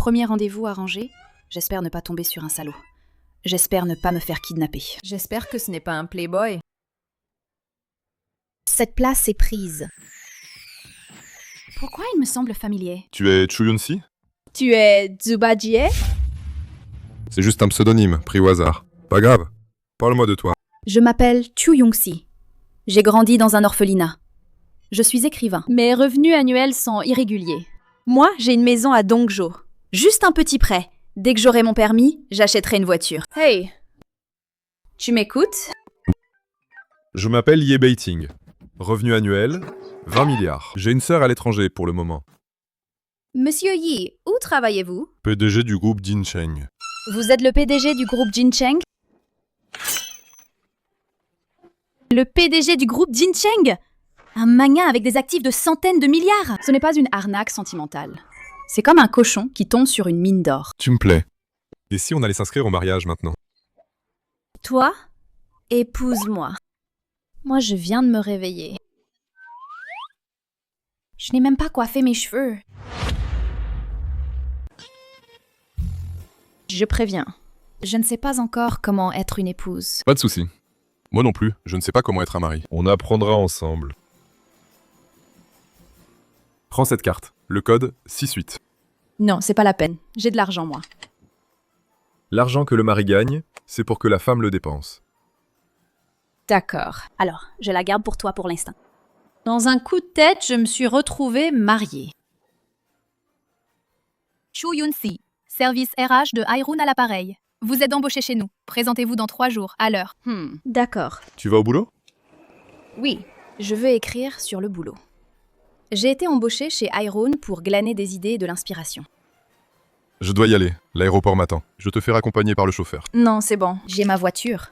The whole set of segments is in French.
Premier rendez-vous arrangé. J'espère ne pas tomber sur un salaud. J'espère ne pas me faire kidnapper. J'espère que ce n'est pas un playboy. Cette place est prise. Pourquoi il me semble familier? Tu es Chu Yun-si? Tu es Zuba Jie? C'est juste un pseudonyme, pris au hasard. Pas grave. Parle-moi de toi. Je m'appelle Chu Young-si. J'ai grandi dans un orphelinat. Je suis écrivain. Mes revenus annuels sont irréguliers. Moi, j'ai une maison à Dongjo. Juste un petit prêt. Dès que j'aurai mon permis, j'achèterai une voiture. Hey! Tu m'écoutes? Je m'appelle Ye Beiting. Revenu annuel, 20 milliards. J'ai une sœur à l'étranger pour le moment. Monsieur Yi, où travaillez-vous? PDG du groupe Jincheng. Vous êtes le PDG du groupe Jincheng? Le PDG du groupe Jincheng? Un manga avec des actifs de centaines de milliards. Ce n'est pas une arnaque sentimentale. C'est comme un cochon qui tombe sur une mine d'or. Tu me plais. Et si on allait s'inscrire au mariage maintenant? Toi, épouse-moi. Moi, je viens de me réveiller. Je n'ai même pas coiffé mes cheveux. Je préviens, je ne sais pas encore comment être une épouse. Pas de souci. Moi non plus, je ne sais pas comment être un mari. On apprendra ensemble. Prends cette carte. Le code 6-8. Non, c'est pas la peine. J'ai de l'argent, moi. L'argent que le mari gagne, c'est pour que la femme le dépense. D'accord. Alors, je la garde pour toi pour l'instant. Dans un coup de tête, je me suis retrouvée mariée. Chu Yun-si, service RH de Hairun à l'appareil. Vous êtes embauché chez nous. Présentez-vous dans 3 jours, à l'heure. D'accord. Tu vas au boulot? Oui, je veux écrire sur le boulot. J'ai été embauchée chez Hairun pour glaner des idées et de l'inspiration. Je dois y aller. L'aéroport m'attend. Je te ferai accompagner par le chauffeur. Non, c'est bon. J'ai ma voiture.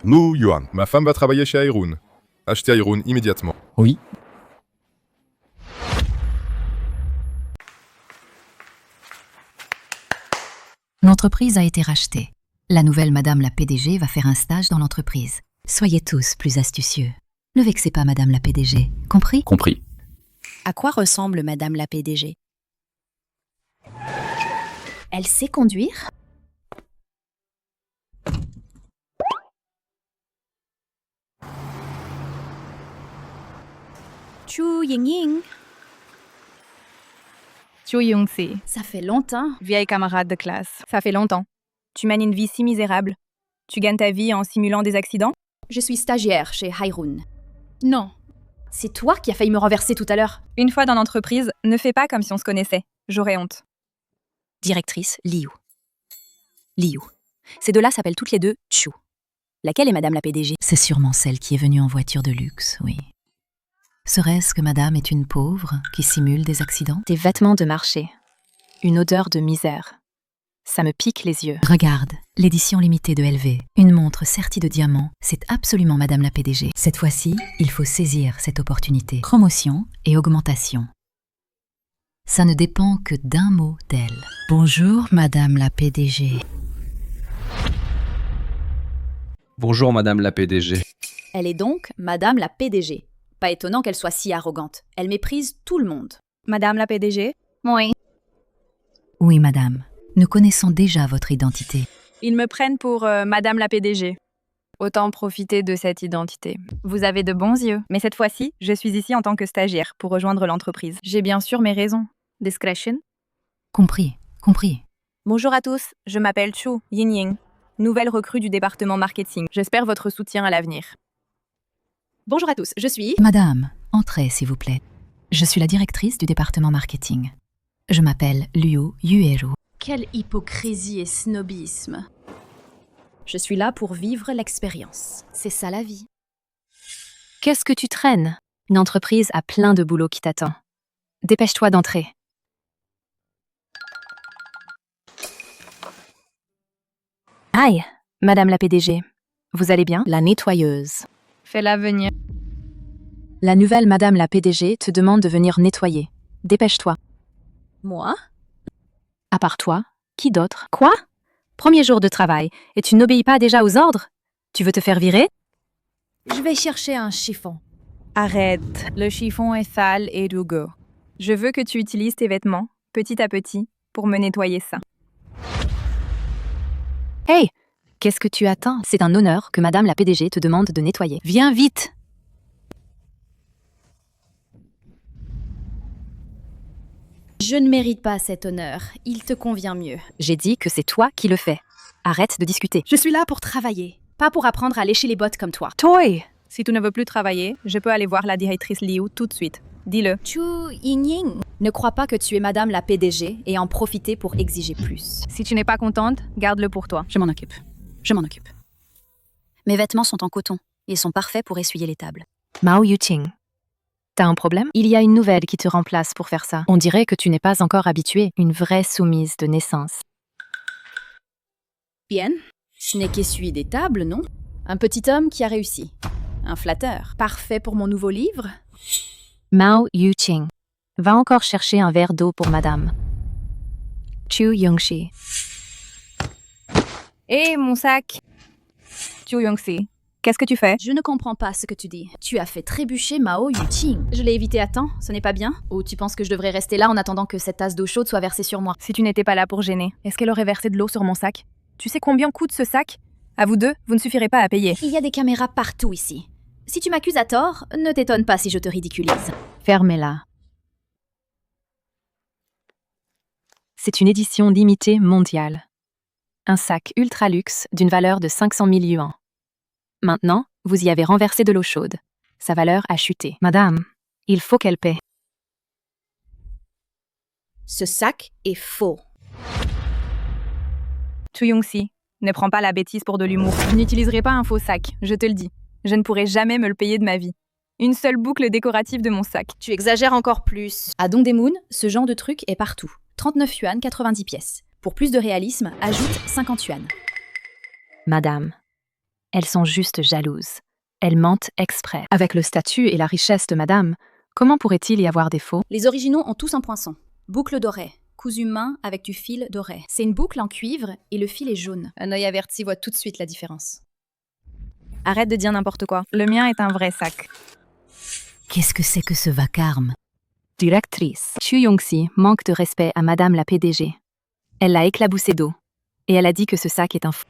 Nous, Yuan. Ma femme va travailler chez Hairun. Achetez Hairun immédiatement. Oui. L'entreprise a été rachetée. La nouvelle Madame la PDG va faire un stage dans l'entreprise. Soyez tous plus astucieux. Ne vexez pas Madame la PDG. Compris? Compris. À quoi ressemble Madame la PDG? Elle sait conduire? Chu Ying-ying, Chu Young-si, ça fait longtemps. vieille camarade de classe. Ça fait longtemps. Tu mènes une vie si misérable. Tu gagnes ta vie en simulant des accidents? Je suis stagiaire chez Hairun. Non, c'est toi qui as failli me renverser tout à l'heure. Une fois dans l'entreprise, ne fais pas comme si on se connaissait. J'aurais honte. Directrice Liu. Liu. Ces deux-là s'appellent toutes les deux Chu. Laquelle est Madame la PDG? C'est sûrement celle qui est venue en voiture de luxe, oui. Serait-ce que Madame est une pauvre qui simule des accidents? Des vêtements de marché. Une odeur de misère. Ça me pique les yeux. Regarde, l'édition limitée de LV. Une montre sertie de diamants, c'est absolument Madame la PDG. Cette fois-ci, il faut saisir cette opportunité. Promotion et augmentation. Ça ne dépend que d'un mot d'elle. Bonjour Madame la PDG. Bonjour Madame la PDG. Elle est donc Madame la PDG. Pas étonnant qu'elle soit si arrogante. Elle méprise tout le monde. Madame la PDG? Oui. Oui Madame, nous connaissons déjà votre identité. Ils me prennent pour Madame la PDG. Autant profiter de cette identité. Vous avez de bons yeux. Mais cette fois-ci, je suis ici en tant que stagiaire pour rejoindre l'entreprise. J'ai bien sûr mes raisons. Discretion? Compris, compris. Bonjour à tous, je m'appelle Chu Yin-ying, nouvelle recrue du département marketing. J'espère votre soutien à l'avenir. Bonjour à tous, je suis... Madame, entrez s'il vous plaît. Je suis la directrice du département marketing. Je m'appelle Liu Yueru. Quelle hypocrisie et snobisme. Je suis là pour vivre l'expérience. C'est ça la vie. Qu'est-ce que tu traînes? Une entreprise a plein de boulot qui t'attend. Dépêche-toi d'entrer. Aïe, Madame la PDG, vous allez bien? La nettoyeuse. Fais-la venir. La nouvelle Madame la PDG te demande de venir nettoyer. Dépêche-toi. Moi? À part toi, qui d'autre? Quoi? Premier jour de travail, et tu n'obéis pas déjà aux ordres? Tu veux te faire virer? Je vais chercher un chiffon. Arrête, le chiffon est sale et rugueux. Je veux que tu utilises tes vêtements, petit à petit, pour me nettoyer ça. Hey! Qu'est-ce que tu attends? C'est un honneur que Madame la PDG te demande de nettoyer. Viens vite! Je ne mérite pas cet honneur. Il te convient mieux. J'ai dit que c'est toi qui le fais. Arrête de discuter. Je suis là pour travailler, pas pour apprendre à lécher les bottes comme toi. Toy! Si tu ne veux plus travailler, je peux aller voir la directrice Liu tout de suite. Dis-le. Chu Yingying. Ne crois pas que tu es Madame la PDG et en profiter pour exiger plus. Si tu n'es pas contente, garde-le pour toi. Je m'en occupe. Je m'en occupe. Mes vêtements sont en coton. Ils sont parfaits pour essuyer les tables. Mao Yuqing. T'as un problème? Il y a une nouvelle qui te remplace pour faire ça. On dirait que tu n'es pas encore habituée. Une vraie soumise de naissance. Bien. Ce n'est qu'essuyer des tables, non? Un petit homme qui a réussi. Un flatteur. Parfait pour mon nouveau livre. Mao Yuqing. Va encore chercher un verre d'eau pour madame. Chu Yongxi. Hé, mon sac! Chu Yongxi, qu'est-ce que tu fais? Je ne comprends pas ce que tu dis. Tu as fait trébucher Mao Yuqing. Je l'ai évité à temps, ce n'est pas bien? Ou tu penses que je devrais rester là en attendant que cette tasse d'eau chaude soit versée sur moi? Si tu n'étais pas là pour gêner, est-ce qu'elle aurait versé de l'eau sur mon sac? Tu sais combien coûte ce sac? À vous deux, vous ne suffirez pas à payer. Il y a des caméras partout ici. Si tu m'accuses à tort, ne t'étonne pas si je te ridiculise. Fermez-la. C'est une édition limitée mondiale. Un sac ultra luxe d'une valeur de 500 000 yuans. Maintenant, vous y avez renversé de l'eau chaude. Sa valeur a chuté. Madame, il faut qu'elle paie. Ce sac est faux. Chu Yongxi, ne prends pas la bêtise pour de l'humour. Je n'utiliserai pas un faux sac, je te le dis. Je ne pourrai jamais me le payer de ma vie. Une seule boucle décorative de mon sac. Tu exagères encore plus. À Dongdaemun, ce genre de truc est partout. 39 yuan, 90 pièces. Pour plus de réalisme, ajoute 50 yuan. Madame, elles sont juste jalouses. Elles mentent exprès. Avec le statut et la richesse de madame, comment pourrait-il y avoir des faux? Les originaux ont tous un poinçon. Boucle dorée. Cousu main avec du fil doré. C'est une boucle en cuivre et le fil est jaune. Un œil averti voit tout de suite la différence. Arrête de dire n'importe quoi. Le mien est un vrai sac. Qu'est-ce que c'est que ce vacarme? Directrice. Chu Yongxi manque de respect à Madame la PDG. Elle l'a éclaboussé d'eau. Et elle a dit que ce sac est un faux.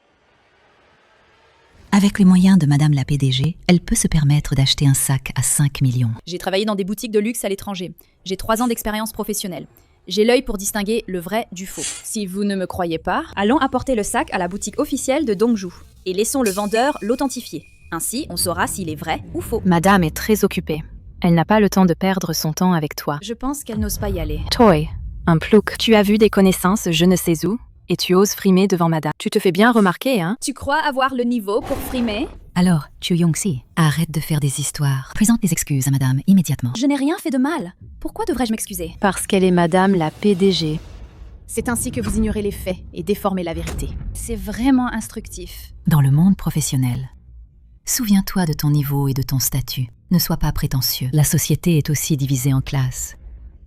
Avec les moyens de Madame la PDG, elle peut se permettre d'acheter un sac à 5 millions. J'ai travaillé dans des boutiques de luxe à l'étranger. J'ai 3 ans d'expérience professionnelle. J'ai l'œil pour distinguer le vrai du faux. Si vous ne me croyez pas, allons apporter le sac à la boutique officielle de Dongju. Et laissons le vendeur l'authentifier. Ainsi, on saura s'il est vrai ou faux. Madame est très occupée. Elle n'a pas le temps de perdre son temps avec toi. Je pense qu'elle n'ose pas y aller. Toy, un plouc. Tu as vu des connaissances je ne sais où, et tu oses frimer devant madame. Tu te fais bien remarquer, hein? Tu crois avoir le niveau pour frimer? Alors, Chu Yongxi, arrête de faire des histoires. Présente des excuses à madame immédiatement. Je n'ai rien fait de mal. Pourquoi devrais-je m'excuser? Parce qu'elle est madame la PDG. C'est ainsi que vous ignorez les faits et déformez la vérité. C'est vraiment instructif. Dans le monde professionnel, souviens-toi de ton niveau et de ton statut. Ne sois pas prétentieux. La société est aussi divisée en classes.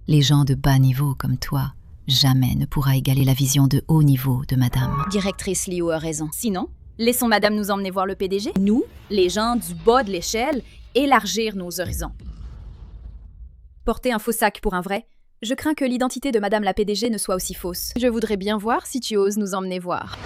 Les gens de bas niveau comme toi, jamais ne pourra égaler la vision de haut niveau de madame. Directrice Liu a raison. Sinon, laissons madame nous emmener voir le PDG. Nous, les gens du bas de l'échelle, élargir nos horizons. Porter un faux sac pour un vrai, je crains que l'identité de madame la PDG ne soit aussi fausse. Je voudrais bien voir si tu oses nous emmener voir.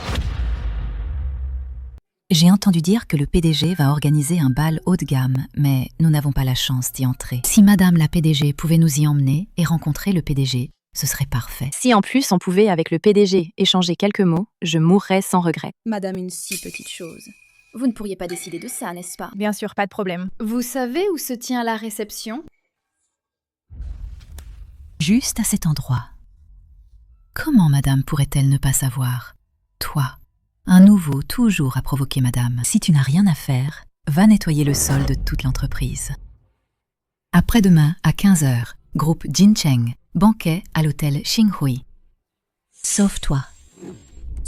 J'ai entendu dire que le PDG va organiser un bal haut de gamme, mais nous n'avons pas la chance d'y entrer. Si madame la PDG pouvait nous y emmener et rencontrer le PDG, ce serait parfait. Si en plus on pouvait avec le PDG échanger quelques mots, je mourrais sans regret. Madame, une si petite chose. Vous ne pourriez pas décider de ça, n'est-ce pas? Bien sûr, pas de problème. Vous savez où se tient la réception? Juste à cet endroit. Comment madame pourrait-elle ne pas savoir? Toi, un nouveau toujours à provoquer madame. Si tu n'as rien à faire, va nettoyer le sol de toute l'entreprise. Après-demain, à 15h, groupe Jincheng, banquet à l'hôtel Xinghui. Sauf toi.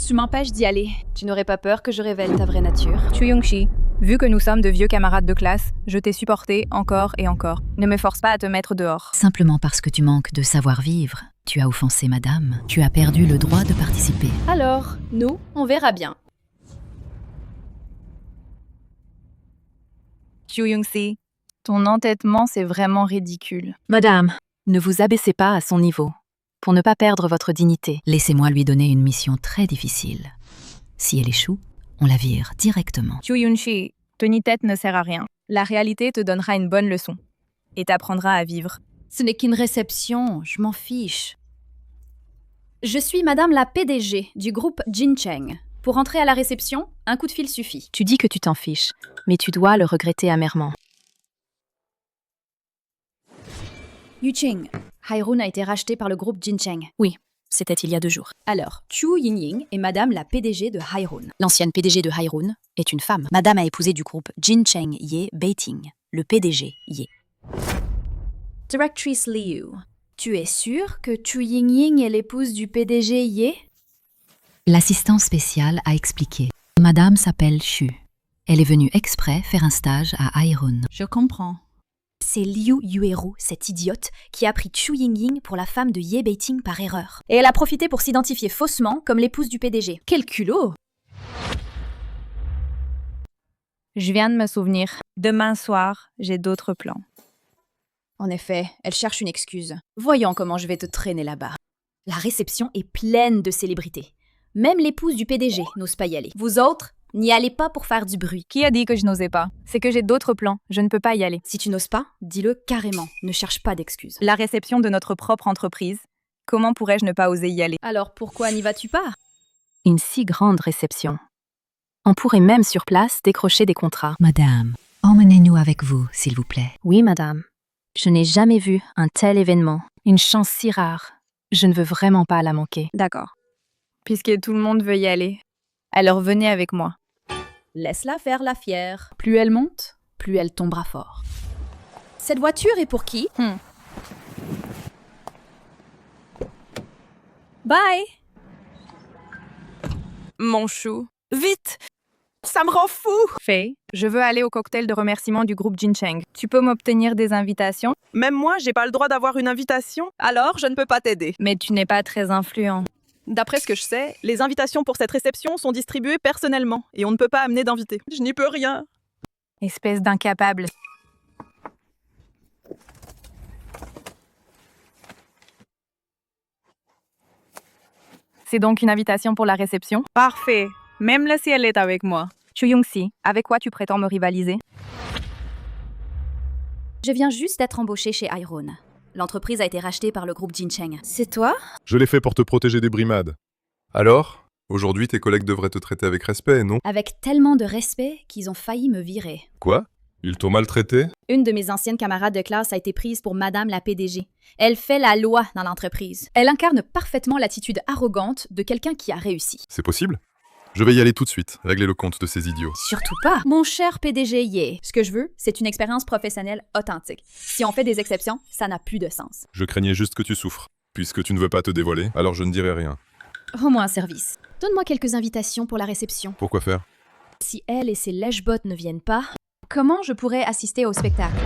Tu m'empêches d'y aller. Tu n'aurais pas peur que je révèle ta vraie nature? Chu Yongxi, vu que nous sommes de vieux camarades de classe, je t'ai supporté encore et encore. Ne me force pas à te mettre dehors. Simplement parce que tu manques de savoir-vivre, tu as offensé madame. Tu as perdu le droit de participer. Alors, nous, on verra bien. Chu Young-si, ton entêtement, c'est vraiment ridicule. Madame, ne vous abaissez pas à son niveau, pour ne pas perdre votre dignité. Laissez-moi lui donner une mission très difficile. Si elle échoue, on la vire directement. Chu Yun-shi, tenue-tête ne sert à rien. La réalité te donnera une bonne leçon et t'apprendra à vivre. Ce n'est qu'une réception, je m'en fiche. Je suis madame la PDG du groupe Jincheng. Pour entrer à la réception, un coup de fil suffit. Tu dis que tu t'en fiches, mais tu dois le regretter amèrement. Yuqing, Hairun a été racheté par le groupe Jincheng. Oui, c'était il y a 2 jours. Alors, Chu Yingying est madame la PDG de Hairun. L'ancienne PDG de Hairun est une femme. Madame a épousé du groupe Jincheng Ye Beiting, le PDG Ye. Directrice Liu, tu es sûre que Chu Yingying est l'épouse du PDG Ye? L'assistant spécial a expliqué. Madame s'appelle Xu. Elle est venue exprès faire un stage à Hairun. Je comprends. C'est Liu Yueru, cette idiote, qui a pris Chu Yingying pour la femme de Ye Beiting par erreur. Et elle a profité pour s'identifier faussement comme l'épouse du PDG. Quel culot! Je viens de me souvenir. Demain soir, j'ai d'autres plans. En effet, elle cherche une excuse. Voyons comment je vais te traîner là-bas. La réception est pleine de célébrités. Même l'épouse du PDG n'ose pas y aller. Vous autres, n'y allez pas pour faire du bruit. Qui a dit que je n'osais pas? C'est que j'ai d'autres plans. Je ne peux pas y aller. Si tu n'oses pas, dis-le carrément. Ne cherche pas d'excuses. La réception de notre propre entreprise. Comment pourrais-je ne pas oser y aller? Alors pourquoi n'y vas-tu pas? Une si grande réception. On pourrait même sur place décrocher des contrats. Madame, emmenez-nous avec vous, s'il vous plaît. Oui, madame. Je n'ai jamais vu un tel événement. Une chance si rare. Je ne veux vraiment pas la manquer. D'accord. Puisque tout le monde veut y aller. Alors venez avec moi. Laisse-la faire la fière. Plus elle monte, plus elle tombera fort. Cette voiture est pour qui? Bye! Mon chou. Vite! Ça me rend fou! Faye, je veux aller au cocktail de remerciement du groupe Jincheng. Tu peux m'obtenir des invitations? Même moi, j'ai pas le droit d'avoir une invitation, alors je ne peux pas t'aider. Mais tu n'es pas très influent. D'après ce que je sais, les invitations pour cette réception sont distribuées personnellement et on ne peut pas amener d'invités. Je n'y peux rien. Espèce d'incapable. C'est donc une invitation pour la réception? Parfait. Même le ciel est avec moi. Chu Young-si, avec quoi tu prétends me rivaliser? Je viens juste d'être embauchée chez Hairun. L'entreprise a été rachetée par le groupe Jincheng. C'est toi? Je l'ai fait pour te protéger des brimades. Alors, aujourd'hui tes collègues devraient te traiter avec respect, non? Avec tellement de respect qu'ils ont failli me virer. Quoi? Ils t'ont maltraité? Une de mes anciennes camarades de classe a été prise pour madame la PDG. Elle fait la loi dans l'entreprise. Elle incarne parfaitement l'attitude arrogante de quelqu'un qui a réussi. C'est possible? Je vais y aller tout de suite, régler le compte de ces idiots. Surtout pas. Mon cher PDG Ye, ce que je veux, c'est une expérience professionnelle authentique. Si on fait des exceptions, ça n'a plus de sens. Je craignais juste que tu souffres. Puisque tu ne veux pas te dévoiler, alors je ne dirai rien. Rends-moi un service. Donne-moi quelques invitations pour la réception. Pourquoi faire? Si elle et ses lèche-bottes ne viennent pas, comment je pourrais assister au spectacle?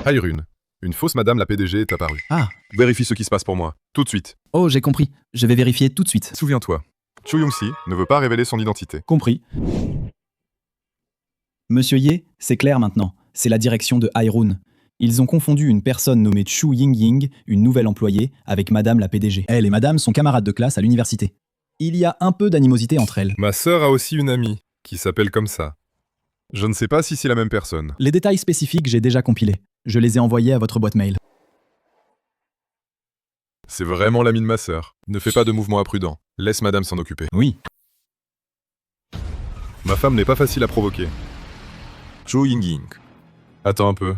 Hairun, une fausse madame la PDG est apparue. Ah, Vérifie ce qui se passe pour moi, tout de suite. oh, j'ai compris. Je vais vérifier tout de suite. Souviens-toi, Chu Young-si ne veut pas révéler son identité. Compris. Monsieur Ye, c'est clair maintenant. C'est la direction de Hairun. Ils ont confondu une personne nommée Chu Yingying, une nouvelle employée, avec madame la PDG. Elle et madame sont camarades de classe à l'université. Il y a un peu d'animosité entre elles. Ma sœur a aussi une amie, qui s'appelle comme ça. Je ne sais pas si c'est la même personne. Les détails spécifiques, j'ai déjà compilés. Je les ai envoyés à votre boîte mail. C'est vraiment l'ami de ma sœur. Ne fais pas de mouvements imprudents. Laisse madame s'en occuper. Oui. Ma femme n'est pas facile à provoquer. Chu Yingying. Attends un peu.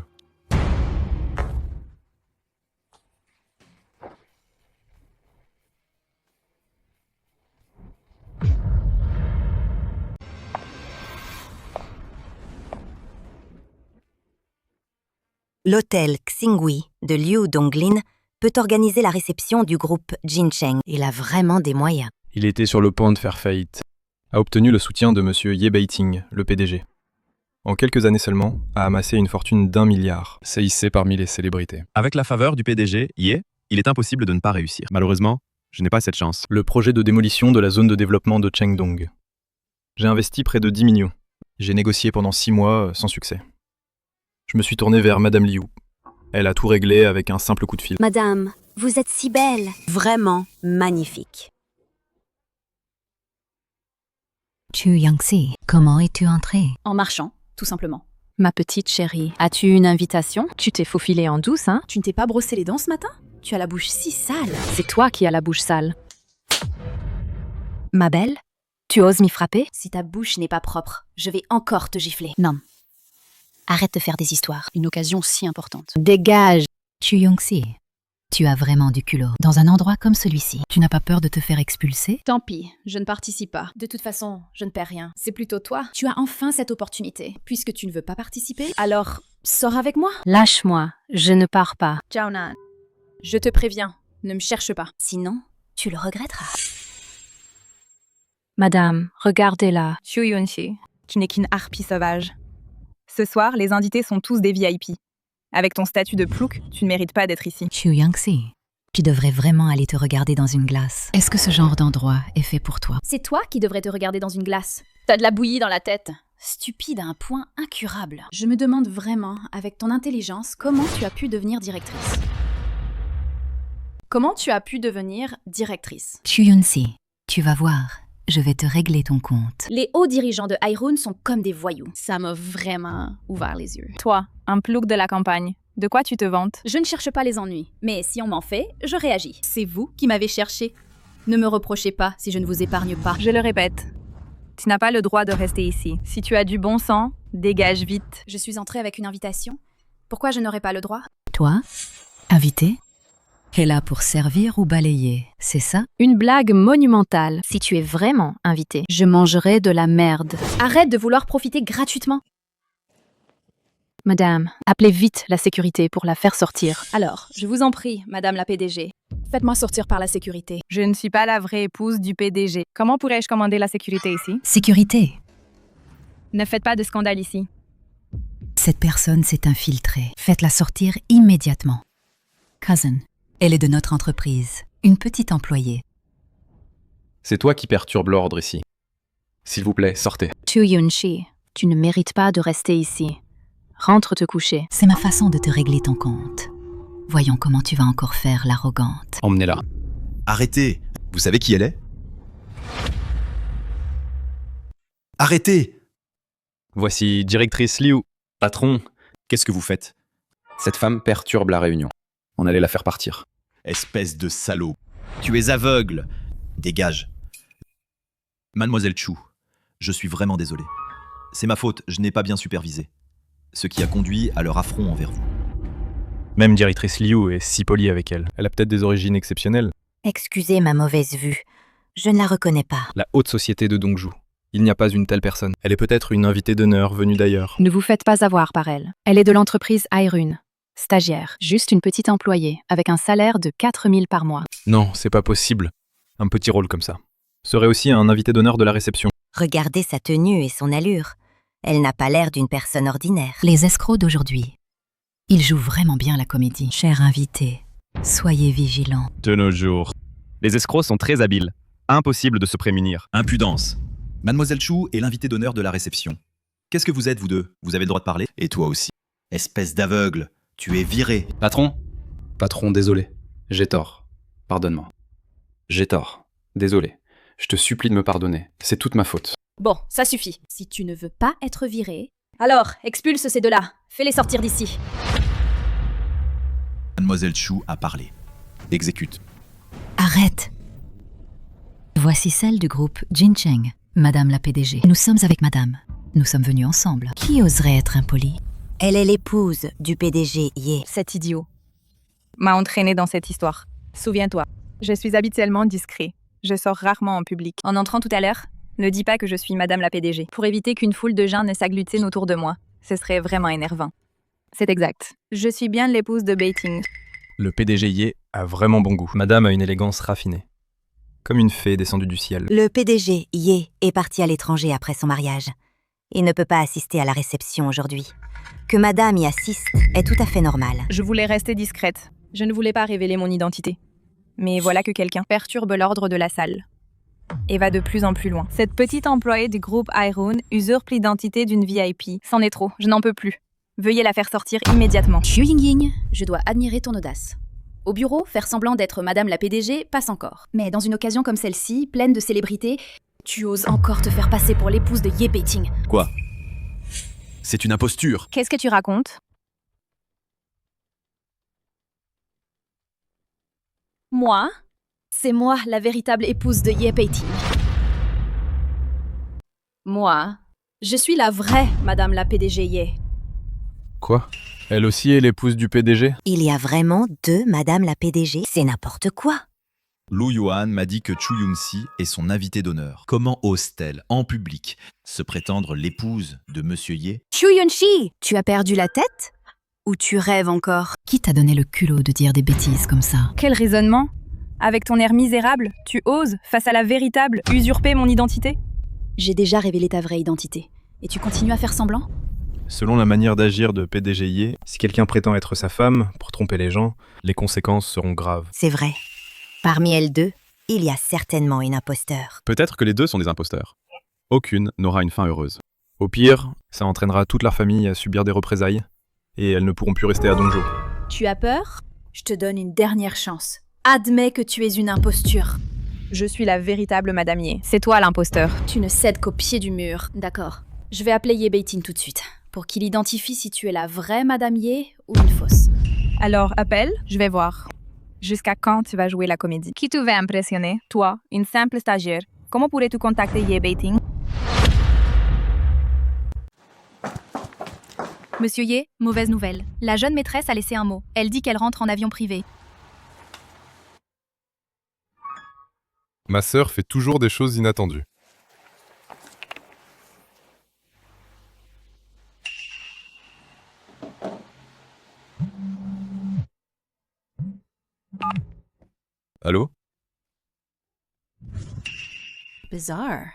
L'hôtel Xingui de Liu Donglin peut organiser la réception du groupe Jincheng. Il a vraiment des moyens. Il était sur le point de faire faillite. A obtenu le soutien de monsieur Ye Beiting, le PDG. En quelques années seulement, a amassé une fortune d'1 milliard, s'est hissé parmi les célébrités. Avec la faveur du PDG, Ye, il est impossible de ne pas réussir. Malheureusement, je n'ai pas cette chance. Le projet de démolition de la zone de développement de Chengdong. J'ai investi près de 10 millions. J'ai négocié pendant 6 mois sans succès. Je me suis tourné vers Madame Liu. Elle a tout réglé avec un simple coup de fil. Madame, vous êtes si belle, vraiment magnifique. Chu Yangxi, comment es-tu entrée? En marchant, tout simplement. Ma petite chérie, as-tu une invitation? Tu t'es faufilée en douce, hein? Tu ne t'es pas brossé les dents ce matin? Tu as la bouche si sale. C'est toi qui as la bouche sale. Ma belle, tu oses m'y frapper? Si ta bouche n'est pas propre, je vais encore te gifler. Non. Arrête de faire des histoires. Une occasion si importante. Dégage! Chu Yangxi, tu as vraiment du culot. Dans un endroit comme celui-ci, tu n'as pas peur de te faire expulser? Tant pis, je ne participe pas. De toute façon, je ne perds rien. C'est plutôt toi. Tu as enfin cette opportunité. Puisque tu ne veux pas participer, alors sors avec moi. Lâche-moi, je ne pars pas. Jiaonan, je te préviens, ne me cherche pas. Sinon, tu le regretteras. Madame, regardez-la. Chu Yunxi, tu n'es qu'une harpie sauvage. Ce soir, les invités sont tous des VIP. Avec ton statut de plouc, tu ne mérites pas d'être ici. Chu Yangxi, tu devrais vraiment aller te regarder dans une glace. Est-ce que ce genre d'endroit est fait pour toi? C'est toi qui devrais te regarder dans une glace. T'as de la bouillie dans la tête. Stupide à un point incurable. Je me demande vraiment, avec ton intelligence, comment tu as pu devenir directrice. Comment tu as pu devenir directrice? Chu Yunxi, tu vas voir. Je vais te régler ton compte. Les hauts dirigeants de Hyrule sont comme des voyous. Ça m'a vraiment ouvert les yeux. Toi, un plouc de la campagne, de quoi tu te vantes? Je ne cherche pas les ennuis, mais si on m'en fait, je réagis. C'est vous qui m'avez cherché. Ne me reprochez pas si je ne vous épargne pas. Je le répète, tu n'as pas le droit de rester ici. Si tu as du bon sang, dégage vite. Je suis entrée avec une invitation. Pourquoi je n'aurais pas le droit? Toi, invité, est là pour servir ou balayer, c'est ça? Une blague monumentale. Si tu es vraiment invité, je mangerai de la merde. Arrête de vouloir profiter gratuitement. Madame, appelez vite la sécurité pour la faire sortir. Alors, je vous en prie, Madame la PDG. Faites-moi sortir par la sécurité. Je ne suis pas la vraie épouse du PDG. Comment pourrais-je commander la sécurité ici? Sécurité. Ne faites pas de scandale ici. Cette personne s'est infiltrée. Faites-la sortir immédiatement. Cousin, elle est de notre entreprise. Une petite employée. C'est toi qui perturbe l'ordre ici. S'il vous plaît, sortez. Chu Yunxi, tu ne mérites pas de rester ici. Rentre te coucher. C'est ma façon de te régler ton compte. Voyons comment tu vas encore faire l'arrogante. Emmenez-la. Arrêtez. Vous savez qui elle est? Arrêtez. Voici directrice Liu. Patron, Qu'est-ce que vous faites? cette femme perturbe la réunion. On allait la faire partir. Espèce de salaud. Tu es aveugle. Dégage. Mademoiselle Chu, je suis vraiment désolé. C'est ma faute, je n'ai pas bien supervisé. Ce qui a conduit à leur affront envers vous. Même directrice Liu est si polie avec elle. Elle a peut-être des origines exceptionnelles. Excusez ma mauvaise vue. Je ne la reconnais pas. La haute société de Dongju. Il n'y a pas une telle personne. Elle est peut-être une invitée d'honneur venue d'ailleurs. Ne vous faites pas avoir par elle. Elle est de l'entreprise Hyrule. Stagiaire, juste une petite employée, avec un salaire de 4000 par mois. Non, c'est pas possible. Un petit rôle comme ça. Serait aussi un invité d'honneur de la réception. Regardez sa tenue et son allure. Elle n'a pas l'air d'une personne ordinaire. Les escrocs d'aujourd'hui. Ils jouent vraiment bien la comédie. Cher invité, soyez vigilants. De nos jours. Les escrocs sont très habiles. Impossible de se prémunir. Impudence. Mademoiselle Chu est l'invitée d'honneur de la réception. Qu'est-ce que vous êtes, vous deux? Vous avez le droit de parler? Et toi aussi. Espèce d'aveugle. Tu es viré. Patron? Patron, désolé. J'ai tort. Pardonne-moi. J'ai tort. Désolé. Je te supplie de me pardonner. C'est toute ma faute. Bon, ça suffit. Si tu ne veux pas être viré, alors expulse ces deux-là. Fais-les sortir d'ici. Mademoiselle Chu a parlé. Exécute. Arrête. Voici celle du groupe Jincheng, Madame la PDG. Nous sommes avec Madame. Nous sommes venus ensemble. Qui oserait être impoli? Elle est l'épouse du PDG Ye. Cet idiot m'a entraîné dans cette histoire. Souviens-toi, je suis habituellement discret. Je sors rarement en public. En entrant tout à l'heure, ne dis pas que je suis Madame la PDG, pour éviter qu'une foule de gens ne s'agglutinent autour de moi. Ce serait vraiment énervant. C'est exact. Je suis bien l'épouse de Beiting. Le PDG Ye a vraiment bon goût. Madame a une élégance raffinée. Comme une fée descendue du ciel. Le PDG Ye est parti à l'étranger après son mariage. Il ne peut pas assister à la réception aujourd'hui. Que Madame y assiste est tout à fait normal. Je voulais rester discrète. Je ne voulais pas révéler mon identité. Mais voilà que quelqu'un perturbe l'ordre de la salle. et va de plus en plus loin. Cette petite employée du groupe Irun usurpe l'identité d'une VIP. C'en est trop, je n'en peux plus. Veuillez la faire sortir immédiatement. Xu Yingying, je dois admirer ton audace. Au bureau, faire semblant d'être Madame la PDG passe encore. Mais dans une occasion comme celle-ci, pleine de célébrités, tu oses encore te faire passer pour l'épouse de Ye Beiting. Quoi? C'est une imposture. Qu'est-ce que tu racontes? Moi? C'est moi la véritable épouse de Ye Beiting. Moi? Je suis la vraie Madame la PDG Ye. Quoi? Elle aussi est l'épouse du PDG? Il y a vraiment 2 Madame la PDG? C'est n'importe quoi. Lu Yuan m'a dit que Chu Yong-si est son invité d'honneur. Comment ose-t-elle, en public, se prétendre l'épouse de Monsieur Ye? Chu Yunxi, tu as perdu la tête? Ou tu rêves encore? Qui t'a donné le culot de dire des bêtises comme ça? Quel raisonnement? Avec ton air misérable, tu oses, face à la véritable, usurper mon identité? J'ai déjà révélé ta vraie identité. Et tu continues à faire semblant? Selon la manière d'agir de PDG Ye, si quelqu'un prétend être sa femme pour tromper les gens, les conséquences seront graves. C'est vrai. Parmi elles 2, il y a certainement une imposteur. Peut-être que les deux sont des imposteurs. Aucune n'aura une fin heureuse. Au pire, ça entraînera toute la famille à subir des représailles, et elles ne pourront plus rester à Dongzhou. Tu as peur? Je te donne une dernière chance. Admets que tu es une imposture. Je suis la véritable Madame Ye. C'est toi l'imposteur. Tu ne cèdes qu'au pied du mur. D'accord. Je vais appeler Ye Beiting tout de suite, pour qu'il identifie si tu es la vraie Madame Ye ou une fausse. Alors, appelle, je vais voir. Jusqu'à quand tu vas jouer la comédie? Qui tu veux impressionner? Toi, une simple stagiaire. Comment pourrais-tu contacter Ye Beiting? Monsieur Ye, mauvaise nouvelle. La jeune maîtresse a laissé un mot. Elle dit qu'elle rentre en avion privé. Ma sœur fait toujours des choses inattendues. Allô? Bizarre.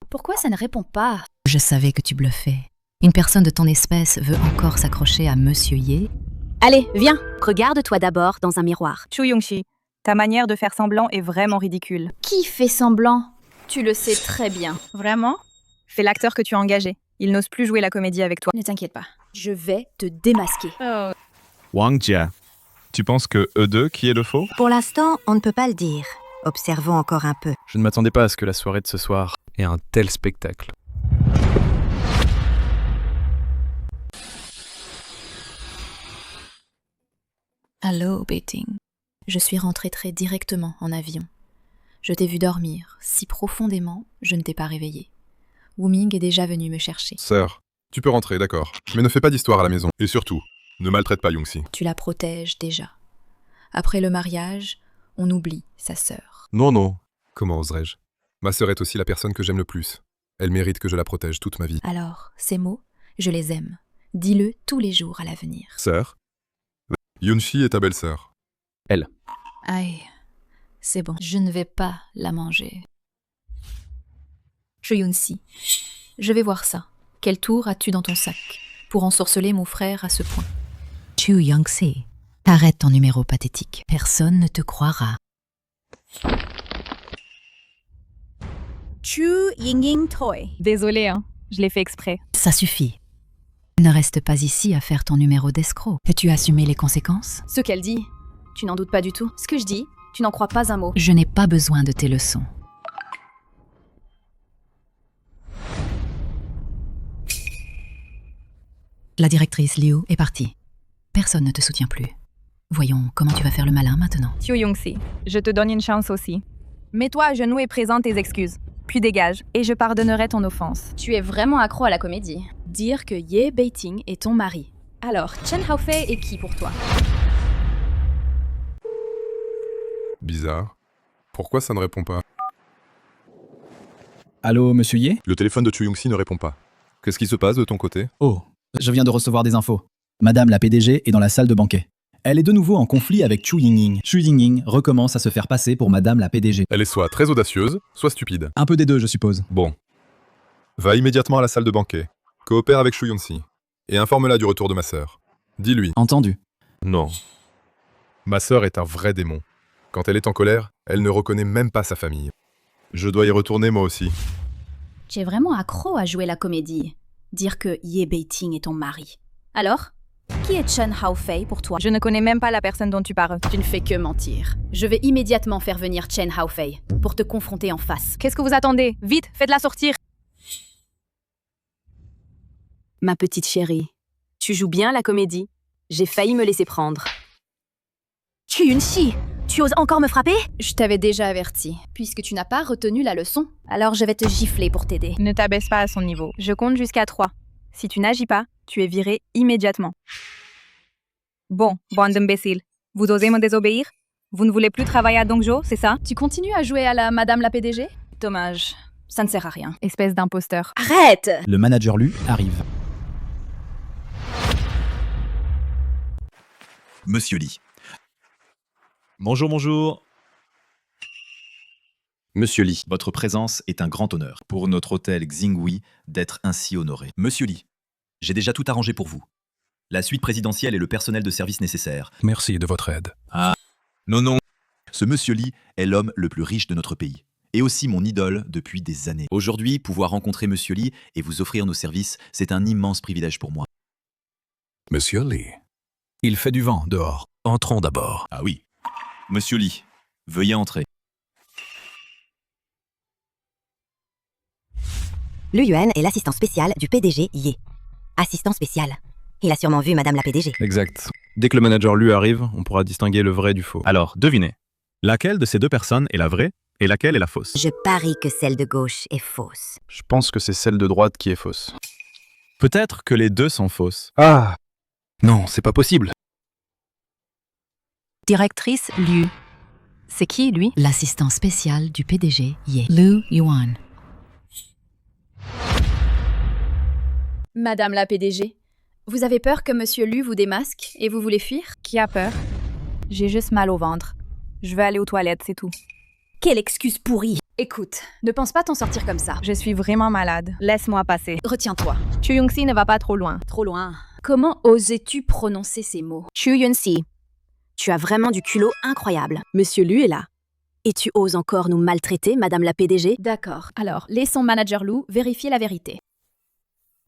Pourquoi ça ne répond pas? Je savais que tu bluffais. Une personne de ton espèce veut encore s'accrocher à Monsieur Ye? Allez, viens, regarde-toi d'abord dans un miroir. Chu Yongxi, ta manière de faire semblant est vraiment ridicule. Qui fait semblant? Tu le sais très bien. Vraiment? C'est l'acteur que tu as engagé. Il n'ose plus jouer la comédie avec toi. Ne t'inquiète pas, je vais te démasquer. Wang Jia. Tu penses que eux deux qui est le faux? Pour l'instant, on ne peut pas le dire. Observons encore un peu. Je ne m'attendais pas à ce que la soirée de ce soir ait un tel spectacle. Allô, Beiting. Je suis rentrée très directement en avion. Je t'ai vu dormir si profondément, je ne t'ai pas réveillée. Wu Ming est déjà venu me chercher. Sœur, tu peux rentrer, d'accord. Mais ne fais pas d'histoire à la maison. Et surtout, ne maltraite pas Yongxi. Tu la protèges déjà. Après le mariage, on oublie sa sœur. Non, non. Comment oserais-je? Ma sœur est aussi la personne que j'aime le plus. Elle mérite que je la protège toute ma vie. Alors, ces mots, je les aime. Dis-le tous les jours à l'avenir. Sœur? Yunxi est ta belle-sœur. Elle. Aïe, c'est bon, je ne vais pas la manger. Yunxi, je vais voir ça. Quel tour as-tu dans ton sac pour ensorceler mon frère à ce point? Chu Yongxi, arrête ton numéro pathétique. Personne ne te croira. Chu Yingying Toy. Désolée, hein. Je l'ai fait exprès. Ça suffit. Ne reste pas ici à faire ton numéro d'escroc. Peux-tu assumer les conséquences? Ce qu'elle dit, tu n'en doutes pas du tout. Ce que je dis, tu n'en crois pas un mot. Je n'ai pas besoin de tes leçons. La directrice Liu est partie. Personne ne te soutient plus. Voyons comment tu vas faire le malin maintenant. Chu Yongxi, je te donne une chance aussi. Mets-toi à genoux et présente tes excuses. Puis dégage, et je pardonnerai ton offense. Tu es vraiment accro à la comédie. Dire que Ye Beiting est ton mari. Alors, Chen Haofei est qui pour toi? Bizarre. Pourquoi ça ne répond pas? Allô, Monsieur Ye? Le téléphone de Chu Yongxi ne répond pas. Qu'est-ce qui se passe de ton côté? Oh, je viens de recevoir des infos. Madame la PDG est dans la salle de banquet. Elle est de nouveau en conflit avec Chu Yingying. Chu Yingying recommence à se faire passer pour Madame la PDG. Elle est soit très audacieuse, soit stupide. Un peu des deux, je suppose. Bon. Va immédiatement à la salle de banquet. Coopère avec Chu Yongxi. Et informe-la du retour de ma sœur. Dis-lui. Entendu. Non. Ma sœur est un vrai démon. Quand elle est en colère, elle ne reconnaît même pas sa famille. Je dois y retourner moi aussi. Tu es vraiment accro à jouer la comédie. Dire que Ye Beiting est ton mari. Alors, qui est Chen Haofei pour toi? Je ne connais même pas la personne dont tu parles. Tu ne fais que mentir. Je vais immédiatement faire venir Chen Haofei pour te confronter en face. Qu'est-ce que vous attendez? Vite, faites-la sortir. Ma petite chérie, tu joues bien la comédie. J'ai failli me laisser prendre. Tu une scie. Tu oses encore me frapper? Je t'avais déjà averti. Puisque tu n'as pas retenu la leçon, alors je vais te gifler pour t'aider. Ne t'abaisse pas à son niveau. Je compte jusqu'à 3. Si tu n'agis pas, tu es viré immédiatement. Bon, bande d'imbéciles. Vous osez me désobéir? Vous ne voulez plus travailler à Dongzhou, c'est ça? Tu continues à jouer à la Madame la PDG? Dommage. Ça ne sert à rien. Espèce d'imposteur. Arrête! Le manager Lu arrive. Monsieur Li. Bonjour, bonjour. Monsieur Li, Votre présence est un grand honneur pour notre hôtel Xinghui d'être ainsi honoré. Monsieur Li, j'ai déjà tout arrangé pour vous. La suite présidentielle et le personnel de service nécessaire. Merci de votre aide. Ah, non. Ce Monsieur Li est l'homme le plus riche de notre pays. Et aussi mon idole depuis des années. Aujourd'hui, pouvoir rencontrer Monsieur Li et vous offrir nos services, c'est un immense privilège pour moi. Monsieur Li, il fait du vent dehors. Entrons d'abord. Ah oui. Monsieur Li, veuillez entrer. Lu Yuan est l'assistant spécial du PDG Ye. Assistant spécial. Il a sûrement vu Madame la PDG. Exact. Dès que le manager Lu arrive, on pourra distinguer le vrai du faux. Alors, devinez. Laquelle de ces deux personnes est la vraie et laquelle est la fausse? Je parie que celle de gauche est fausse. Je pense que c'est celle de droite qui est fausse. Peut-être que les deux sont fausses. Ah! Non, c'est pas possible. Directrice Liu. C'est qui, lui? L'assistant spécial du PDG Ye. Lu Yuan. Madame la PDG, vous avez peur que Monsieur Lu vous démasque et vous voulez fuir? Qui a peur? J'ai juste mal au ventre. Je vais aller aux toilettes, c'est tout. Quelle excuse pourrie! Écoute, ne pense pas t'en sortir comme ça. Je suis vraiment malade. Laisse-moi passer. Retiens-toi. Chu Yongxi ne va pas trop loin. Trop loin. Comment osais-tu prononcer ces mots? Chu Yunxi, tu as vraiment du culot incroyable. Monsieur Lu est là. Et tu oses encore nous maltraiter, Madame la PDG? D'accord. Alors, laissons Manager Lu vérifier la vérité.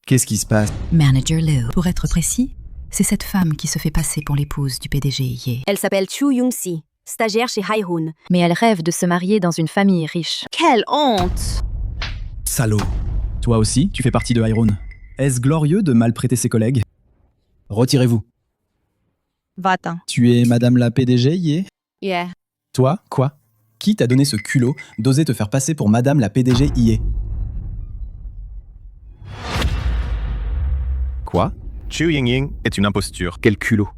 Qu'est-ce qui se passe? Manager Liu. Pour être précis, c'est cette femme qui se fait passer pour l'épouse du PDG Ye. Elle s'appelle Chu Yungxi, stagiaire chez Haihun. Mais elle rêve de se marier dans une famille riche. Quelle honte! Salaud. Toi aussi, tu fais partie de Hairun. Est-ce glorieux de maltraiter ses collègues? Retirez-vous. Va-t'en. Tu es Madame la PDG, Ye? Yeah. Toi, quoi? Qui t'a donné ce culot d'oser te faire passer pour Madame la PDG Ye? Quoi? Chu Yingying est une imposture. Quel culot.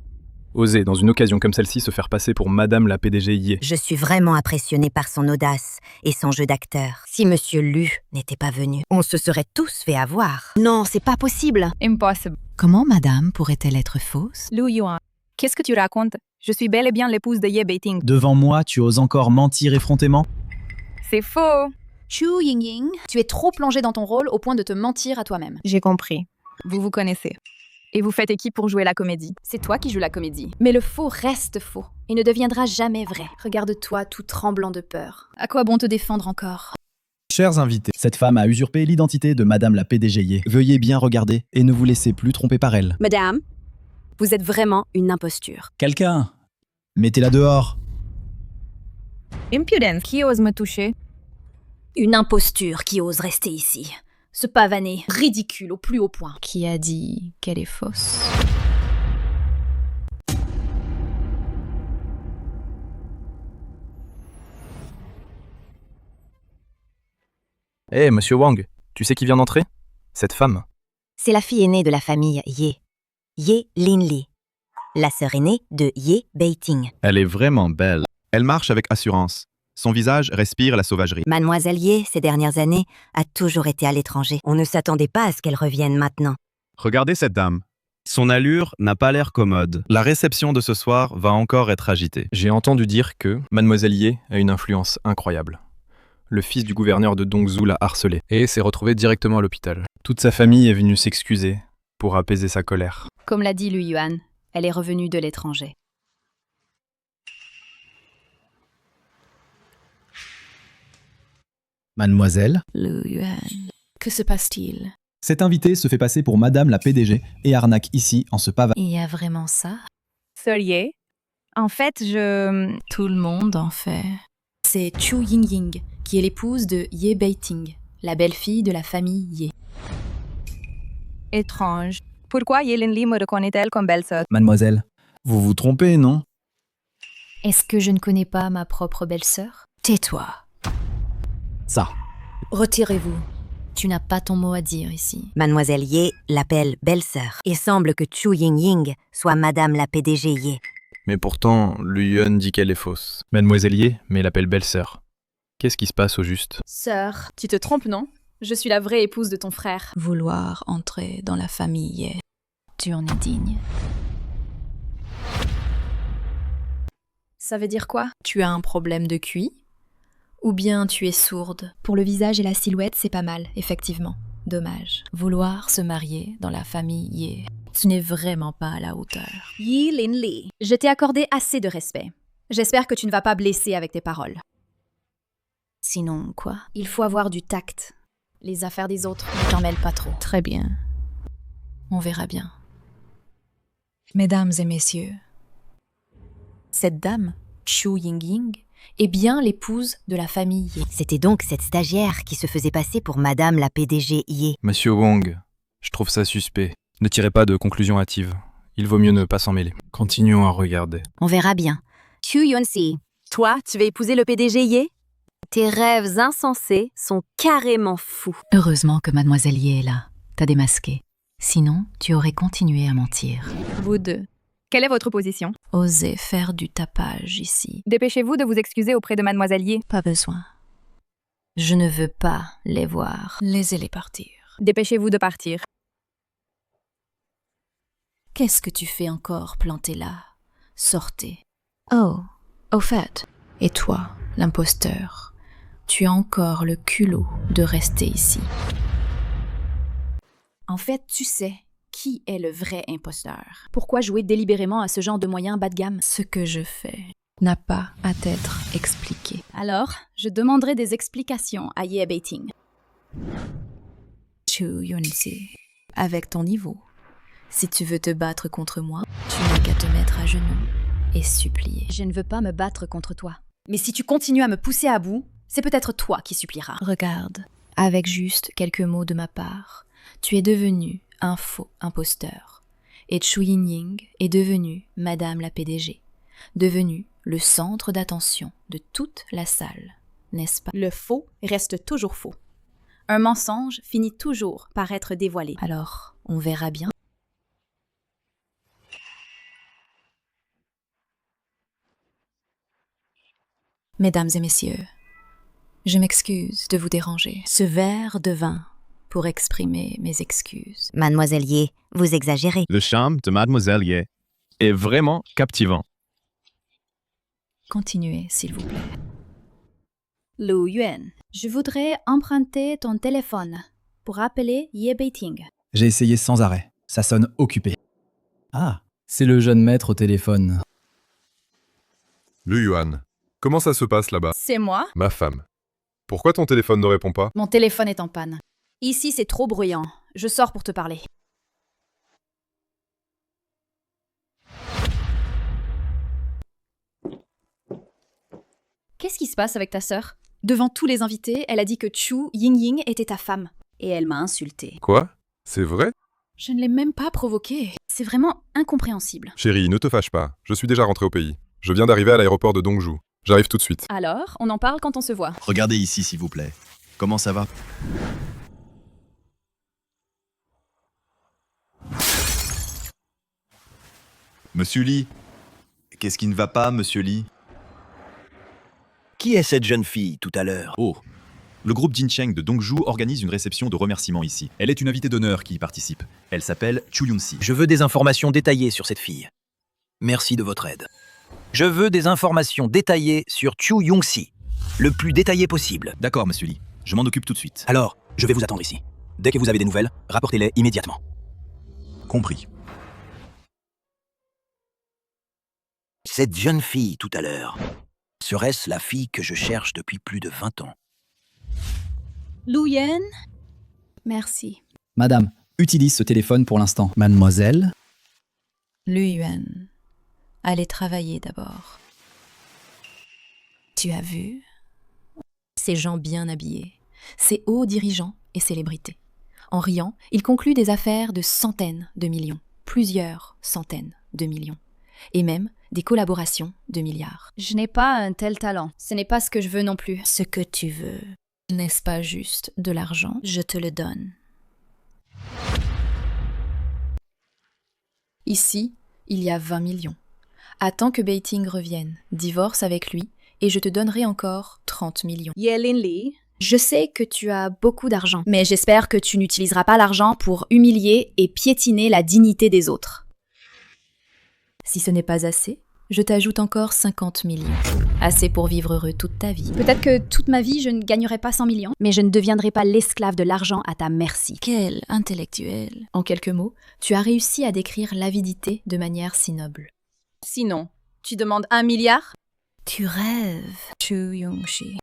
Oser, dans une occasion comme celle-ci, se faire passer pour Madame la PDG Ye. Je suis vraiment impressionnée par son audace et son jeu d'acteur. Si Monsieur Lu n'était pas venu, on se serait tous fait avoir. Non, c'est pas possible. Impossible. Comment Madame pourrait-elle être fausse? Lu Yuan, qu'est-ce que tu racontes? Je suis bel et bien l'épouse de Ye Beiting. Devant moi, tu oses encore mentir effrontément? C'est faux. Chu Yingying, tu es trop plongé dans ton rôle au point de te mentir à toi-même. J'ai compris. Vous vous connaissez. Et vous faites équipe pour jouer la comédie. C'est toi qui joues la comédie. Mais le faux reste faux et ne deviendra jamais vrai. Regarde-toi tout tremblant de peur. À quoi bon te défendre encore? Chers invités, cette femme a usurpé l'identité de Madame la PDG Ye. Veuillez bien regarder et ne vous laissez plus tromper par elle. Madame, vous êtes vraiment une imposture. Quelqu'un, mettez-la dehors. Impudence, qui ose me toucher? Une imposture qui ose rester ici. Ce pavané ridicule au plus haut point. Qui a dit qu'elle est fausse? Hé, monsieur Wang, tu sais qui vient d'entrer? Cette femme. C'est la fille aînée de la famille Ye. Ye Linli. La sœur aînée de Ye Beiting. Elle est vraiment belle. Elle marche avec assurance. Son visage respire la sauvagerie. Mademoiselle Ye, ces dernières années, a toujours été à l'étranger. On ne s'attendait pas à ce qu'elle revienne maintenant. Regardez cette dame. Son allure n'a pas l'air commode. La réception de ce soir va encore être agitée. J'ai entendu dire que Mademoiselle Ye a une influence incroyable. Le fils du gouverneur de Dongzhou l'a harcelé et s'est retrouvé directement à l'hôpital. Toute sa famille est venue s'excuser pour apaiser sa colère. Comme l'a dit Lu Yuan, elle est revenue de l'étranger. Mademoiselle, Lu Yuan, que se passe-t-il? cet invité se fait passer pour Madame la PDG et arnaque ici en se pavant. Il y a vraiment ça? Seriez? En fait, Tout le monde en fait. C'est Chu Yingying, qui est l'épouse de Ye Beiting, la belle-fille de la famille Ye. Étrange. Pourquoi Yelin Li me reconnaît-elle comme belle-sœur? Mademoiselle, vous vous trompez, non? Est-ce que je ne connais pas ma propre belle-sœur? Tais-toi. Ça. Retirez-vous. Tu n'as pas ton mot à dire ici. Mademoiselle Ye l'appelle belle-sœur. Il semble que Chu Yingying soit Madame la PDG Ye. Mais pourtant, Lu Yuan dit qu'elle est fausse. Mademoiselle Ye, mais l'appelle belle-sœur. Qu'est-ce qui se passe au juste? Sœur, tu te trompes, non? Je suis la vraie épouse de ton frère. Vouloir entrer dans la famille Ye. Tu en es digne. Ça veut dire quoi? Tu as un problème de QI? Ou bien tu es sourde? Pour le visage et la silhouette, c'est pas mal, effectivement. Dommage. Vouloir se marier dans la famille Ye. Tu n'es vraiment pas à la hauteur. Yilin Li, je t'ai accordé assez de respect. J'espère que tu ne vas pas blesser avec tes paroles. Sinon, quoi? Il faut avoir du tact. Les affaires des autres, ne t'en mêle pas trop. Très bien. On verra bien. Mesdames et messieurs, cette dame, Chu Yingying, est bien l'épouse de la famille Ye. C'était donc cette stagiaire qui se faisait passer pour Madame la PDG Ye. Monsieur Wong, je trouve ça suspect. Ne tirez pas de conclusions hâtives. Il vaut mieux ne pas s'en mêler. Continuons à regarder. On verra bien. Chu Yun-si, toi, tu vas épouser le PDG Ye? Tes rêves insensés sont carrément fous. Heureusement que Mademoiselle Ye est là. T'as démasqué. Sinon, tu aurais continué à mentir. Vous deux. Quelle est votre position? Osez faire du tapage ici. Dépêchez-vous de vous excuser auprès de Mademoiselle Ye. Pas besoin. Je ne veux pas les voir. Laissez-les partir. Dépêchez-vous de partir. Qu'est-ce que tu fais encore planté là? Sortez. Oh, au fait. Et toi, l'imposteur, tu as encore le culot de rester ici. En fait, tu sais qui est le vrai imposteur. Pourquoi jouer délibérément à ce genre de moyens bas de gamme? Ce que je fais n'a pas à être expliqué. Alors, je demanderai des explications à Ye Beiting. Chu Yun-si, avec ton niveau, si tu veux te battre contre moi, tu n'as qu'à te mettre à genoux et supplier. Je ne veux pas me battre contre toi. Mais si tu continues à me pousser à bout, c'est peut-être toi qui supplieras. Regarde, avec juste quelques mots de ma part, tu es devenu un faux imposteur. Et Chu Yingying est devenue Madame la PDG, devenue le centre d'attention de toute la salle, n'est-ce pas? Le faux reste toujours faux. Un mensonge finit toujours par être dévoilé. Alors, on verra bien. Mesdames et messieurs, je m'excuse de vous déranger. Ce verre de vin pour exprimer mes excuses. Mademoiselle Ye, vous exagérez. Le charme de Mademoiselle Ye est vraiment captivant. Continuez, s'il vous plaît. Lu Yuan, je voudrais emprunter ton téléphone pour appeler Ye Beiting. J'ai essayé sans arrêt. Ça sonne occupé. Ah, c'est le jeune maître au téléphone. Lu Yuan, comment ça se passe là-bas? C'est moi? Ma femme. Pourquoi ton téléphone ne répond pas? Mon téléphone est en panne. Ici, c'est trop bruyant. Je sors pour te parler. Qu'est-ce qui se passe avec ta sœur? Devant tous les invités, elle a dit que Chu Yingying était ta femme. Et elle m'a insultée. Quoi? C'est vrai? Je ne l'ai même pas provoquée. C'est vraiment incompréhensible. Chérie, ne te fâche pas. Je suis déjà rentré au pays. Je viens d'arriver à l'aéroport de Dongju. J'arrive tout de suite. Alors, on en parle quand on se voit. Regardez ici, s'il vous plaît. Comment ça va? Monsieur Lee. Qu'est-ce qui ne va pas, monsieur Lee? Qui est cette jeune fille tout à l'heure? Oh. Le groupe Jincheng de Dongju organise une réception de remerciements ici. Elle est une invitée d'honneur qui y participe. Elle s'appelle Chu Yun-si. Je veux des informations détaillées sur cette fille. Merci de votre aide. Je veux des informations détaillées sur Chu Yun-si. Le plus détaillé possible. D'accord, monsieur Lee. Je m'en occupe tout de suite. Alors, je vais vous attendre ici. Dès que vous avez des nouvelles, rapportez-les immédiatement. Compris. Cette jeune fille tout à l'heure, serait-ce la fille que je cherche depuis plus de 20 ans? Luyen. Merci. Madame, utilise ce téléphone pour l'instant. Mademoiselle Luyen, allez travailler d'abord. Tu as vu ces gens bien habillés, ces hauts dirigeants et célébrités. En riant, ils concluent des affaires de centaines de millions, plusieurs centaines de millions, et même des collaborations de milliards. Je n'ai pas un tel talent. Ce n'est pas ce que je veux non plus. Ce que tu veux, n'est-ce pas juste de l'argent? Je te le donne. Ici, il y a 20 millions. Attends que Beiting revienne, divorce avec lui, et je te donnerai encore 30 millions. Yelin Lee. Je sais que tu as beaucoup d'argent, mais j'espère que tu n'utiliseras pas l'argent pour humilier et piétiner la dignité des autres. Si ce n'est pas assez, je t'ajoute encore 50 millions. Assez pour vivre heureux toute ta vie. Peut-être que toute ma vie, je ne gagnerai pas 100 millions, mais je ne deviendrai pas l'esclave de l'argent à ta merci. Quel intellectuel. En quelques mots, tu as réussi à décrire l'avidité de manière si noble. Sinon, tu demandes 1 milliard? Tu rêves, Chu Yongshi.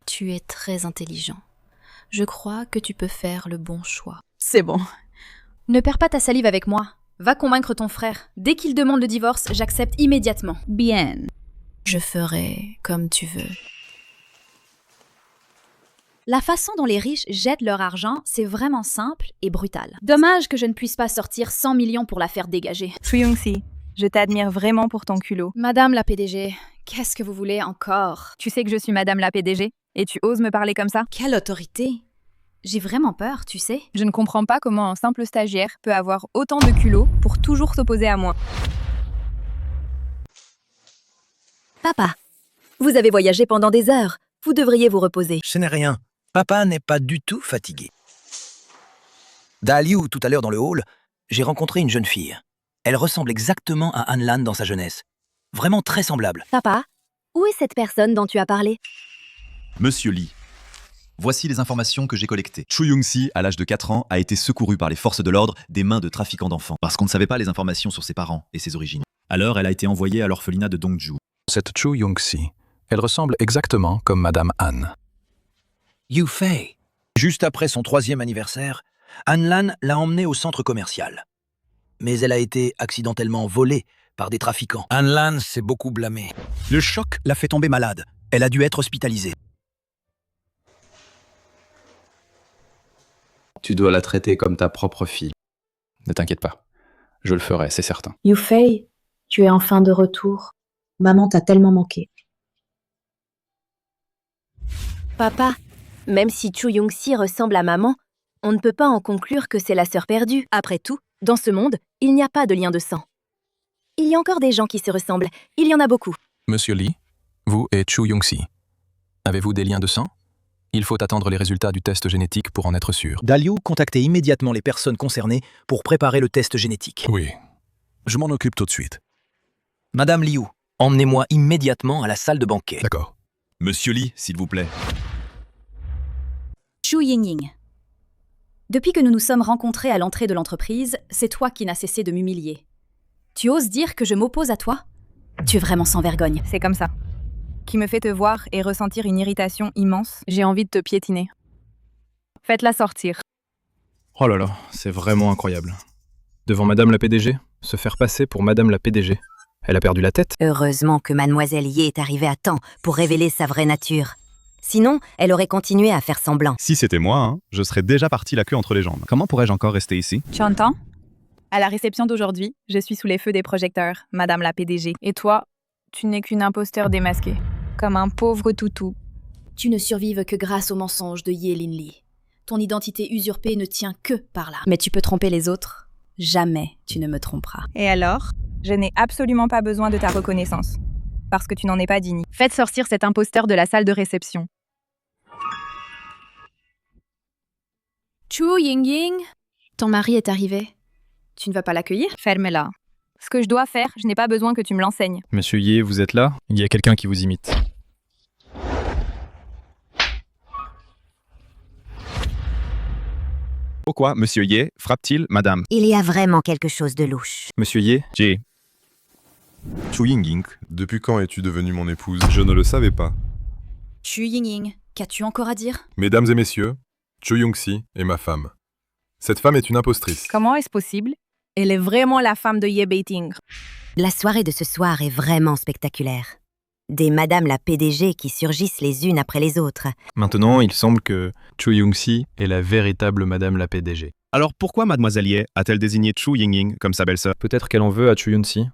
Tu es très intelligent. Je crois que tu peux faire le bon choix. C'est bon. Ne perds pas ta salive avec moi. Va convaincre ton frère. Dès qu'il demande le divorce, j'accepte immédiatement. Bien. Je ferai comme tu veux. La façon dont les riches jettent leur argent, c'est vraiment simple et brutal. Dommage que je ne puisse pas sortir 100 millions pour la faire dégager. Chu Yongsi, je t'admire vraiment pour ton culot. Madame la PDG, qu'est-ce que vous voulez encore? Tu sais que je suis Madame la PDG et tu oses me parler comme ça? Quelle autorité? J'ai vraiment peur, tu sais. Je ne comprends pas comment un simple stagiaire peut avoir autant de culot pour toujours s'opposer à moi. Papa, vous avez voyagé pendant des heures. Vous devriez vous reposer. Ce n'est rien. Papa n'est pas du tout fatigué. Daliu, tout à l'heure dans le hall, j'ai rencontré une jeune fille. Elle ressemble exactement à Han Lan dans sa jeunesse. Vraiment très semblable. Papa, où est cette personne dont tu as parlé? Monsieur Lee, voici les informations que j'ai collectées. Chu Young-si, à l'âge de 4 ans, a été secouru par les forces de l'ordre des mains de trafiquants d'enfants, parce qu'on ne savait pas les informations sur ses parents et ses origines. Alors, elle a été envoyée à l'orphelinat de Dongju. Cette Chu Young-si, elle ressemble exactement comme Madame Han. Yu Fei. Juste après son 3e anniversaire, Han Lan l'a emmenée au centre commercial. Mais elle a été accidentellement volée par des trafiquants. Han Lan s'est beaucoup blâmé. Le choc l'a fait tomber malade. Elle a dû être hospitalisée. Tu dois la traiter comme ta propre fille. Ne t'inquiète pas. Je le ferai, c'est certain. Yu Fei, tu es enfin de retour. Maman t'a tellement manqué. Papa, même si Chu Young-si ressemble à maman, on ne peut pas en conclure que c'est la sœur perdue. Après tout, dans ce monde, il n'y a pas de lien de sang. Il y a encore des gens qui se ressemblent. Il y en a beaucoup. Monsieur Lee, vous et Chu Young-si, avez-vous des liens de sang? Il faut attendre les résultats du test génétique pour en être sûr. Daliu contactez immédiatement les personnes concernées pour préparer le test génétique. Oui. Je m'en occupe tout de suite. Madame Liu, emmenez-moi immédiatement à la salle de banquet. D'accord. Monsieur Lee, s'il vous plaît. Chu Yingying. Depuis que nous nous sommes rencontrés à l'entrée de l'entreprise, c'est toi qui n'as cessé de m'humilier. Tu oses dire que je m'oppose à toi? Tu es vraiment sans vergogne. C'est comme ça. Qui me fait te voir et ressentir une irritation immense, j'ai envie de te piétiner. Faites-la sortir. Oh là là, c'est vraiment incroyable. Devant Madame la PDG, se faire passer pour Madame la PDG. Elle a perdu la tête. Heureusement que Mademoiselle Ye est arrivée à temps pour révéler sa vraie nature. Sinon, elle aurait continué à faire semblant. Si c'était moi, je serais déjà parti la queue entre les jambes. Comment pourrais-je encore rester ici? Tu entends? À la réception d'aujourd'hui, je suis sous les feux des projecteurs, Madame la PDG. Et toi, tu n'es qu'une imposteur démasquée. Comme un pauvre toutou. Tu ne survives que grâce aux mensonges de Ye Linli. Ton identité usurpée ne tient que par là. Mais tu peux tromper les autres. Jamais tu ne me tromperas. Et alors? Je n'ai absolument pas besoin de ta reconnaissance. Parce que tu n'en es pas digne. Faites sortir cet imposteur de la salle de réception. Chu Yingying, ton mari est arrivé. Tu ne vas pas l'accueillir? Ferme-la. Ce que je dois faire, je n'ai pas besoin que tu me l'enseignes. Monsieur Ye, vous êtes là? Il y a quelqu'un qui vous imite. Pourquoi Monsieur Ye frappe-t-il Madame? Il y a vraiment quelque chose de louche. Monsieur Ye? Jay. Chu Yingying, depuis quand es-tu devenue mon épouse? Je ne le savais pas. Chu Yingying, qu'as-tu encore à dire? Mesdames et messieurs, Cho Young-si est ma femme. Cette femme est une impostrice. Comment est-ce possible? Elle est vraiment la femme de Ye Beiting. La soirée de ce soir est vraiment spectaculaire. Des Madame la PDG qui surgissent les unes après les autres. Maintenant, il semble que Cho Young-si est la véritable Madame la PDG. Alors pourquoi Mademoiselle Ye a-t-elle désigné Chu Yingying comme sa belle-sœur? Peut-être qu'elle en veut à Cho Young-si.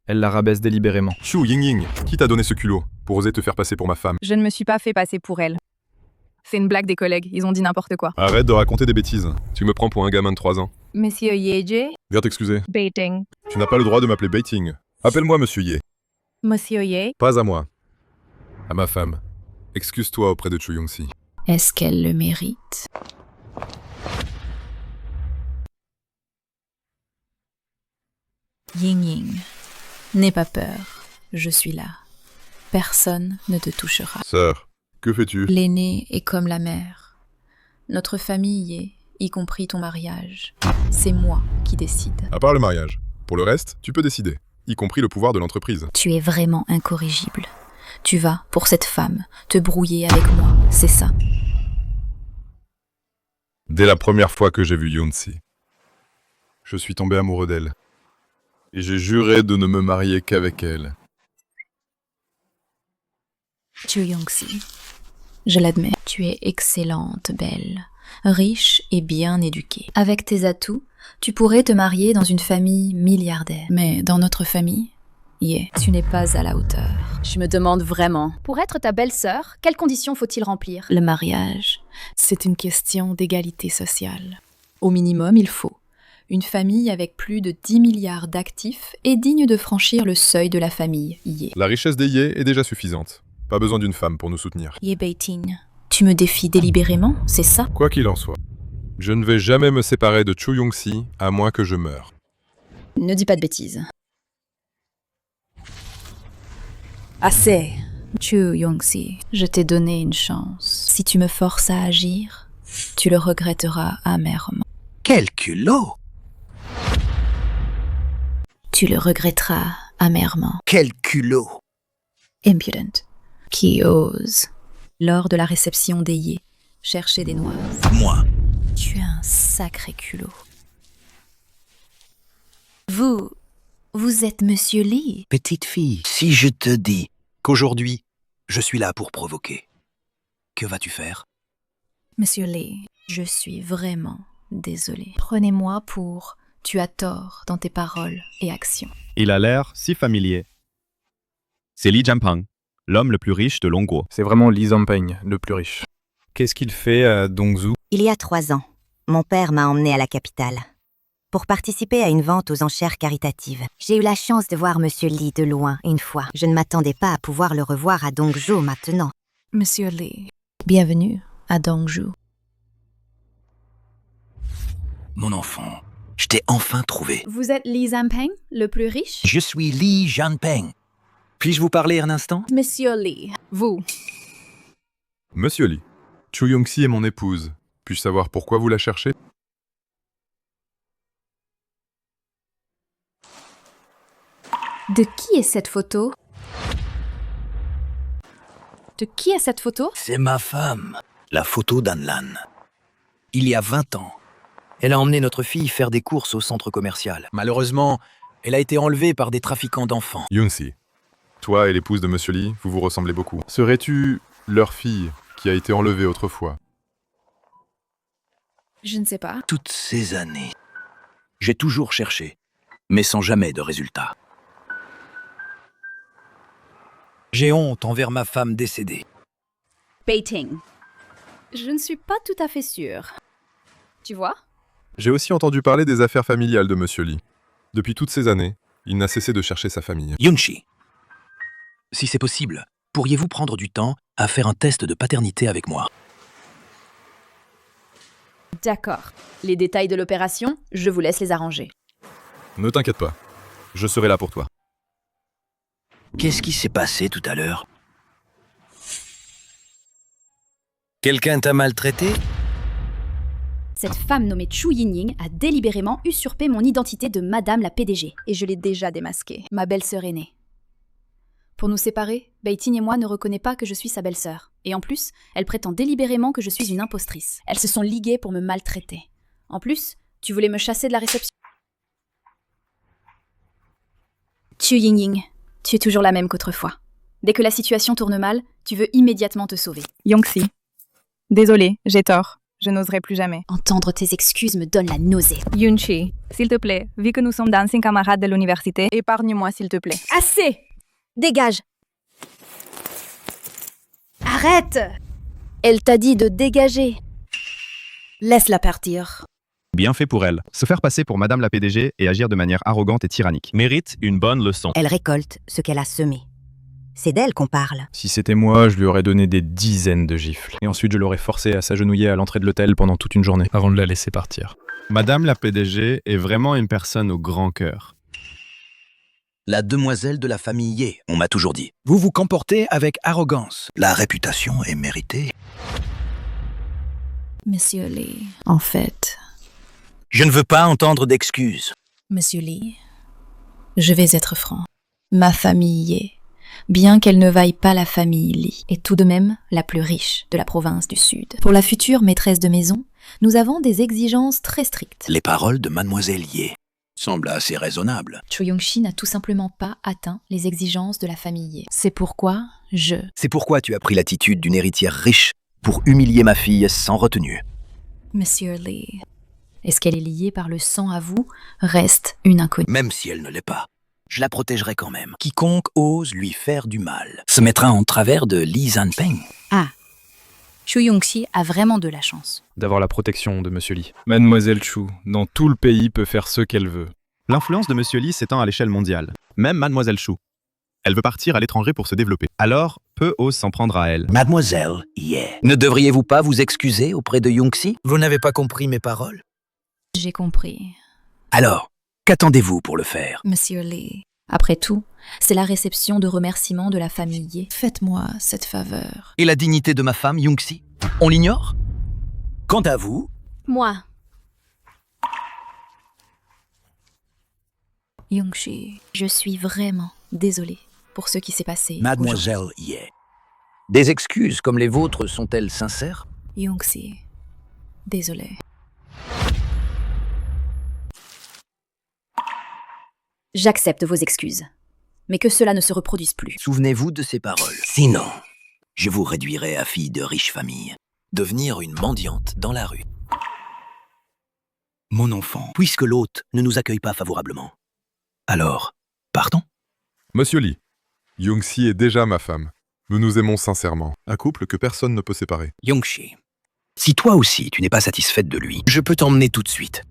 Elle la rabaisse délibérément. Chu Yingying, qui t'a donné ce culot pour oser te faire passer pour ma femme? Je ne me suis pas fait passer pour elle. C'est une blague des collègues, ils ont dit n'importe quoi. Arrête de raconter des bêtises. Tu me prends pour un gamin de 3 ans. Monsieur Yeje, Viens t'excuser. Beiting. Tu n'as pas le droit de m'appeler Beiting. Appelle-moi Monsieur Ye. Monsieur Ye. Pas à moi. À ma femme. Excuse-toi auprès de Cho Young-si. Est-ce qu'elle le mérite? Ying Ying, n'aie pas peur, je suis là. Personne ne te touchera. Sœur, que fais-tu? L'aîné est comme la mère. Notre famille est, y compris ton mariage. C'est moi qui décide. À part le mariage. Pour le reste, tu peux décider, y compris le pouvoir de l'entreprise. Tu es vraiment incorrigible. Tu vas, pour cette femme, te brouiller avec moi, c'est ça. Dès la première fois que j'ai vu Yoon-si, je suis tombé amoureux d'elle. Et j'ai juré de ne me marier qu'avec elle. Cho Young-si, je l'admets, tu es excellente, belle, riche et bien éduquée. Avec tes atouts, tu pourrais te marier dans une famille milliardaire. Mais dans notre famille, tu n'es pas à la hauteur. Je me demande vraiment, pour être ta belle-sœur, quelles conditions faut-il remplir? Le mariage, c'est une question d'égalité sociale. Au minimum, il faut une famille avec plus de 10 milliards d'actifs est digne de franchir le seuil de la famille Ye. La richesse des Ye est déjà suffisante. Pas besoin d'une femme pour nous soutenir. Ye Beiting, tu me défies délibérément, c'est ça? Quoi qu'il en soit, je ne vais jamais me séparer de Cho Young-si à moins que je meure. Ne dis pas de bêtises. Assez. Cho Young-si, je t'ai donné une chance. Si tu me forces à agir, tu le regretteras amèrement. Quel culot! Tu le regretteras amèrement. Quel culot! Impudent. Qui ose, lors de la réception des Ye, chercher des noises. Moi. Tu as un sacré culot. Vous êtes Monsieur Lee. Petite fille, si je te dis qu'aujourd'hui, je suis là pour provoquer, que vas-tu faire? Monsieur Lee, je suis vraiment désolée. Prenez-moi pour... Tu as tort dans tes paroles et actions. Il a l'air si familier. C'est Lee Jampang, l'homme le plus riche de Longguo. C'est vraiment Lee Zampeng, le plus riche. Qu'est-ce qu'il fait à Dongzhou? Il y a 3 ans, mon père m'a emmené à la capitale pour participer à une vente aux enchères caritatives. J'ai eu la chance de voir Monsieur Lee de loin une fois. Je ne m'attendais pas à pouvoir le revoir à Dongzhou maintenant. Monsieur Lee, bienvenue à Dongzhou. Mon enfant, je t'ai enfin trouvé. Vous êtes Lee Zampeng, le plus riche? Je suis Lee Janpeng. Puis-je vous parler un instant? Monsieur Lee, vous. Monsieur Lee, Cho Young-si est mon épouse. Puis-je savoir pourquoi vous la cherchez? De qui est cette photo? De qui est cette photo? C'est ma femme, la photo d'Anlan. Il y a 20 ans, elle a emmené notre fille faire des courses au centre commercial. Malheureusement, elle a été enlevée par des trafiquants d'enfants. Yoon-si, toi et l'épouse de Monsieur Lee, vous vous ressemblez beaucoup. Serais-tu leur fille qui a été enlevée autrefois? Je ne sais pas. Toutes ces années, j'ai toujours cherché, mais sans jamais de résultat. J'ai honte envers ma femme décédée. Beiting. Je ne suis pas tout à fait sûre. Tu vois? J'ai aussi entendu parler des affaires familiales de Monsieur Lee. Depuis toutes ces années, il n'a cessé de chercher sa famille. Yoon-si, si c'est possible, pourriez-vous prendre du temps à faire un test de paternité avec moi? D'accord. Les détails de l'opération, je vous laisse les arranger. Ne t'inquiète pas, je serai là pour toi. Qu'est-ce qui s'est passé tout à l'heure? Quelqu'un t'a maltraité? Cette femme nommée Chu Yingying a délibérément usurpé mon identité de Madame la PDG. Et je l'ai déjà démasquée, ma belle-sœur aînée. Pour nous séparer, Beiting et moi ne reconnaît pas que je suis sa belle-sœur. Et en plus, elle prétend délibérément que je suis une impostrice. Elles se sont liguées pour me maltraiter. En plus, tu voulais me chasser de la réception. Chu Yingying, tu es toujours la même qu'autrefois. Dès que la situation tourne mal, tu veux immédiatement te sauver. Yongxi. Désolée, j'ai tort. Je n'oserai plus jamais. Entendre tes excuses me donne la nausée. Yunchi, s'il te plaît, vu que nous sommes d'anciens camarades de l'université, épargne-moi s'il te plaît. Assez! Dégage! Arrête! Elle t'a dit de dégager. Laisse-la partir. Bien fait pour elle. Se faire passer pour Madame la PDG et agir de manière arrogante et tyrannique mérite une bonne leçon. Elle récolte ce qu'elle a semé. C'est d'elle qu'on parle. Si c'était moi, je lui aurais donné des dizaines de gifles. Et ensuite, je l'aurais forcée à s'agenouiller à l'entrée de l'hôtel pendant toute une journée, avant de la laisser partir. Madame la PDG est vraiment une personne au grand cœur. La demoiselle de la famille Ye, on m'a toujours dit. Vous vous comportez avec arrogance. La réputation est méritée. Monsieur Lee, en fait... Je ne veux pas entendre d'excuses. Monsieur Lee, je vais être franc. Ma famille Ye, bien qu'elle ne vaille pas la famille Lee, est tout de même la plus riche de la province du Sud. Pour la future maîtresse de maison, nous avons des exigences très strictes. Les paroles de Mademoiselle Ye semblent assez raisonnables. Chu Yongxi n'a tout simplement pas atteint les exigences de la famille Ye. C'est pourquoi C'est pourquoi tu as pris l'attitude d'une héritière riche pour humilier ma fille sans retenue. Monsieur Lee, est-ce qu'elle est liée par le sang à vous reste une inconnue. Même si elle ne l'est pas, je la protégerai quand même. Quiconque ose lui faire du mal se mettra en travers de Li Zanpeng. Ah, Chu Yongxi a vraiment de la chance. D'avoir la protection de Monsieur Lee. Mademoiselle Chu, dans tout le pays, peut faire ce qu'elle veut. L'influence de Monsieur Lee s'étend à l'échelle mondiale. Même Mademoiselle Chu. Elle veut partir à l'étranger pour se développer. Alors, peu osent s'en prendre à elle. Mademoiselle Ye, ne devriez-vous pas vous excuser auprès de Yongxi? Vous n'avez pas compris mes paroles? J'ai compris. Alors, qu'attendez-vous pour le faire? Monsieur Lee, après tout, c'est la réception de remerciements de la famille Ye. Faites-moi cette faveur. Et la dignité de ma femme, Yongxi? On l'ignore? Quant à vous... Moi. Yongxi, je suis vraiment désolée pour ce qui s'est passé. Mademoiselle Ye, des excuses comme les vôtres sont-elles sincères? Yongxi, désolée. J'accepte vos excuses. Mais que cela ne se reproduise plus. Souvenez-vous de ces paroles. Sinon, je vous réduirai à fille de riche famille. Devenir une mendiante dans la rue. Mon enfant, puisque l'hôte ne nous accueille pas favorablement. Alors, partons? Monsieur Lee, Yongxi est déjà ma femme. Nous nous aimons sincèrement. Un couple que personne ne peut séparer. Yongxi, si toi aussi tu n'es pas satisfaite de lui, je peux t'emmener tout de suite.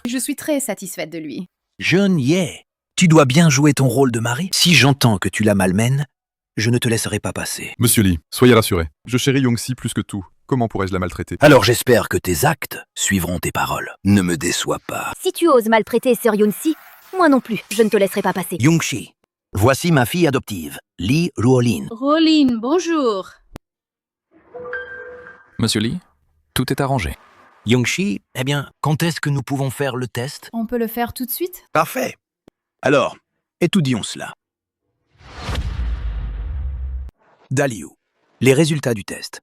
Je suis très satisfaite de lui. Jeune Ye, tu dois bien jouer ton rôle de mari. Si j'entends que tu la malmènes, je ne te laisserai pas passer. Monsieur Lee, soyez rassuré. Je chéris Yongxi plus que tout. Comment pourrais-je la maltraiter? Alors j'espère que tes actes suivront tes paroles. Ne me déçois pas. Si tu oses maltraiter Sir Yunxi, moi non plus, je ne te laisserai pas passer. Yongxi, voici ma fille adoptive, Li Ruolin. Rolin, bonjour. Monsieur Lee, tout est arrangé. Yongxi, eh bien, quand est-ce que nous pouvons faire le test? On peut le faire tout de suite? Parfait. Alors, étudions cela. Daliu, les résultats du test.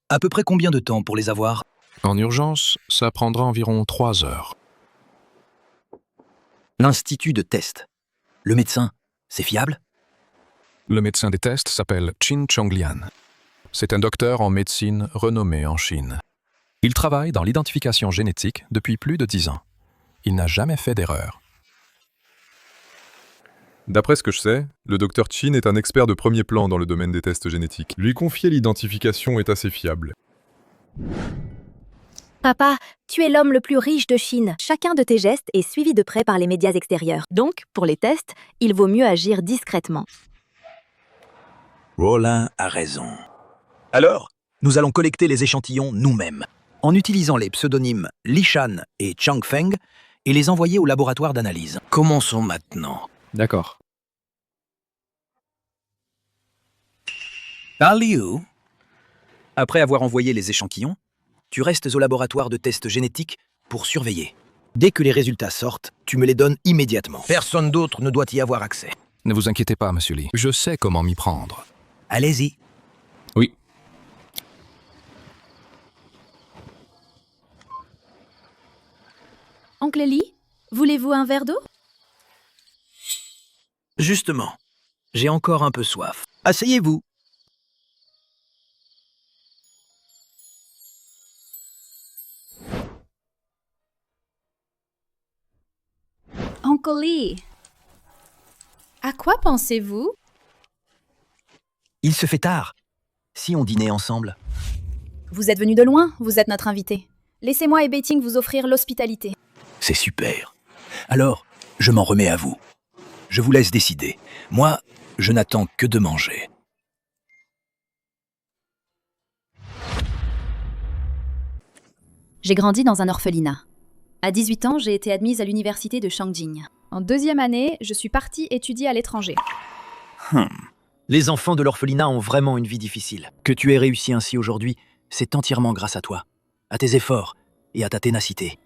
À peu près combien de temps pour les avoir? En urgence, ça prendra environ 3 heures. L'institut de test. Le médecin, c'est fiable? Le médecin des tests s'appelle Qin Chonglian. C'est un docteur en médecine renommé en Chine. Il travaille dans l'identification génétique depuis plus de 10 ans. Il n'a jamais fait d'erreur. D'après ce que je sais, le docteur Qin est un expert de premier plan dans le domaine des tests génétiques. Lui confier l'identification est assez fiable. Papa, tu es l'homme le plus riche de Chine. Chacun de tes gestes est suivi de près par les médias extérieurs. Donc, pour les tests, il vaut mieux agir discrètement. Rollin a raison. Alors, nous allons collecter les échantillons nous-mêmes, en utilisant les pseudonymes Li Shan et Chang Feng, et les envoyer au laboratoire d'analyse. Commençons maintenant. D'accord. Liu, après avoir envoyé les échantillons, tu restes au laboratoire de tests génétiques pour surveiller. Dès que les résultats sortent, tu me les donnes immédiatement. Personne d'autre ne doit y avoir accès. Ne vous inquiétez pas, monsieur Lee. Je sais comment m'y prendre. Allez-y. Oui, Oncle Lee, voulez-vous un verre d'eau? Justement, j'ai encore un peu soif. Asseyez-vous. Oncle Lee, à quoi pensez-vous? Il se fait tard. Si on dînait ensemble? Vous êtes venu de loin, vous êtes notre invité. Laissez-moi et Betting vous offrir l'hospitalité. C'est super. Alors, je m'en remets à vous. Je vous laisse décider. Moi, je n'attends que de manger. J'ai grandi dans un orphelinat. À 18 ans, j'ai été admise à l'université de Shangjing. En 2e année, je suis partie étudier à l'étranger. Les enfants de l'orphelinat ont vraiment une vie difficile. Que tu aies réussi ainsi aujourd'hui, c'est entièrement grâce à toi, à tes efforts et à ta ténacité.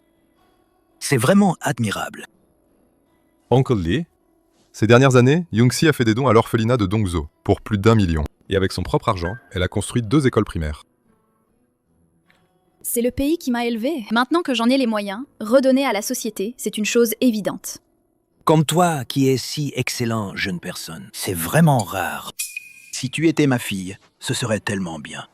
C'est vraiment admirable. Uncle Lee, ces dernières années, Young-si a fait des dons à l'orphelinat de Dongzhou pour plus d'1 million. Et avec son propre argent, elle a construit 2 écoles primaires. C'est le pays qui m'a élevée. Maintenant que j'en ai les moyens, redonner à la société, c'est une chose évidente. Comme toi, qui es si excellent, jeune personne, c'est vraiment rare. Si tu étais ma fille, ce serait tellement bien.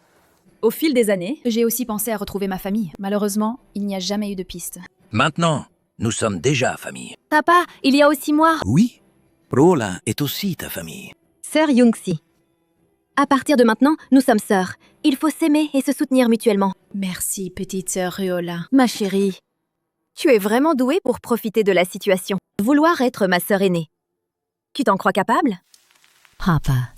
Au fil des années, j'ai aussi pensé à retrouver ma famille. Malheureusement, il n'y a jamais eu de piste. Maintenant, nous sommes déjà famille. Papa, il y a aussi moi. Oui, Rola est aussi ta famille. Sœur Young-si. À partir de maintenant, nous sommes sœurs. Il faut s'aimer et se soutenir mutuellement. Merci, petite sœur Riola. Ma chérie, tu es vraiment douée pour profiter de la situation. Vouloir être ma sœur aînée. Tu t'en crois capable? Papa.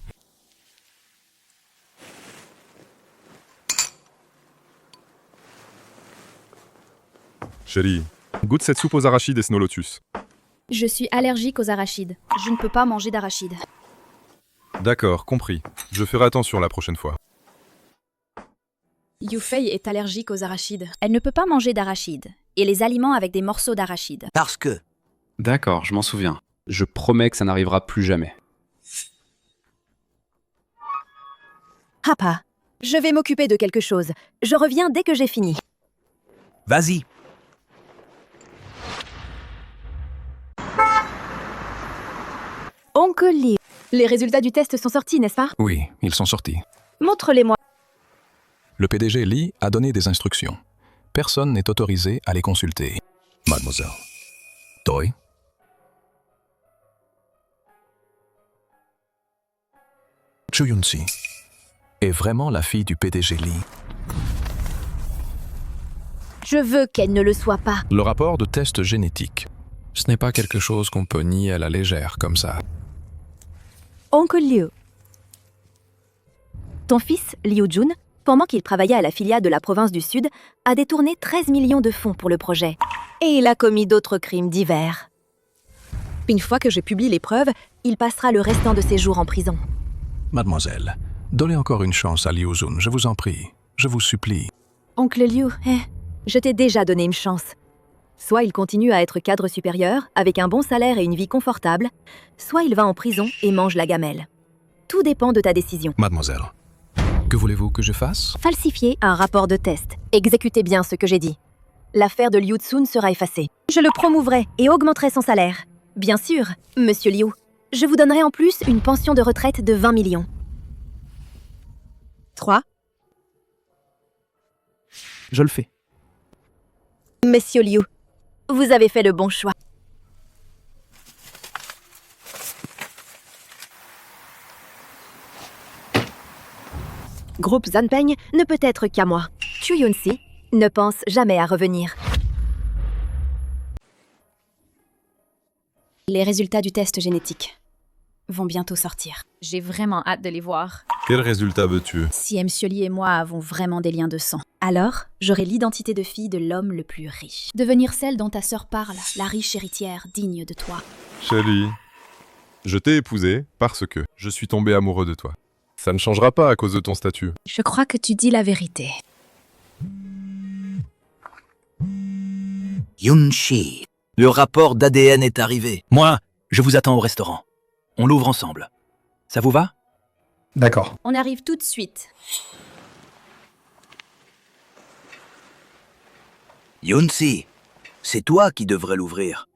Chérie, goûte cette soupe aux arachides et Snow Lotus. Je suis allergique aux arachides. Je ne peux pas manger d'arachides. D'accord, compris. Je ferai attention la prochaine fois. Yufei est allergique aux arachides. Elle ne peut pas manger d'arachides. Et les aliments avec des morceaux d'arachides. Parce que... D'accord, je m'en souviens. Je promets que ça n'arrivera plus jamais. Papa, je vais m'occuper de quelque chose. Je reviens dès que j'ai fini. Vas-y. Oncle Lee, les résultats du test sont sortis, n'est-ce pas? Oui, ils sont sortis. Montre-les-moi. Le PDG Lee a donné des instructions. Personne n'est autorisé à les consulter. Mademoiselle. Doi. Chu Yun-si est vraiment la fille du PDG Lee. Je veux qu'elle ne le soit pas. Le rapport de test génétique. Ce n'est pas quelque chose qu'on peut nier à la légère comme ça. Oncle Liu. Ton fils, Liu Jun, pendant qu'il travaillait à la filiale de la province du Sud, a détourné 13 millions de fonds pour le projet. Et il a commis d'autres crimes divers. Une fois que je publie les preuves, il passera le restant de ses jours en prison. Mademoiselle, donnez encore une chance à Liu Jun, je vous en prie. Je vous supplie. Oncle Liu, je t'ai déjà donné une chance. Soit il continue à être cadre supérieur, avec un bon salaire et une vie confortable, soit il va en prison et mange la gamelle. Tout dépend de ta décision. Mademoiselle, que voulez-vous que je fasse? Falsifier un rapport de test. Exécutez bien ce que j'ai dit. L'affaire de Liu Tsun sera effacée. Je le promouverai et augmenterai son salaire. Bien sûr, monsieur Liu. Je vous donnerai en plus une pension de retraite de 20 millions. 3. Je le fais. Monsieur Liu, vous avez fait le bon choix. Groupe Zanpeng ne peut être qu'à moi. Chu Yun-si ne pense jamais à revenir. Les résultats du test génétique vont bientôt sortir. J'ai vraiment hâte de les voir. Quel résultat veux-tu? Si M. Lee et moi avons vraiment des liens de sang, alors j'aurai l'identité de fille de l'homme le plus riche. Devenir celle dont ta sœur parle, la riche héritière digne de toi. Chérie, je t'ai épousée parce que je suis tombé amoureux de toi. Ça ne changera pas à cause de ton statut. Je crois que tu dis la vérité. Yun-shi, le rapport d'ADN est arrivé. Moi, je vous attends au restaurant. On l'ouvre ensemble. Ça vous va? D'accord. On arrive tout de suite. Yun-si, C'est toi qui devrais l'ouvrir.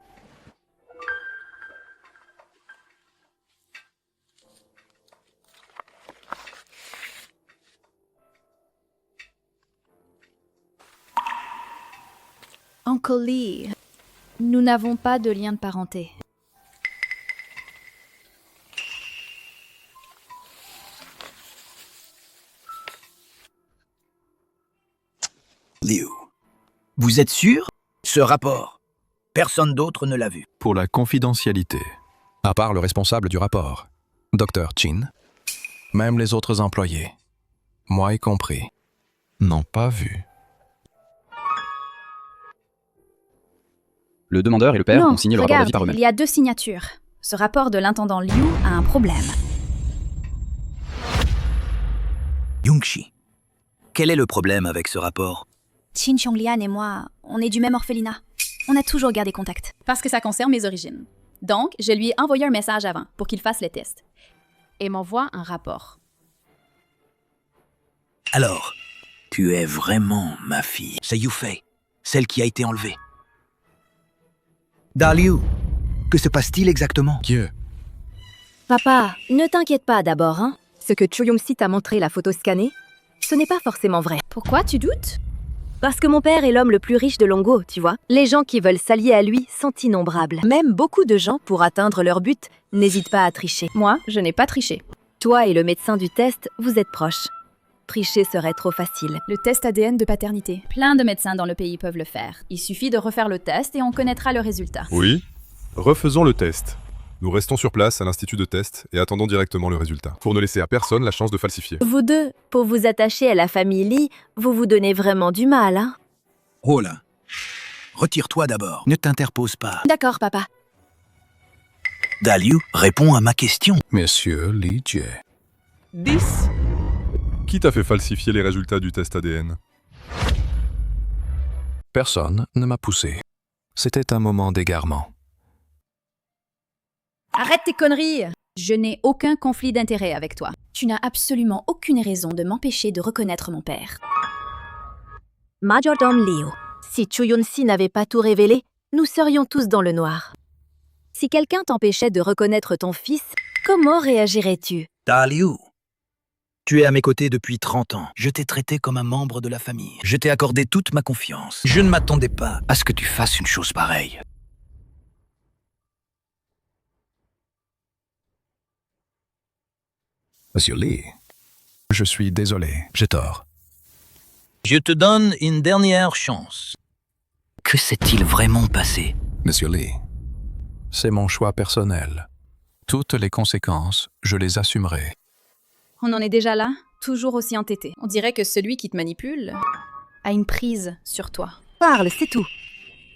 Uncle Lee, nous n'avons pas de lien de parenté. Liu, vous êtes sûr? Ce rapport, personne d'autre ne l'a vu. Pour la confidentialité, à part le responsable du rapport, Dr. Chin, même les autres employés, moi y compris, n'ont pas vu. Le demandeur et le père Non, ont signé le rapport regarde, d'avis par eux-mêmes. il y a 2 signatures. Ce rapport de l'intendant Liu a un problème. Yongxi, quel est le problème avec ce rapport? Qin Chonglian et moi, on est du même orphelinat. On a toujours gardé contact. Parce que ça concerne mes origines. Donc, je lui ai envoyé un message avant pour qu'il fasse les tests. Et m'envoie un rapport. Alors, tu es vraiment ma fille. C'est Yufei, celle qui a été enlevée. Liu, que se passe-t-il exactement? Dieu. Papa, ne t'inquiète pas d'abord, hein. Ce que Chu Yongsi t'a montré la photo scannée, ce n'est pas forcément vrai. Pourquoi tu doutes? Parce que mon père est l'homme le plus riche de Longo, tu vois. Les gens qui veulent s'allier à lui sont innombrables. Même beaucoup de gens, pour atteindre leur but, n'hésitent pas à tricher. Moi, je n'ai pas triché. Toi et le médecin du test, vous êtes proches. Tricher serait trop facile. Le test ADN de paternité. Plein de médecins dans le pays peuvent le faire. Il suffit de refaire le test et on connaîtra le résultat. Oui. Refaisons le test. Nous restons sur place à l'institut de test et attendons directement le résultat, pour ne laisser à personne la chance de falsifier. Vous deux, pour vous attacher à la famille Lee, vous vous donnez vraiment du mal, hein? Oh là, retire-toi d'abord. Ne t'interpose pas. D'accord, papa. Liu, réponds à ma question. Monsieur Li Jie. 10. Qui t'a fait falsifier les résultats du test ADN? Personne ne m'a poussé. C'était un moment d'égarement. Arrête tes conneries! Je n'ai aucun conflit d'intérêt avec toi. Tu n'as absolument aucune raison de m'empêcher de reconnaître mon père. Majordome Liu, si Chu Yunsi n'avait pas tout révélé, nous serions tous dans le noir. Si quelqu'un t'empêchait de reconnaître ton fils, comment réagirais-tu? Liu, tu es à mes côtés depuis 30 ans. Je t'ai traité comme un membre de la famille. Je t'ai accordé toute ma confiance. Je ne m'attendais pas à ce que tu fasses une chose pareille. Monsieur Lee, je suis désolé, j'ai tort. Je te donne une dernière chance. Que s'est-il vraiment passé? Monsieur Lee, c'est mon choix personnel. Toutes les conséquences, je les assumerai. On en est déjà là, toujours aussi entêté. On dirait que celui qui te manipule a une prise sur toi. Parle, c'est tout.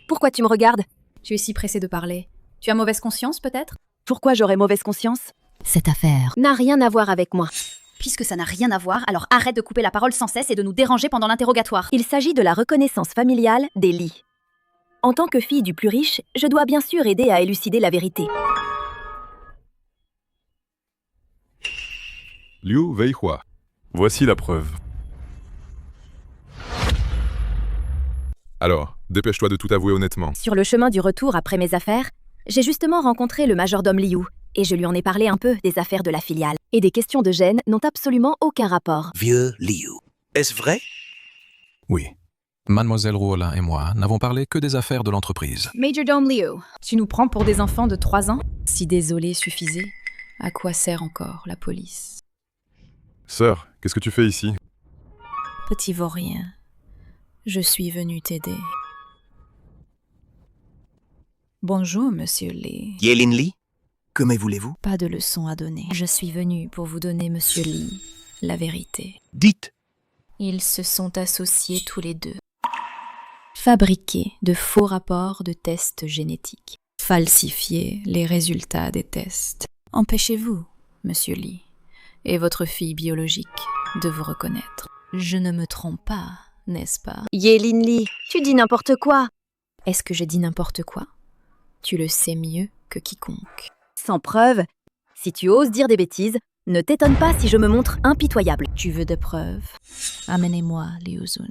Pourquoi tu me regardes? Tu es si pressé de parler. Tu as mauvaise conscience, peut-être? Pourquoi j'aurais mauvaise conscience? Cette affaire n'a rien à voir avec moi. Puisque ça n'a rien à voir, alors arrête de couper la parole sans cesse et de nous déranger pendant l'interrogatoire. Il s'agit de la reconnaissance familiale des Lee. En tant que fille du plus riche, je dois bien sûr aider à élucider la vérité. Liu Weihua. Voici la preuve. Alors, dépêche-toi de tout avouer honnêtement. Sur le chemin du retour après mes affaires, j'ai justement rencontré le majordome Liu, et je lui en ai parlé un peu des affaires de la filiale. Et des questions de gêne n'ont absolument aucun rapport. Vieux Liu, est-ce vrai? Oui. Mademoiselle Ruolin et moi n'avons parlé que des affaires de l'entreprise. Majordome Liu, tu nous prends pour des enfants de 3 ans? Si désolé suffisait, à quoi sert encore la police? Sœur, qu'est-ce que tu fais ici? Petit vaurien, je suis venue t'aider. Bonjour, monsieur Lee. Yelin Lee, que me voulez-vous? Pas de leçon à donner. Je suis venue pour vous donner, monsieur Lee, la vérité. Dites. Ils se sont associés tous les deux. Fabriquer de faux rapports de tests génétiques. Falsifier les résultats des tests. Empêchez-vous, monsieur Lee, et votre fille biologique de vous reconnaître. Je ne me trompe pas, n'est-ce pas? Yelin Lee, tu dis n'importe quoi. Est-ce que je dis n'importe quoi? Tu le sais mieux que quiconque. Sans preuve, si tu oses dire des bêtises, ne t'étonne pas si je me montre impitoyable. Tu veux des preuves? Amenez-moi Liu Zun.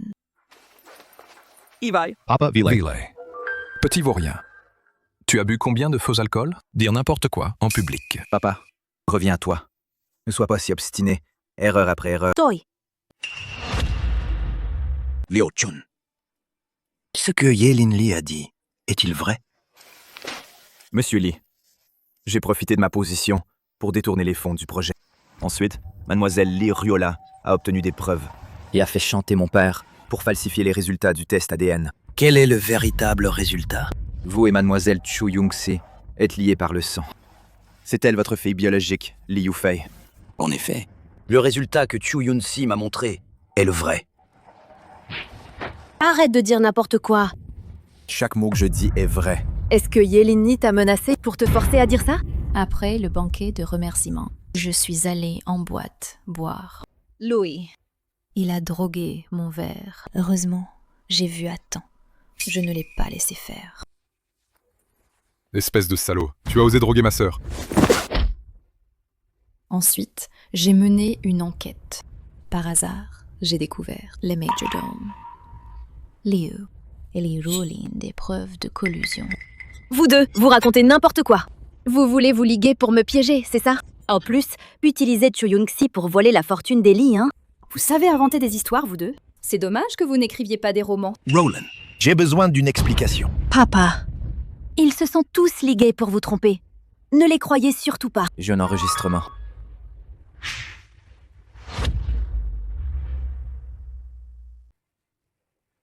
Papa Vile. Petit vaurien. Tu as bu combien de faux alcools? Dire n'importe quoi en public. Papa, reviens à toi. Ne sois pas si obstiné. Erreur après erreur. Toi. Liu Chun. Ce que Yelin Li a dit, est-il vrai? Monsieur Li, j'ai profité de ma position pour détourner les fonds du projet. Ensuite, mademoiselle Li Riola a obtenu des preuves et a fait chanter mon père pour falsifier les résultats du test ADN. Quel est le véritable résultat? Vous et mademoiselle Chu Yongxi êtes liés par le sang. C'est elle votre fille biologique, Li Yufei. En effet, le résultat que Chu Yunxi m'a montré est le vrai. Arrête de dire n'importe quoi. Chaque mot que je dis est vrai. Est-ce que Yelin t'a menacé pour te forcer à dire ça? Après le banquet de remerciements, je suis allée en boîte boire. Louis. Il a drogué mon verre. Heureusement, j'ai vu à temps. Je ne l'ai pas laissé faire. Espèce de salaud, tu as osé droguer ma sœur. Ensuite, j'ai mené une enquête. Par hasard, j'ai découvert les Majordomes, Liu et les Rowling des preuves de collusion. Vous deux, vous racontez n'importe quoi. Vous voulez vous liguer pour me piéger, c'est ça? En plus, utilisez Chu Yongxi pour voler la fortune d'Eli, hein? Vous savez inventer des histoires, vous deux? C'est dommage que vous n'écriviez pas des romans. Roland, j'ai besoin d'une explication. Papa, ils se sont tous ligués pour vous tromper. Ne les croyez surtout pas. J'ai un enregistrement.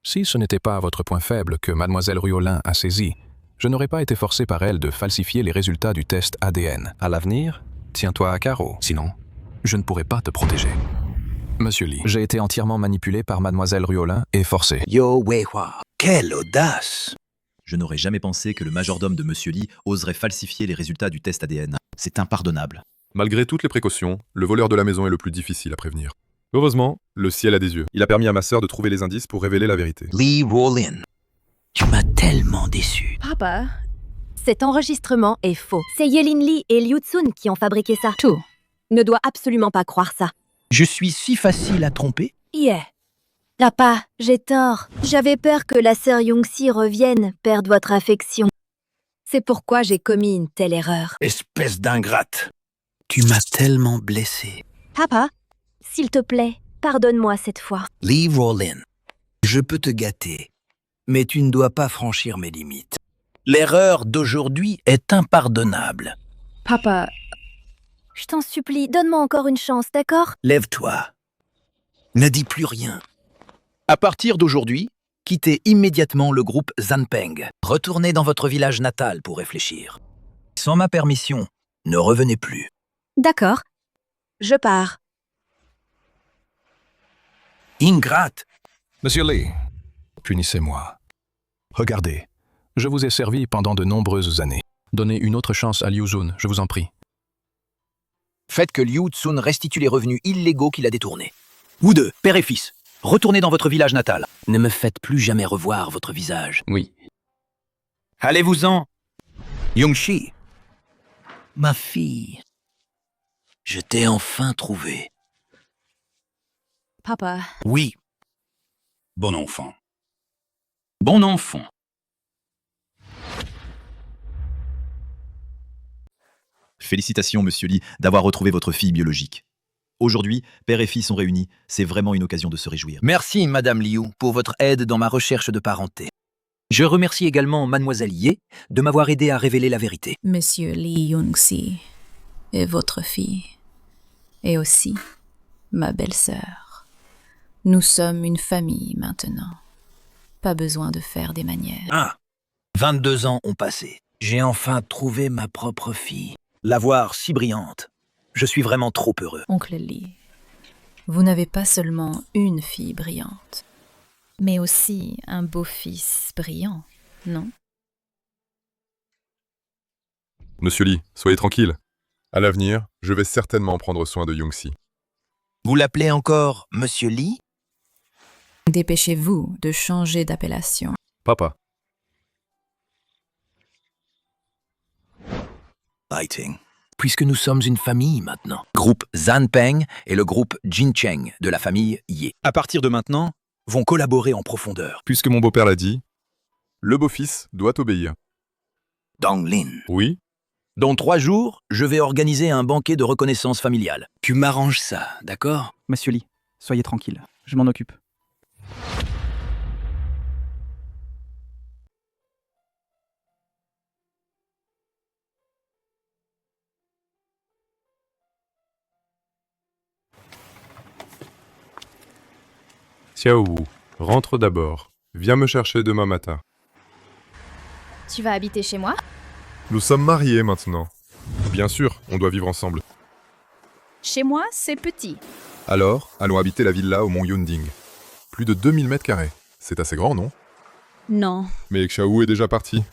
Si ce n'était pas votre point faible que mademoiselle Ruolin a saisi, je n'aurais pas été forcé par elle de falsifier les résultats du test ADN. À l'avenir, tiens-toi à carreau, sinon, je ne pourrai pas te protéger. Monsieur Li, j'ai été entièrement manipulé par mademoiselle Ruolin et forcé. Yo Weihua, quelle audace! Je n'aurais jamais pensé que le majordome de Monsieur Li oserait falsifier les résultats du test ADN. C'est impardonnable. Malgré toutes les précautions, le voleur de la maison est le plus difficile à prévenir. Heureusement, le ciel a des yeux. Il a permis à ma sœur de trouver les indices pour révéler la vérité. Li Rollin, tu m'as tellement déçu. Papa. Cet enregistrement est faux. C'est Yelin Li et Liu Tsun qui ont fabriqué ça. Tout. Ne doit absolument pas croire ça. Je suis si facile à tromper? Yeah. Papa, j'ai tort. J'avais peur que la sœur Yongxi revienne, perde votre affection. C'est pourquoi j'ai commis une telle erreur. Espèce d'ingrate. Tu m'as tellement blessé. Papa, s'il te plaît, pardonne-moi cette fois. Lee Rollin, je peux te gâter, mais tu ne dois pas franchir mes limites. L'erreur d'aujourd'hui est impardonnable. Papa. Je t'en supplie, donne-moi encore une chance, d'accord? Lève-toi. Ne dis plus rien. À partir d'aujourd'hui, quittez immédiatement le groupe Zanpeng. Retournez dans votre village natal pour réfléchir. Sans ma permission, ne revenez plus. D'accord. Je pars. Ingrate. Monsieur Li, punissez-moi. Regardez, je vous ai servi pendant de nombreuses années. Donnez une autre chance à Liu Zun, je vous en prie. Faites que Liu Tsun restitue les revenus illégaux qu'il a détournés. Vous deux, père et fils, retournez dans votre village natal. Ne me faites plus jamais revoir votre visage. Oui. Allez-vous-en. Yongxi, ma fille, je t'ai enfin trouvé. Papa. Oui. Bon enfant. Bon enfant. Félicitations, Monsieur Li, d'avoir retrouvé votre fille biologique. Aujourd'hui, père et fille sont réunis. C'est vraiment une occasion de se réjouir. Merci, Madame Liu, pour votre aide dans ma recherche de parenté. Je remercie également Mademoiselle Ye de m'avoir aidé à révéler la vérité. Monsieur Li Yongxi est votre fille, et aussi ma belle-sœur. Nous sommes une famille maintenant. Pas besoin de faire des manières. 22 ans ont passé. J'ai enfin trouvé ma propre fille. La voir si brillante. Je suis vraiment trop heureux. Oncle Li, vous n'avez pas seulement une fille brillante, mais aussi un beau-fils brillant, non? Monsieur Li, soyez tranquille. À l'avenir, je vais certainement prendre soin de Yongxi. Vous l'appelez encore Monsieur Li? Dépêchez-vous de changer d'appellation. Papa. Fighting. Puisque nous sommes une famille maintenant. Groupe Zanpeng et le groupe Jincheng de la famille Ye. À partir de maintenant, vont collaborer en profondeur. Puisque mon beau-père l'a dit, Le beau-fils doit obéir. Donglin. Oui? Dans 3 jours, je vais organiser un banquet de reconnaissance familiale. Tu m'arranges ça, d'accord? Monsieur Lee, soyez tranquille, je m'en occupe. Xiao Wu, rentre d'abord. Viens me chercher demain matin. Tu vas habiter chez moi? Nous sommes mariés maintenant. Bien sûr, on doit vivre ensemble. Chez moi, c'est petit. Alors, allons habiter la villa au mont Yunding. Plus de 2000 mètres carrés. C'est assez grand, non? Non. Mais Xiao Wu est déjà parti.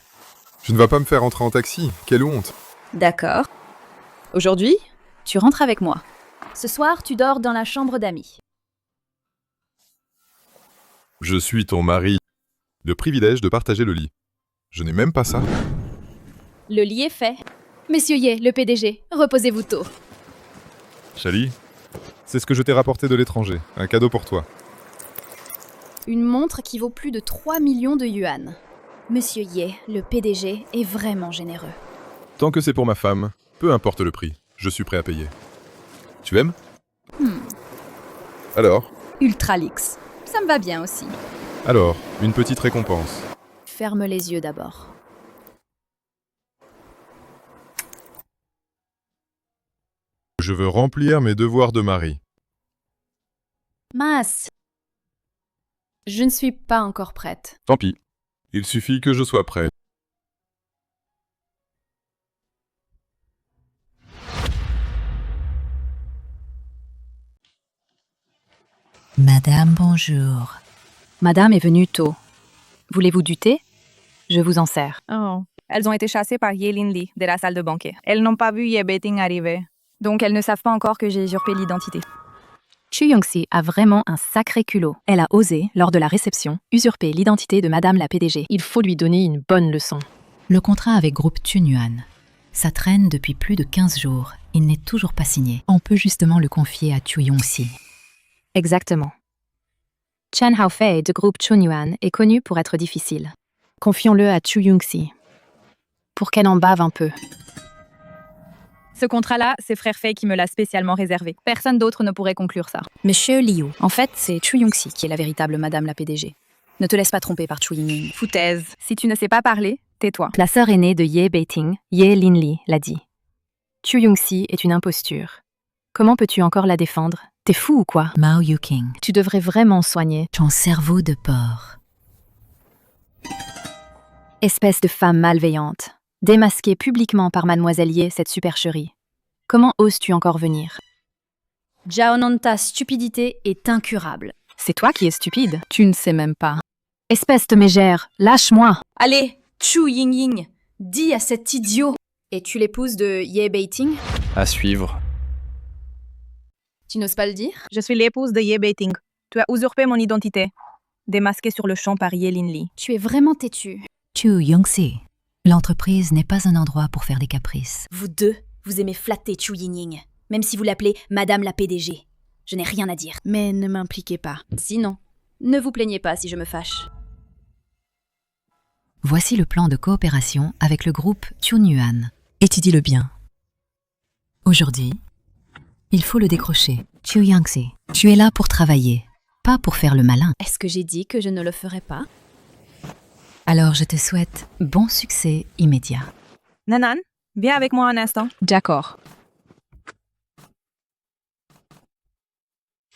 Je ne vais pas me faire entrer en taxi. Quelle honte. D'accord. Aujourd'hui, tu rentres avec moi. Ce soir, tu dors dans la chambre d'amis. Je suis ton mari. Le privilège de partager le lit. Je n'ai même pas ça. Le lit est fait. Monsieur Ye, le PDG, reposez-vous tôt. Chali, c'est ce que je t'ai rapporté de l'étranger. Un cadeau pour toi. Une montre qui vaut plus de 3 millions de yuan. Monsieur Ye, le PDG, est vraiment généreux. Tant que c'est pour ma femme, peu importe le prix, je suis prêt à payer. Tu aimes? Alors? Ultralix. Ça me va bien aussi. Alors, une petite récompense. Ferme les yeux d'abord. Je veux remplir mes devoirs de mari. Mince. Je ne suis pas encore prête. Tant pis. Il suffit que je sois prêt. Madame, bonjour. Madame est venue tôt. Voulez-vous du thé? Je vous en sers. Oh. Elles ont été chassées par Ye Lin Li de la salle de banquet. Elles n'ont pas vu Ye Beiting arriver. Donc elles ne savent pas encore que j'ai usurpé l'identité. Chu Yongxi a vraiment un sacré culot. Elle a osé, lors de la réception, usurper l'identité de Madame la PDG. Il faut lui donner une bonne leçon. Le contrat avec groupe Tunyuan. Ça traîne depuis plus de 15 jours. Il n'est toujours pas signé. On peut justement le confier à Chu Yongxi. Exactement. Chen Haofei de groupe Chunyuan est connu pour être difficile. Confions-le à Chu Yongxi. Pour qu'elle en bave un peu. Ce contrat-là, c'est Frère Fei qui me l'a spécialement réservé. Personne d'autre ne pourrait conclure ça. Monsieur Liu, en fait, c'est Chu Yongxi qui est la véritable Madame la PDG. Ne te laisse pas tromper par Chu Yingling. Foutaise. Si tu ne sais pas parler, tais-toi. La sœur aînée de Ye Beiting, Ye Lin Li, l'a dit. Chu Yongxi est une imposture. Comment peux-tu encore la défendre? T'es fou ou quoi? Mao Yuking. Tu devrais vraiment soigner ton cerveau de porc. Espèce de femme malveillante. Démasquée publiquement par Mademoiselle Ye, cette supercherie. Comment oses-tu encore venir? Jiaonan, ta stupidité est incurable. C'est toi qui es stupide. Tu ne sais même pas. Espèce de mégère, lâche-moi. Allez, Chu Yingying, dis à cet idiot. Es-tu l'épouse de Ye Beiting? À suivre. Tu n'oses pas le dire? Je suis l'épouse de Ye Beiting. Tu as usurpé mon identité. Démasquée sur le champ par Ye Lin Li. Tu es vraiment têtu. Chu Yongxi. L'entreprise n'est pas un endroit pour faire des caprices. Vous deux, vous aimez flatter Chu Yingying, même si vous l'appelez Madame la PDG. Je n'ai rien à dire. Mais ne m'impliquez pas. Sinon, ne vous plaignez pas si je me fâche. Voici le plan de coopération avec le groupe Tunyuan. Étudie-le bien. Aujourd'hui, il faut le décrocher. Chu Yangxi, tu es là pour travailler, pas pour faire le malin. Est-ce que j'ai dit que je ne le ferais pas? Alors je te souhaite bon succès immédiat. Nanan, viens avec moi un instant. D'accord.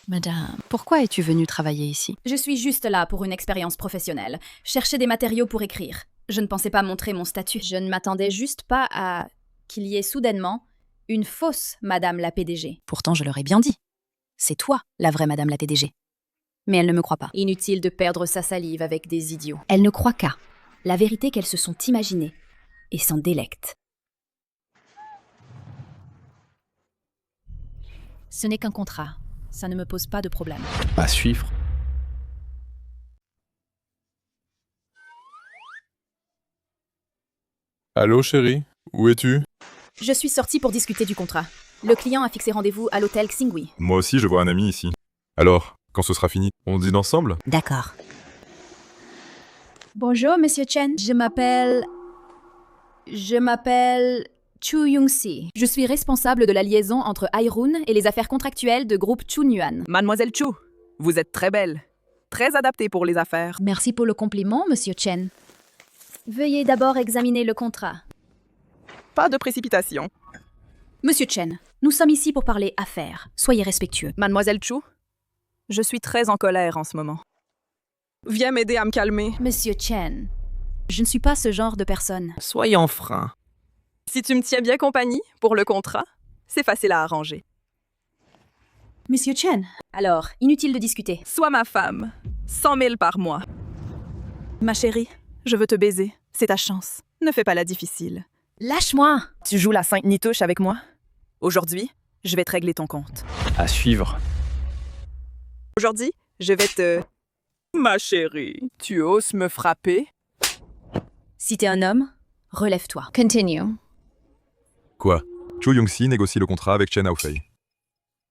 Madame, pourquoi es-tu venue travailler ici? Je suis juste là pour une expérience professionnelle. Chercher des matériaux pour écrire. Je ne pensais pas montrer mon statut. Je ne m'attendais juste pas à qu'il y ait soudainement une fausse Madame la PDG. Pourtant, je leur ai bien dit. C'est toi, la vraie Madame la PDG. Mais elle ne me croit pas. Inutile de perdre sa salive avec des idiots. Elle ne croit qu'à la vérité qu'elles se sont imaginées et s'en délectent. Ce n'est qu'un contrat. Ça ne me pose pas de problème. À suivre. Allô, chérie? Où es-tu? Je suis sortie pour discuter du contrat. Le client a fixé rendez-vous à l'hôtel Xingui. Moi aussi, je vois un ami ici. Alors, quand ce sera fini, on dîne ensemble? D'accord. Bonjour, Monsieur Chen. Je m'appelle Chu Young-si. Je suis responsable de la liaison entre Hairun et les affaires contractuelles de groupe Chunyuan. Mademoiselle Chu, vous êtes très belle. Très adaptée pour les affaires. Merci pour le compliment, Monsieur Chen. Veuillez d'abord examiner le contrat. Pas de précipitation. Monsieur Chen, nous sommes ici pour parler affaires. Soyez respectueux. Mademoiselle Chu, je suis très en colère en ce moment. Viens m'aider à me calmer. Monsieur Chen, je ne suis pas ce genre de personne. Soyons francs. Si tu me tiens bien compagnie pour le contrat, c'est facile à arranger. Monsieur Chen, alors, inutile de discuter. Sois ma femme. 100 000 par mois. Ma chérie, je veux te baiser. C'est ta chance. Ne fais pas la difficile. Lâche-moi! Tu joues la sainte nitouche avec moi? Aujourd'hui, je vais te régler ton compte. À suivre. Aujourd'hui, je vais te... Ma chérie, tu oses me frapper? Si t'es un homme, relève-toi. Continue. Quoi? Chu Young-si négocie le contrat avec Chen Haofei.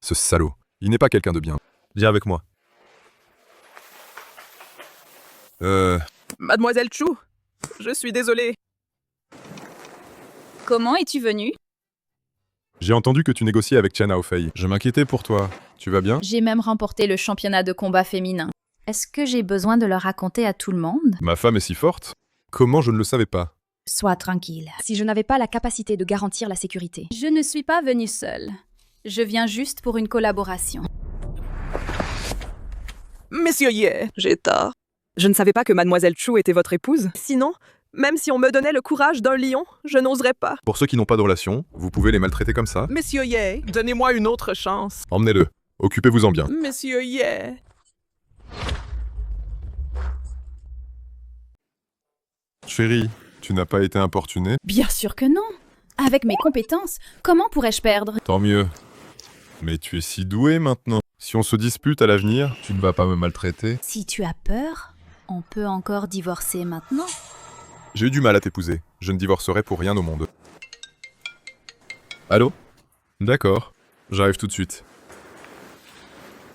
Ce salaud. Il n'est pas quelqu'un de bien. Viens avec moi. Mademoiselle Chu, je suis désolée. Comment es-tu venu? J'ai entendu que tu négociais avec Chen Haofei. Je m'inquiétais pour toi. Tu vas bien? J'ai même remporté le championnat de combat féminin. Est-ce que j'ai besoin de le raconter à tout le monde? Ma femme est si forte? Comment je ne le savais pas? Sois tranquille. Si je n'avais pas la capacité de garantir la sécurité. Je ne suis pas venue seule. Je viens juste pour une collaboration. Monsieur Ye, j'ai tort. Je ne savais pas que Mademoiselle Chu était votre épouse. Sinon, même si on me donnait le courage d'un lion, je n'oserais pas. Pour ceux qui n'ont pas de relation, vous pouvez les maltraiter comme ça? Monsieur Ye, donnez-moi une autre chance. Emmenez-le. Occupez-vous-en bien. Monsieur Ye. Chérie, tu n'as pas été importunée? Bien sûr que non. Avec mes compétences, comment pourrais-je perdre? Tant mieux. Mais tu es si doué maintenant. Si on se dispute à l'avenir, tu ne vas pas me maltraiter. Si tu as peur, on peut encore divorcer maintenant. J'ai eu du mal à t'épouser. Je ne divorcerai pour rien au monde. Allô? D'accord. J'arrive tout de suite.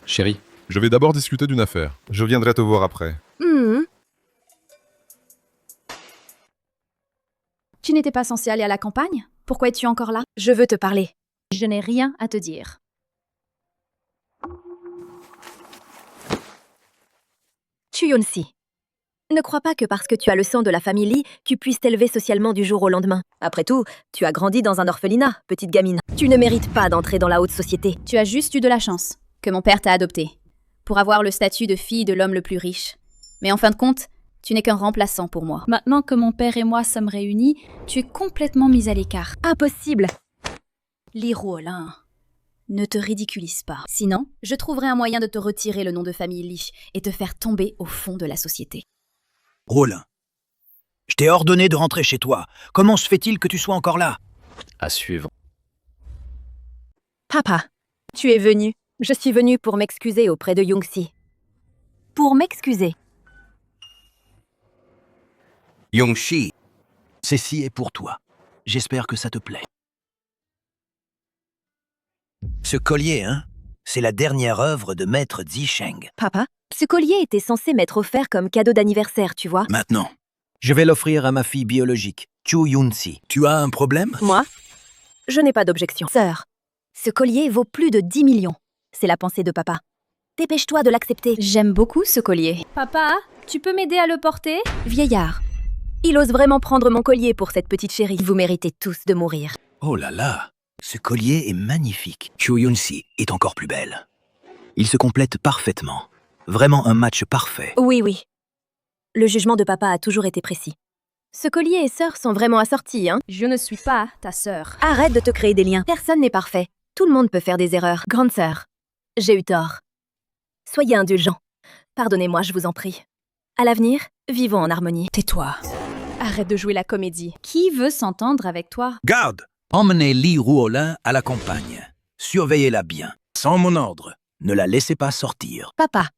Chérie. Je vais d'abord discuter d'une affaire. Je viendrai te voir après. Tu n'étais pas censé aller à la campagne? Pourquoi es-tu encore là? Je veux te parler. Je n'ai rien à te dire. Chu Young-si. Ne crois pas que parce que tu as le sang de la famille Lee, tu puisses t'élever socialement du jour au lendemain. Après tout, tu as grandi dans un orphelinat, petite gamine. Tu ne mérites pas d'entrer dans la haute société. Tu as juste eu de la chance que mon père t'a adoptée pour avoir le statut de fille de l'homme le plus riche. Mais en fin de compte, tu n'es qu'un remplaçant pour moi. Maintenant que mon père et moi sommes réunis, tu es complètement mise à l'écart. Impossible! Lee Ruolin, ne te ridiculise pas. Sinon, je trouverai un moyen de te retirer le nom de famille Lee et te faire tomber au fond de la société. Ruolin, je t'ai ordonné de rentrer chez toi. Comment se fait-il que tu sois encore là? À suivre. Papa, tu es venu. Je suis venue pour m'excuser auprès de Young-si. Pour m'excuser. Young-si, ceci est pour toi. J'espère que ça te plaît. Ce collier, hein? C'est la dernière œuvre de maître Zisheng. Papa, ce collier était censé m'être offert comme cadeau d'anniversaire, tu vois. Maintenant, je vais l'offrir à ma fille biologique, Chu Young-si. Tu as un problème? Moi? Je n'ai pas d'objection. Sœur, ce collier vaut plus de 10 millions. C'est la pensée de papa. Dépêche-toi de l'accepter. J'aime beaucoup ce collier. Papa, tu peux m'aider à le porter? Vieillard, il ose vraiment prendre mon collier pour cette petite chérie. Vous méritez tous de mourir. Oh là là, ce collier est magnifique. Chu Young-si est encore plus belle. Ils se complètent parfaitement. Vraiment un match parfait. Oui, oui. Le jugement de papa a toujours été précis. Ce collier et sœur sont vraiment assortis, hein? Je ne suis pas ta sœur. Arrête de te créer des liens. Personne n'est parfait. Tout le monde peut faire des erreurs. Grande sœur, j'ai eu tort. Soyez indulgents. Pardonnez-moi, je vous en prie. À l'avenir, vivons en harmonie. Tais-toi. Arrête de jouer la comédie. Qui veut s'entendre avec toi? Garde! Emmenez Lee Ruolin à la campagne. Surveillez-la bien. Sans mon ordre, ne la laissez pas sortir. Papa,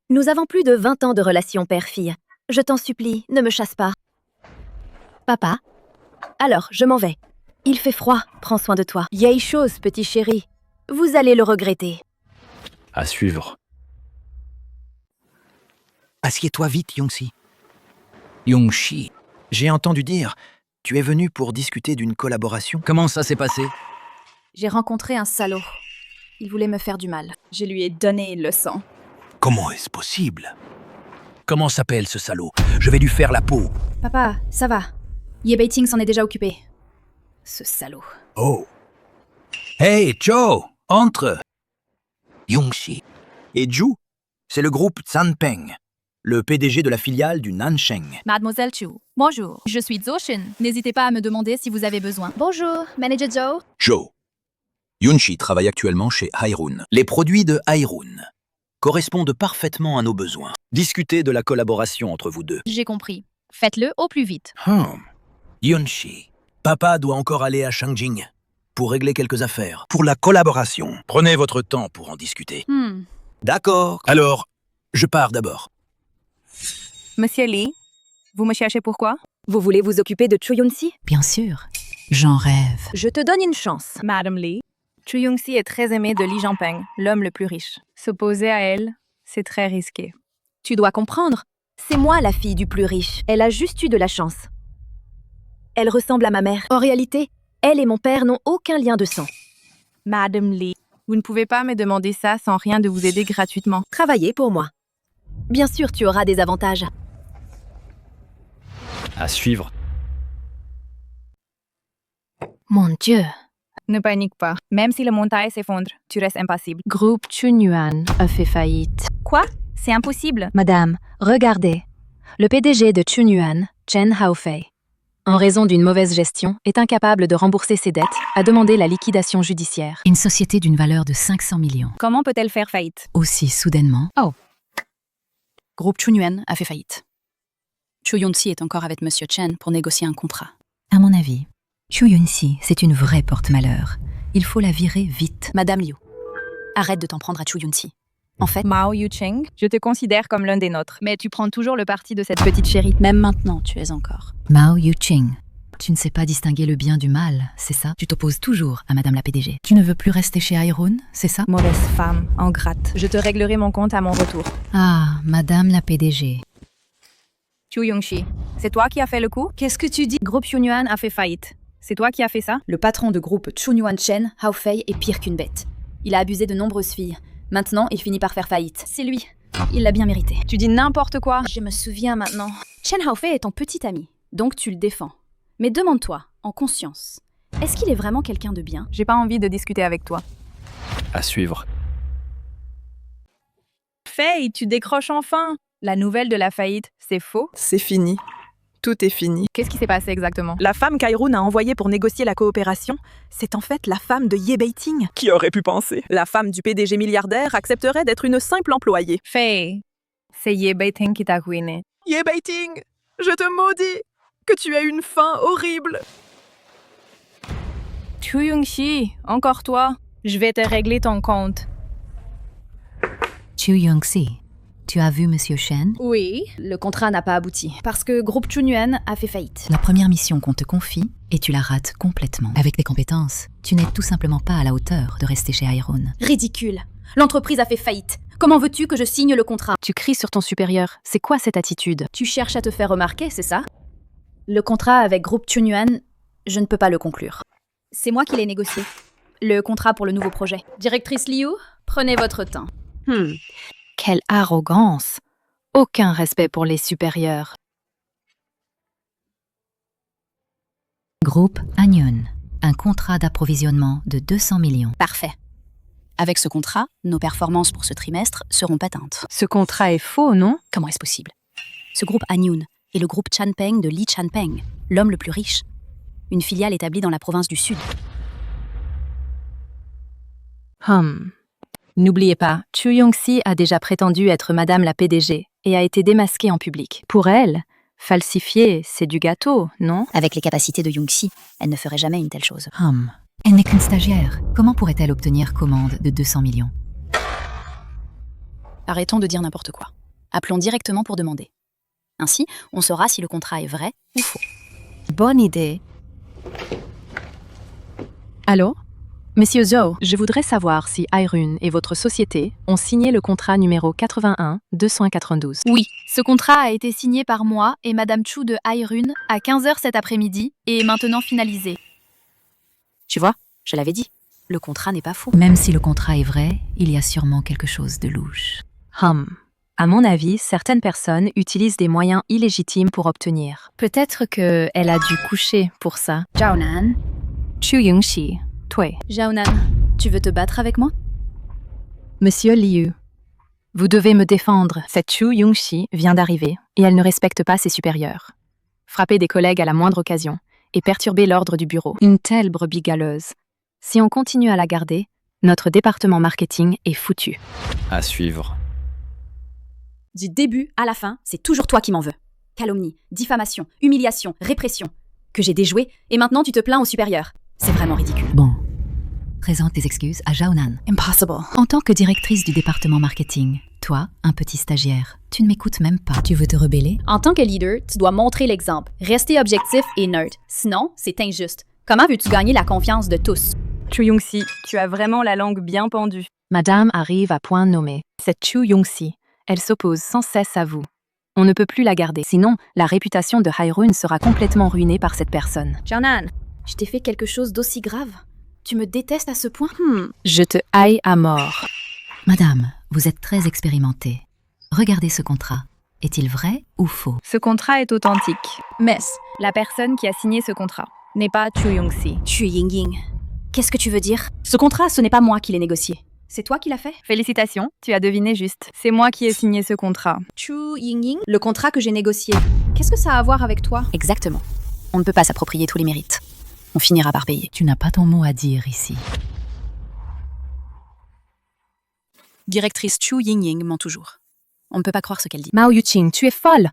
nous avons plus de 20 ans de relation père-fille. Je t'en supplie, ne me chasse pas. Papa? Alors, je m'en vais. Il fait froid, prends soin de toi. Vieille chose, petit chéri. Vous allez le regretter. À suivre. Assieds-toi vite, Young-si. Yongshi, j'ai entendu dire, tu es venu pour discuter d'une collaboration. Comment ça s'est passé? J'ai rencontré un salaud. Il voulait me faire du mal. Je lui ai donné une leçon. Comment est-ce possible? Comment s'appelle ce salaud? Je vais lui faire la peau. Papa, ça va. Ye-Beiting s'en est déjà occupé. Ce salaud. Oh. Hey, Joe, entre. Yongshi. Et Ju, c'est le groupe Sanpeng, le PDG de la filiale du Nansheng. Mademoiselle Chu, bonjour. Je suis Zoshin. N'hésitez pas à me demander si vous avez besoin. Bonjour, Manager Joe. Joe. Yunshi travaille actuellement chez Hairun. Les produits de Hairun correspondent parfaitement à nos besoins. Discutez de la collaboration entre vous deux. J'ai compris. Faites-le au plus vite. Yunshi, papa doit encore aller à Shangjing pour régler quelques affaires. Pour la collaboration, prenez votre temps pour en discuter. D'accord. Alors, je pars d'abord. Monsieur Lee, vous me cherchez pourquoi? Vous voulez vous occuper de Chu Yong-si? Bien sûr. J'en rêve. Je te donne une chance. Madame Lee, Chu Yong-si est très aimée de Li Jianping, l'homme le plus riche. S'opposer à elle, c'est très risqué. Tu dois comprendre. C'est moi la fille du plus riche. Elle a juste eu de la chance. Elle ressemble à ma mère. En réalité, elle et mon père n'ont aucun lien de sang. Madame Lee, vous ne pouvez pas me demander ça sans rien de vous aider gratuitement. Travaillez pour moi. Bien sûr, tu auras des avantages. À suivre. Mon Dieu. Ne panique pas. Même si le montagne s'effondre, tu restes impassible. Groupe Chunyuan a fait faillite. Quoi? C'est impossible. Madame, regardez. Le PDG de Chunyuan, Chen Haofei, en raison d'une mauvaise gestion, est incapable de rembourser ses dettes, a demandé la liquidation judiciaire. Une société d'une valeur de 500 millions. Comment peut-elle faire faillite? Aussi soudainement. Oh. Groupe Chunyuan a fait faillite. Chu Yun-si est encore avec Monsieur Chen pour négocier un contrat. À mon avis, Chu Yun-si, c'est une vraie porte-malheur. Il faut la virer vite. Madame Liu, arrête de t'en prendre à Chu Yun-si. En fait, Mao Yucheng, je te considère comme l'un des nôtres, mais tu prends toujours le parti de cette petite chérie. Même maintenant, tu es encore. Mao Yucheng, tu ne sais pas distinguer le bien du mal, c'est ça? Tu t'opposes toujours à Madame la PDG. Tu ne veux plus rester chez Hairun, c'est ça? Mauvaise femme, ingrate. Je te réglerai mon compte à mon retour. Ah, Madame la PDG. Chu Yongshi, c'est toi qui as fait le coup? Qu'est-ce que tu dis? Groupe Chunyuan a fait faillite. C'est toi qui as fait ça? Le patron de groupe Chunyuan Chen, Haofei, est pire qu'une bête. Il a abusé de nombreuses filles. Maintenant, il finit par faire faillite. C'est lui. Il l'a bien mérité. Tu dis n'importe quoi. Je me souviens maintenant. Chen Haofei est ton petit ami, donc tu le défends. Mais demande-toi, en conscience, est-ce qu'il est vraiment quelqu'un de bien? J'ai pas envie de discuter avec toi. À suivre. Faye, tu décroches enfin. La nouvelle de la faillite, c'est faux? C'est fini. Tout est fini. Qu'est-ce qui s'est passé exactement? La femme qu'Hairun a envoyée pour négocier la coopération, c'est en fait la femme de Ye-Beiting. Qui aurait pu penser? La femme du PDG milliardaire accepterait d'être une simple employée. Faye, c'est Ye-Beiting qui t'a ruiné. Ye-Beiting, je te maudis que tu aies une fin horrible. Chu Yongshi, encore toi. Je vais te régler ton compte. Chu Yongsi, tu as vu Monsieur Chen? Oui, le contrat n'a pas abouti, parce que Groupe Chunyuan a fait faillite. La première mission qu'on te confie, et tu la rates complètement. Avec tes compétences, tu n'es tout simplement pas à la hauteur de rester chez Hairun. Ridicule. L'entreprise a fait faillite. Comment veux-tu que je signe le contrat? Tu cries sur ton supérieur. C'est quoi cette attitude? Tu cherches à te faire remarquer, c'est ça? Le contrat avec Groupe Chunyuan, je ne peux pas le conclure. C'est moi qui l'ai négocié. Le contrat pour le nouveau projet. Directrice Liu, prenez votre temps. Quelle arrogance! Aucun respect pour les supérieurs. Groupe Anyun, un contrat d'approvisionnement de 200 millions. Parfait. Avec ce contrat, nos performances pour ce trimestre seront atteintes. Ce contrat est faux, non? Comment est-ce possible? Ce groupe Anyun est le groupe Chanpeng de Li Chanpeng, l'homme le plus riche. Une filiale établie dans la province du Sud. N'oubliez pas, Chu Yongsi a déjà prétendu être Madame la PDG et a été démasquée en public. Pour elle, falsifier, c'est du gâteau, non? Avec les capacités de Yongsi, elle ne ferait jamais une telle chose. Elle n'est qu'une stagiaire. Comment pourrait-elle obtenir commande de 200 millions? Arrêtons de dire n'importe quoi. Appelons directement pour demander. Ainsi, on saura si le contrat est vrai ou faux. Bonne idée. Allô? Monsieur Zhou, je voudrais savoir si Hairun et votre société ont signé le contrat numéro 81-292. Oui, ce contrat a été signé par moi et Madame Chu de Hairun à 15h cet après-midi et est maintenant finalisé. Tu vois, je l'avais dit, le contrat n'est pas faux. Même si le contrat est vrai, il y a sûrement quelque chose de louche. À mon avis, certaines personnes utilisent des moyens illégitimes pour obtenir. Peut-être que elle a dû coucher pour ça. Zhaonan. Chu Yongxi, toi. Zhaonan, tu veux te battre avec moi? Monsieur Liu, vous devez me défendre. Cette Chu Yongxi vient d'arriver et elle ne respecte pas ses supérieurs. Frapper des collègues à la moindre occasion et perturber l'ordre du bureau. Une telle brebis galeuse. Si on continue à la garder, notre département marketing est foutu. À suivre. Du début à la fin, c'est toujours toi qui m'en veux. Calomnie, diffamation, humiliation, répression. Que j'ai déjoué, et maintenant tu te plains au supérieur. C'est vraiment ridicule. Bon. Présente tes excuses à Zhaonan. Impossible. En tant que directrice du département marketing, toi, un petit stagiaire, tu ne m'écoutes même pas. Tu veux te rebeller? En tant que leader, tu dois montrer l'exemple. Rester objectif et neutre. Sinon, c'est injuste. Comment veux-tu gagner la confiance de tous? Chu Yongxi, tu as vraiment la langue bien pendue. Madame arrive à point nommé. Cette Chu Yongxi, elle s'oppose sans cesse à vous. On ne peut plus la garder, sinon la réputation de Hairun sera complètement ruinée par cette personne. Zhaonan, je t'ai fait quelque chose d'aussi grave? Tu me détestes à ce point? Je te haïs à mort. Madame, vous êtes très expérimentée. Regardez ce contrat. Est-il vrai ou faux? Ce contrat est authentique. Miss, la personne qui a signé ce contrat n'est pas Chu Yongxi. Chu Yingying. Qu'est-ce que tu veux dire? Ce contrat, ce n'est pas moi qui l'ai négocié. C'est toi qui l'as fait? Félicitations, tu as deviné juste. C'est moi qui ai signé ce contrat. Chu Yingying? Le contrat que j'ai négocié. Qu'est-ce que ça a à voir avec toi? Exactement. On ne peut pas s'approprier tous les mérites. On finira par payer. Tu n'as pas ton mot à dire ici. Directrice Chu Yingying ment toujours. On ne peut pas croire ce qu'elle dit. Mao Yuqing, tu es folle!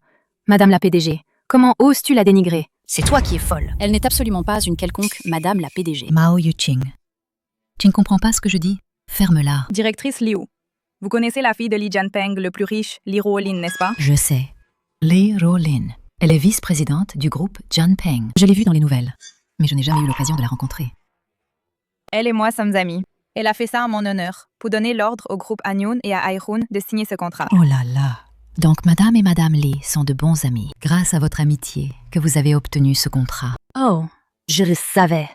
Madame la PDG, comment oses-tu la dénigrer? C'est toi qui es folle. Elle n'est absolument pas une quelconque Madame la PDG. Mao Yuqing. Tu ne comprends pas ce que je dis? Ferme-la. Directrice Liu, vous connaissez la fille de Li Jianpeng, le plus riche, Li Ruolin, n'est-ce pas? Je sais. Li Ruolin. Elle est vice-présidente du groupe Jianpeng. Je l'ai vue dans les nouvelles, mais je n'ai jamais eu l'occasion de la rencontrer. Elle et moi sommes amies. Elle a fait ça en mon honneur, pour donner l'ordre au groupe Anyun et à Hairun de signer ce contrat. Oh là là. Donc Madame et Madame Li sont de bons amis. Grâce à votre amitié que vous avez obtenu ce contrat. Oh, je le savais.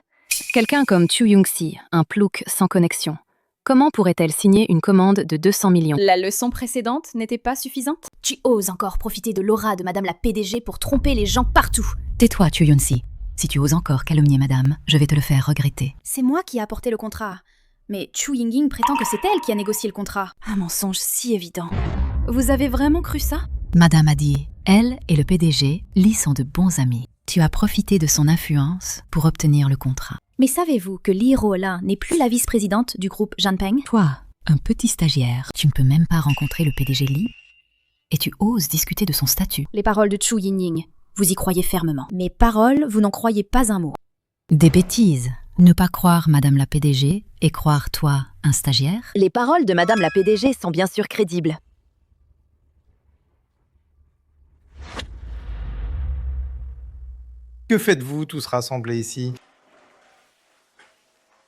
Quelqu'un comme Chu Yongxi, un plouc sans connexion. Comment pourrait-elle signer une commande de 200 millions? La leçon précédente n'était pas suffisante? Tu oses encore profiter de l'aura de Madame la PDG pour tromper les gens partout. Tais-toi, Chu Yongxi. Si tu oses encore calomnier Madame, je vais te le faire regretter. C'est moi qui ai apporté le contrat. Mais Chu Yingying prétend que c'est elle qui a négocié le contrat. Un mensonge si évident. Vous avez vraiment cru ça? Madame a dit, elle et le PDG, Li sont de bons amis. Tu as profité de son influence pour obtenir le contrat. Mais savez-vous que Li Ruolin n'est plus la vice-présidente du groupe Jianpeng? Toi, un petit stagiaire, tu ne peux même pas rencontrer le PDG Li et tu oses discuter de son statut. Les paroles de Chu Yingying, vous y croyez fermement. Mes paroles, vous n'en croyez pas un mot. Des bêtises. Ne pas croire Madame la PDG et croire toi, un stagiaire? Les paroles de Madame la PDG sont bien sûr crédibles. Que faites-vous tous rassemblés ici?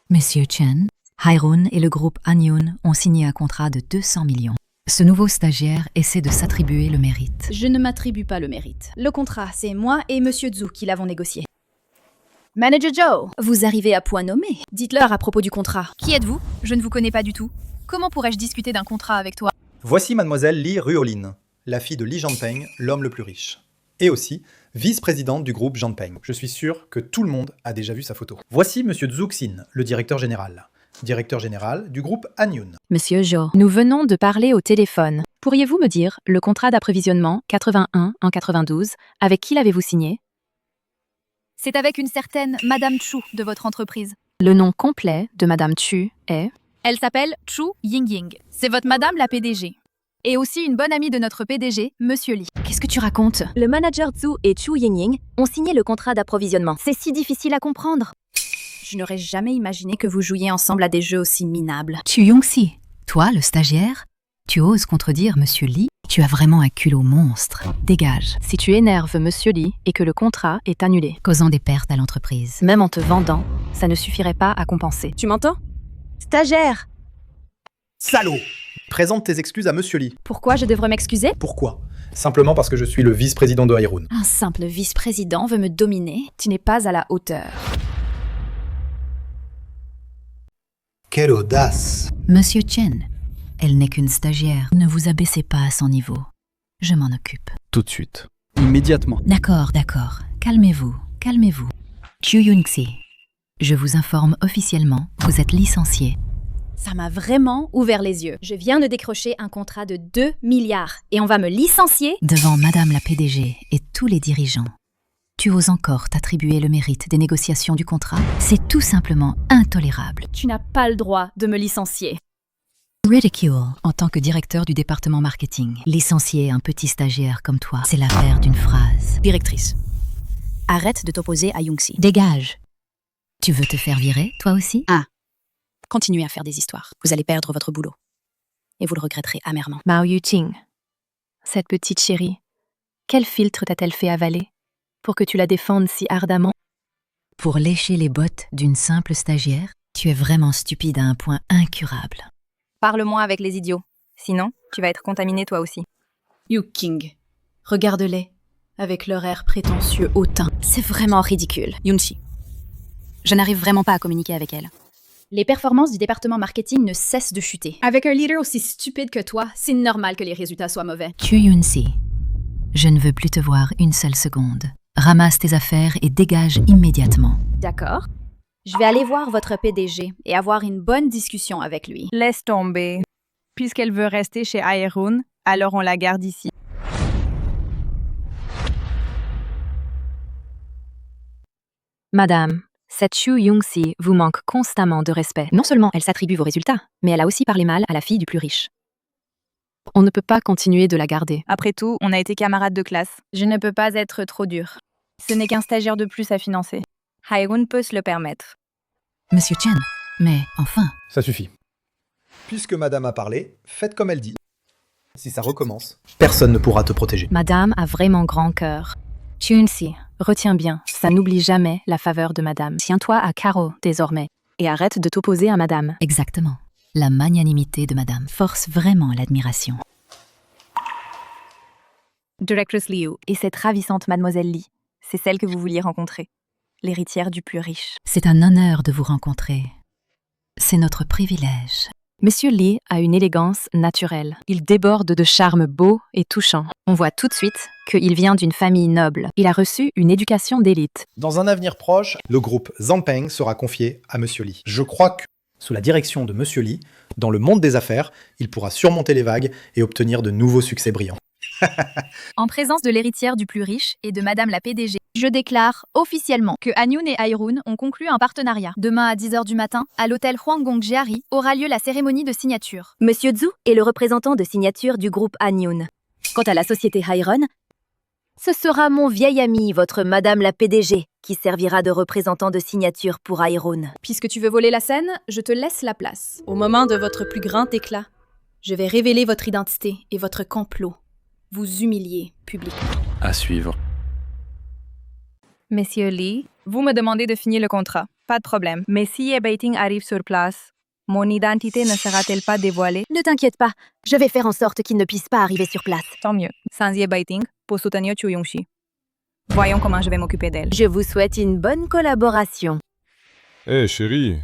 Monsieur Chen, Hairun et le groupe Anyun ont signé un contrat de 200 millions. Ce nouveau stagiaire essaie de s'attribuer le mérite. Je ne m'attribue pas le mérite. Le contrat, c'est moi et Monsieur Zhu qui l'avons négocié. Manager Joe, vous arrivez à point nommé. Dites-leur à propos du contrat. Qui êtes-vous? Je ne vous connais pas du tout. Comment pourrais-je discuter d'un contrat avec toi? Voici mademoiselle Li Ruolin, la fille de Li Jianpeng, l'homme le plus riche. Et aussi vice-présidente du groupe Jianpeng. Je suis sûr que tout le monde a déjà vu sa photo. Voici monsieur Zhu Xin, le directeur général du groupe Anyun. Monsieur Zhou, nous venons de parler au téléphone. Pourriez-vous me dire le contrat d'approvisionnement 81 en 92, avec qui l'avez-vous signé? C'est avec une certaine Madame Chu de votre entreprise. Le nom complet de Madame Chu est... Elle s'appelle Chu Yingying. C'est votre Madame la PDG. Et aussi une bonne amie de notre PDG, Monsieur Li. Qu'est-ce que tu racontes? Le manager Zhu et Chu Yingying ont signé le contrat d'approvisionnement. C'est si difficile à comprendre. Je n'aurais jamais imaginé que vous jouiez ensemble à des jeux aussi minables. Chu Yongxi, toi, le stagiaire, tu oses contredire Monsieur Li? Tu as vraiment un culot monstre. Dégage. Si tu énerves Monsieur Li et que le contrat est annulé, causant des pertes à l'entreprise. Même en te vendant, ça ne suffirait pas à compenser. Tu m'entends? Stagiaire! Salaud! Présente tes excuses à Monsieur Lee. Pourquoi je devrais m'excuser? Pourquoi? Simplement parce que je suis le vice-président de Hyrule. Un simple vice-président veut me dominer. Tu n'es pas à la hauteur. Quelle audace! Monsieur Chen, elle n'est qu'une stagiaire. Ne vous abaissez pas à son niveau. Je m'en occupe. Tout de suite. Immédiatement. D'accord, d'accord. Calmez-vous, calmez-vous. Chu Yun-si, je vous informe officiellement, vous êtes licencié. Ça m'a vraiment ouvert les yeux. Je viens de décrocher un contrat de 2 milliards et on va me licencier? Devant Madame la PDG et tous les dirigeants. Tu oses encore t'attribuer le mérite des négociations du contrat? C'est tout simplement intolérable. Tu n'as pas le droit de me licencier. Ridicule, en tant que directeur du département marketing. Licencier un petit stagiaire comme toi, c'est l'affaire d'une phrase. Directrice, arrête de t'opposer à Young-si. Dégage. Tu veux te faire virer, toi aussi? Ah. Continuez à faire des histoires. Vous allez perdre votre boulot. Et vous le regretterez amèrement. Mao Yuting, cette petite chérie, quel filtre t'a-t-elle fait avaler pour que tu la défendes si ardemment? Pour lécher les bottes d'une simple stagiaire, tu es vraiment stupide à un point incurable. Parle moins avec les idiots. Sinon, tu vas être contaminé toi aussi. You King. Regarde-les. Avec leur air prétentieux hautain. C'est vraiment ridicule. Yunchi. Je n'arrive vraiment pas à communiquer avec elle. Les performances du département marketing ne cessent de chuter. Avec un leader aussi stupide que toi, c'est normal que les résultats soient mauvais. Chu Yun-si, je ne veux plus te voir une seule seconde. Ramasse tes affaires et dégage immédiatement. D'accord. Je vais aller voir votre PDG et avoir une bonne discussion avec lui. Laisse tomber. Puisqu'elle veut rester chez Hyrule, alors on la garde ici. Madame, cette Chu Yun-si vous manque constamment de respect. Non seulement elle s'attribue vos résultats, mais elle a aussi parlé mal à la fille du plus riche. On ne peut pas continuer de la garder. Après tout, on a été camarades de classe. Je ne peux pas être trop dur. Ce n'est qu'un stagiaire de plus à financer. Hyrule peut se le permettre. Monsieur Chen, mais enfin... Ça suffit. Puisque madame a parlé, faites comme elle dit. Si ça recommence, personne ne pourra te protéger. Madame a vraiment grand cœur. Chu Yun-si, retiens bien, ça n'oublie jamais la faveur de madame. Tiens-toi à carreau désormais et arrête de t'opposer à madame. Exactement. La magnanimité de madame force vraiment l'admiration. Directrice Liu. Et cette ravissante mademoiselle Li, c'est celle que vous vouliez rencontrer. L'héritière du plus riche. C'est un honneur de vous rencontrer. C'est notre privilège. Monsieur Li a une élégance naturelle. Il déborde de charme beau et touchant. On voit tout de suite qu'il vient d'une famille noble. Il a reçu une éducation d'élite. Dans un avenir proche, le groupe Zampeng sera confié à Monsieur Lee. Je crois que, sous la direction de Monsieur Lee, dans le monde des affaires, il pourra surmonter les vagues et obtenir de nouveaux succès brillants. En présence de l'héritière du plus riche et de Madame la PDG, je déclare officiellement que Hanyun et Hyrule ont conclu un partenariat. Demain à 10h du matin, à l'hôtel Hwangong-jeari, aura lieu la cérémonie de signature. Monsieur Zhu est le représentant de signature du groupe Hanyun. Quant à la société Hyrule, ce sera mon vieil ami, votre Madame la PDG, qui servira de représentant de signature pour Hyrule. Puisque tu veux voler la scène, je te laisse la place. Au moment de votre plus grand éclat, je vais révéler votre identité et votre complot. Vous humilier publiquement. À suivre. Monsieur Lee, vous me demandez de finir le contrat. Pas de problème. Mais si Ye-Beiting arrive sur place, mon identité ne sera-t-elle pas dévoilée? Ne t'inquiète pas, je vais faire en sorte qu'il ne puisse pas arriver sur place. Tant mieux. Sans Ye-Beiting, pour soutenir Chu Yun-si. Voyons comment je vais m'occuper d'elle. Je vous souhaite une bonne collaboration. Hé, chérie.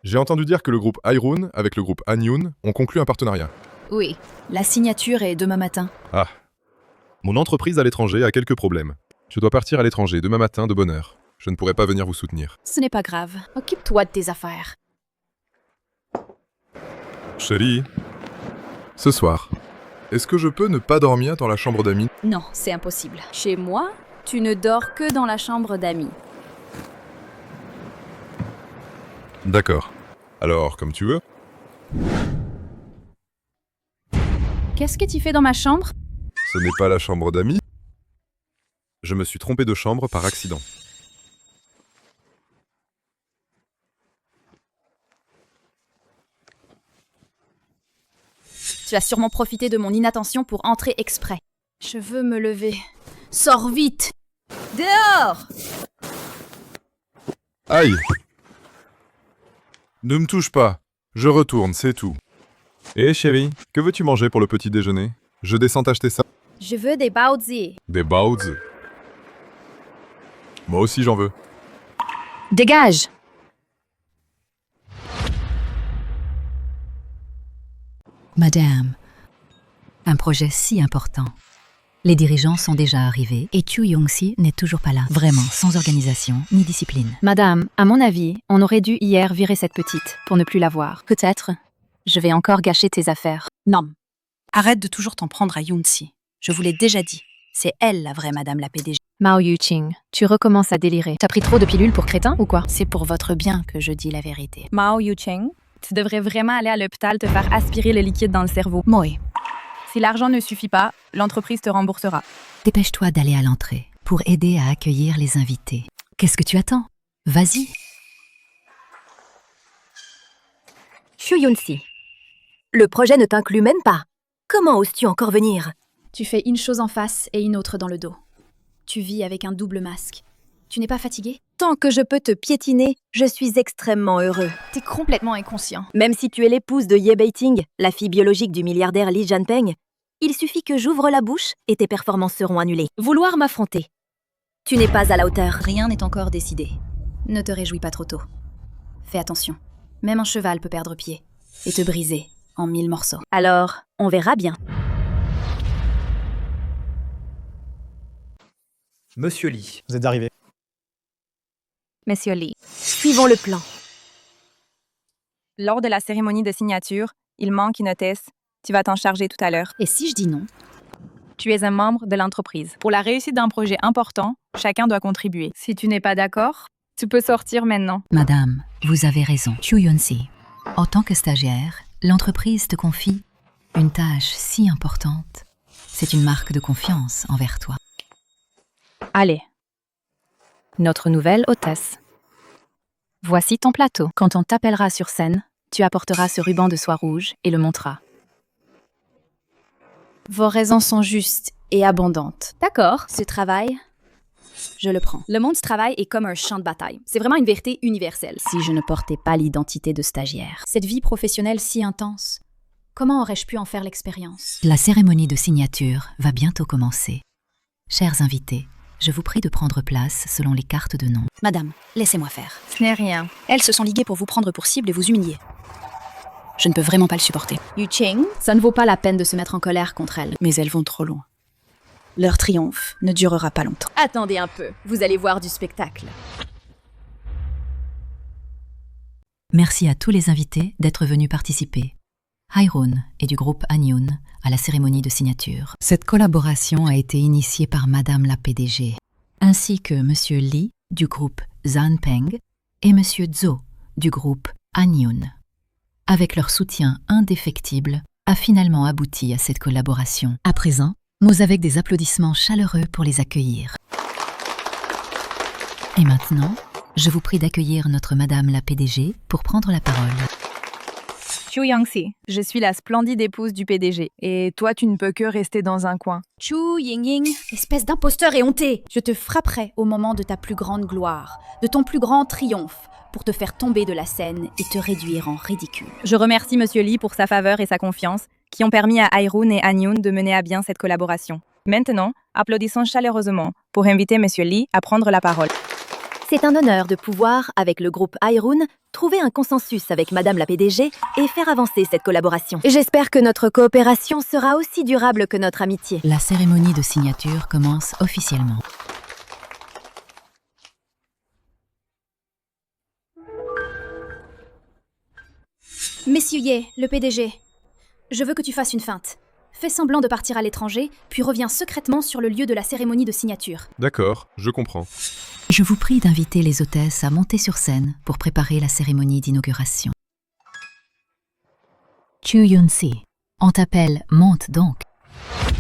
J'ai entendu dire que le groupe Hyrule avec le groupe Hanyun ont conclu un partenariat. Oui, la signature est demain matin. Ah. Mon entreprise à l'étranger a quelques problèmes. Je dois partir à l'étranger demain matin de bonne heure. Je ne pourrai pas venir vous soutenir. Ce n'est pas grave. Occupe-toi de tes affaires. Chérie, ce soir, est-ce que je peux ne pas dormir dans la chambre d'amis? Non, c'est impossible. Chez moi, tu ne dors que dans la chambre d'amis. D'accord. Alors, comme tu veux. Qu'est-ce que tu fais dans ma chambre? Ce n'est pas la chambre d'amis. Je me suis trompé de chambre par accident. Tu as sûrement profité de mon inattention pour entrer exprès. Je veux me lever. Sors vite! Dehors! Aïe! Ne me touche pas. Je retourne, c'est tout. Hé chérie, que veux-tu manger pour le petit déjeuner? Je descends t'acheter ça. Je veux des baozi. Des baozi. Moi aussi j'en veux. Dégage! Madame, un projet si important. Les dirigeants sont déjà arrivés et Chu Yong-si n'est toujours pas là. Vraiment, sans organisation ni discipline. Madame, à mon avis, on aurait dû hier virer cette petite pour ne plus la voir. Peut-être. Je vais encore gâcher tes affaires. Non. Arrête de toujours t'en prendre à Yoon-si. Je vous l'ai déjà dit. C'est elle la vraie Madame la PDG. Mao Yu-ching, tu recommences à délirer. T'as pris trop de pilules pour crétin ou quoi? C'est pour votre bien que je dis la vérité. Mao Yu-ching, tu devrais vraiment aller à l'hôpital te faire aspirer le liquide dans le cerveau. Moi. Si l'argent ne suffit pas, l'entreprise te remboursera. Dépêche-toi d'aller à l'entrée pour aider à accueillir les invités. Qu'est-ce que tu attends? Vas-y. Chu Yoon-si, le projet ne t'inclut même pas. Comment oses-tu encore venir? Tu fais une chose en face et une autre dans le dos. Tu vis avec un double masque. Tu n'es pas fatigué? Tant que je peux te piétiner, je suis extrêmement heureux. T'es complètement inconscient. Même si tu es l'épouse de Ye Beiting, la fille biologique du milliardaire Li Jianpeng, il suffit que j'ouvre la bouche et tes performances seront annulées. Vouloir m'affronter. Tu n'es pas à la hauteur. Rien n'est encore décidé. Ne te réjouis pas trop tôt. Fais attention. Même un cheval peut perdre pied et te briser en 1000 morceaux. Alors, on verra bien. Monsieur Lee, vous êtes arrivé. Monsieur Lee. Suivons le plan. Lors de la cérémonie de signature, il manque une hôtesse. Tu vas t'en charger tout à l'heure. Et si je dis non? Tu es un membre de l'entreprise. Pour la réussite d'un projet important, chacun doit contribuer. Si tu n'es pas d'accord, tu peux sortir maintenant. Madame, vous avez raison. Chu Yoon-si, en tant que stagiaire, l'entreprise te confie une tâche si importante. C'est une marque de confiance envers toi. Allez. Notre nouvelle hôtesse. Voici ton plateau. Quand on t'appellera sur scène, tu apporteras ce ruban de soie rouge et le montreras. Vos raisons sont justes et abondantes. D'accord. Ce travail, je le prends. Le monde du travail est comme un champ de bataille. C'est vraiment une vérité universelle. Si je ne portais pas l'identité de stagiaire, cette vie professionnelle si intense, comment aurais-je pu en faire l'expérience? La cérémonie de signature va bientôt commencer. Chers invités, je vous prie de prendre place selon les cartes de nom. Madame, laissez-moi faire. Ce n'est rien. Elles se sont liguées pour vous prendre pour cible et vous humilier. Je ne peux vraiment pas le supporter. Yu-ching, ça ne vaut pas la peine de se mettre en colère contre elles. Mais elles vont trop loin. Leur triomphe ne durera pas longtemps. Attendez un peu, vous allez voir du spectacle. Merci à tous les invités d'être venus participer. Hae-roon et du groupe Anyun à la cérémonie de signature. Cette collaboration a été initiée par Madame la PDG, ainsi que Monsieur Lee du groupe Jianpeng et Monsieur Zhou du groupe Anyun. Avec leur soutien indéfectible, a finalement abouti à cette collaboration. À présent, nous avec des applaudissements chaleureux pour les accueillir. Et maintenant, je vous prie d'accueillir notre Madame la PDG pour prendre la parole. Chu Young-si, je suis la splendide épouse du PDG. Et toi, tu ne peux que rester dans un coin. Chu Ying-ying, espèce d'imposteur éhonté. Je te frapperai au moment de ta plus grande gloire, de ton plus grand triomphe, pour te faire tomber de la scène et te réduire en ridicule. Je remercie Monsieur Lee pour sa faveur et sa confiance, qui ont permis à Hae-roon et Anyun de mener à bien cette collaboration. Maintenant, applaudissons chaleureusement pour inviter Monsieur Lee à prendre la parole. C'est un honneur de pouvoir, avec le groupe Hae-roon, trouver un consensus avec Madame la PDG et faire avancer cette collaboration. J'espère que notre coopération sera aussi durable que notre amitié. La cérémonie de signature commence officiellement. Monsieur Ye, le PDG, je veux que tu fasses une feinte. Fais semblant de partir à l'étranger, puis reviens secrètement sur le lieu de la cérémonie de signature. D'accord, je comprends. Je vous prie d'inviter les hôtesses à monter sur scène pour préparer la cérémonie d'inauguration. Chu Yoon-si, on t'appelle, monte donc.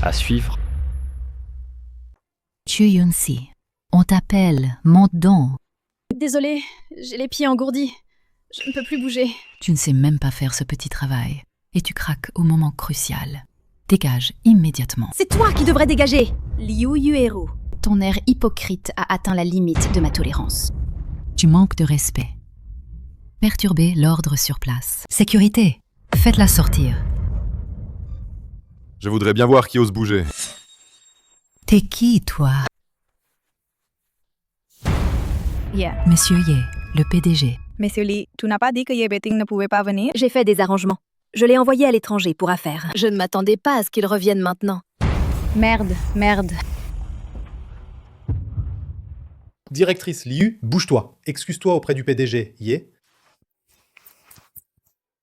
À suivre. Chu Yoon-si, on t'appelle, monte donc. Désolée, j'ai les pieds engourdis. Je ne peux plus bouger. Tu ne sais même pas faire ce petit travail, et tu craques au moment crucial. Dégage immédiatement. C'est toi qui devrais dégager, Liu Yueru. Ton air hypocrite a atteint la limite de ma tolérance. Tu manques de respect. Perturbez l'ordre sur place. Sécurité, faites-la sortir. Je voudrais bien voir qui ose bouger. T'es qui, toi? Yeah. Monsieur Ye, le PDG. Monsieur Lee, tu n'as pas dit que Yebeting ne pouvait pas venir? J'ai fait des arrangements. Je l'ai envoyé à l'étranger pour affaires. Je ne m'attendais pas à ce qu'il revienne maintenant. Merde. Directrice Liu, bouge-toi. Excuse-toi auprès du PDG, Ye.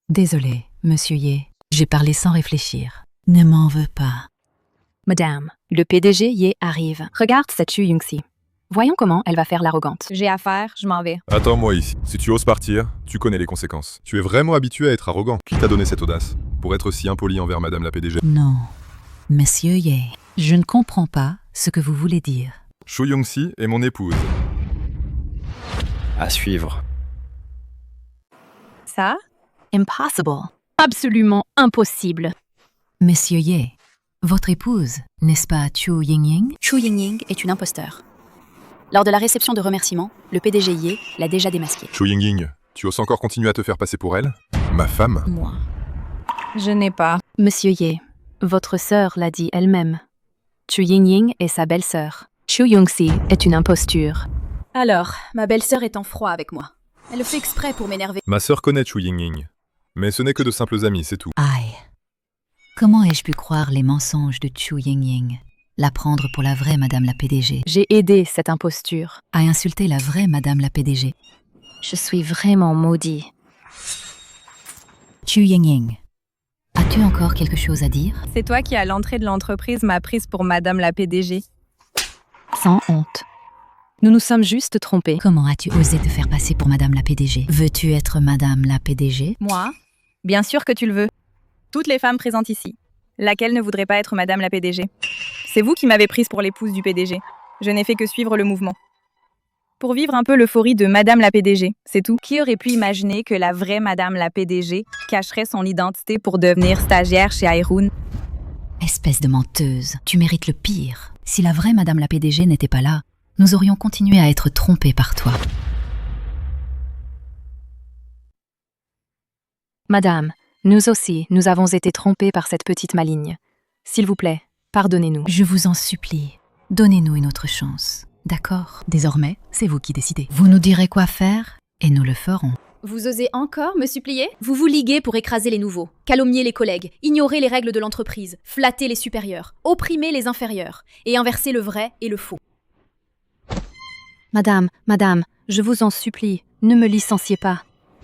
Désolé, monsieur Ye. J'ai parlé sans réfléchir. Ne m'en veux pas. Madame, le PDG Ye arrive. Regarde cette Chu Young-si. Voyons comment elle va faire l'arrogante. J'ai affaire, je m'en vais. Attends-moi ici. Si tu oses partir, tu connais les conséquences. Tu es vraiment habitué à être arrogant. Qui t'a donné cette audace? Pour être si impoli envers madame la PDG? Non, monsieur Ye, je ne comprends pas ce que vous voulez dire. Chu Young-si est mon épouse. À suivre. Ça? Impossible. Absolument impossible. Monsieur Ye, votre épouse, n'est-ce pas Chu Yingying? Chu Yingying est une imposteur. Lors de la réception de remerciements, le PDG Ye l'a déjà démasqué. Chu Yingying, tu oses encore continuer à te faire passer pour elle? Ma femme? Moi. Je n'ai pas. Monsieur Ye, votre sœur l'a dit elle-même. Chu Yingying est sa belle-sœur. Chu Young-si est une imposture. Alors, ma belle-sœur est en froid avec moi. Elle le fait exprès pour m'énerver. Ma sœur connaît Chu Yingying. Mais ce n'est que de simples amis, c'est tout. Aïe. Comment ai-je pu croire les mensonges de Chu Yingying? La prendre pour la vraie madame la PDG. J'ai aidé cette imposture. À insulter la vraie madame la PDG. Je suis vraiment maudit. Chu Yingying, as-tu encore quelque chose à dire? C'est toi qui, à l'entrée de l'entreprise, m'as prise pour madame la PDG. Sans honte. Nous nous sommes juste trompés. Comment as-tu osé te faire passer pour madame la PDG? Veux-tu être madame la PDG? Moi? Bien sûr que tu le veux. Toutes les femmes présentes ici. Laquelle ne voudrait pas être madame la PDG? C'est vous qui m'avez prise pour l'épouse du PDG. Je n'ai fait que suivre le mouvement. Pour vivre un peu l'euphorie de madame la PDG, c'est tout. Qui aurait pu imaginer que la vraie madame la PDG cacherait son identité pour devenir stagiaire chez Haeroon? Espèce de menteuse, tu mérites le pire. Si la vraie madame la PDG n'était pas là, nous aurions continué à être trompés par toi. Madame, nous aussi, nous avons été trompés par cette petite maligne. S'il vous plaît, pardonnez-nous. Je vous en supplie, donnez-nous une autre chance. D'accord? Désormais, c'est vous qui décidez. Vous nous direz quoi faire, et nous le ferons. Vous osez encore me supplier? Vous vous liguez pour écraser les nouveaux, calomnier les collègues, ignorer les règles de l'entreprise, flatter les supérieurs, opprimer les inférieurs, et inverser le vrai et le faux. Madame, je vous en supplie, ne me licenciez pas.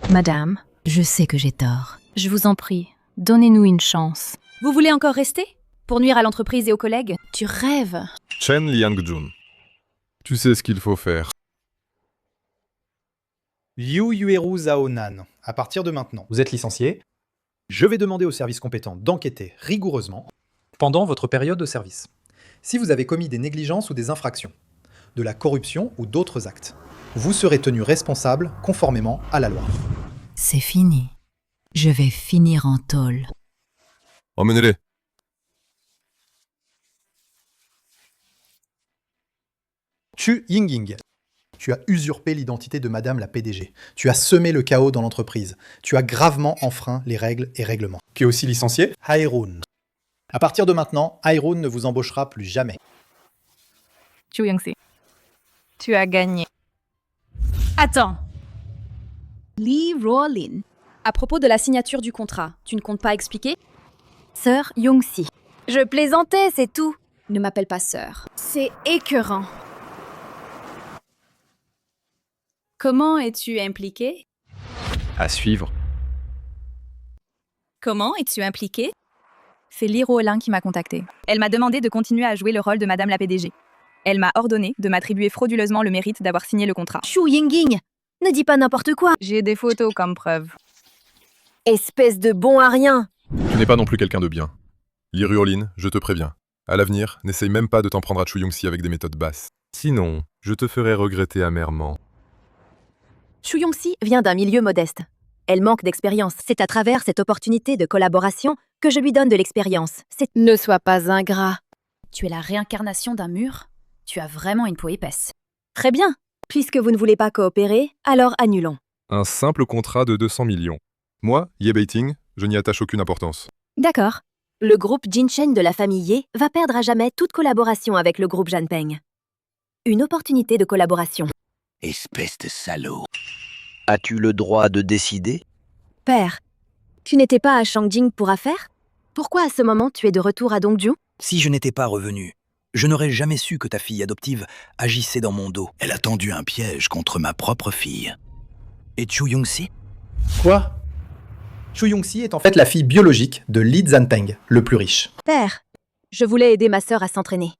Madame, je sais que j'ai tort. Je vous en prie, donnez-nous une chance. Vous voulez encore rester? Pour nuire à l'entreprise et aux collègues? Tu rêves. Chen Liangjun. Tu sais ce qu'il faut faire. Liu Yueru Zaonan, à partir de maintenant, vous êtes licencié. Je vais demander aux services compétents d'enquêter rigoureusement pendant votre période de service. Si vous avez commis des négligences ou des infractions, de la corruption ou d'autres actes, vous serez tenu responsable conformément à la loi. C'est fini. Je vais finir en tôle. Emmenez-les. Chu Yingying, tu as usurpé l'identité de madame la PDG. Tu as semé le chaos dans l'entreprise. Tu as gravement enfreint les règles et règlements. Qui est aussi licencié? Haeroon. À partir de maintenant, Haeroon ne vous embauchera plus jamais. Chu Young-si, tu as gagné. Attends. Lee Rolin. À propos de la signature du contrat, tu ne comptes pas expliquer? Sœur Young-si. Je plaisantais, c'est tout. Ne m'appelle pas sœur. C'est écœurant. Comment es-tu impliqué? À suivre. Comment es-tu impliqué? C'est Lee Rolin qui m'a contacté. Elle m'a demandé de continuer à jouer le rôle de madame la PDG. Elle m'a ordonné de m'attribuer frauduleusement le mérite d'avoir signé le contrat. Chu Yingying, ne dis pas n'importe quoi. J'ai des photos comme preuve. Espèce de bon à rien. Tu n'es pas non plus quelqu'un de bien. Lee Ruolin, je te préviens. À l'avenir, n'essaye même pas de t'en prendre à Chu Young-si avec des méthodes basses. Sinon, je te ferai regretter amèrement. Chu Young-si vient d'un milieu modeste. Elle manque d'expérience. C'est à travers cette opportunité de collaboration que je lui donne de l'expérience. Ne sois pas ingrat. Tu es la réincarnation d'un mur? Tu as vraiment une peau épaisse. Très bien. Puisque vous ne voulez pas coopérer, alors annulons. Un simple contrat de 200 millions. Moi, Ye-Beiting, je n'y attache aucune importance. D'accord. Le groupe Jinsheng de la famille Ye va perdre à jamais toute collaboration avec le groupe Janpeng. Une opportunité de collaboration. Espèce de salaud. As-tu le droit de décider? Père, tu n'étais pas à Shangjing pour affaires? Pourquoi à ce moment tu es de retour à Dongju? Si je n'étais pas revenu, je n'aurais jamais su que ta fille adoptive agissait dans mon dos. Elle a tendu un piège contre ma propre fille. Et Chu Yongxi? Quoi? Chu Yongxi est en fait la fille biologique de Li Zanpeng, le plus riche. Père, je voulais aider ma sœur à s'entraîner.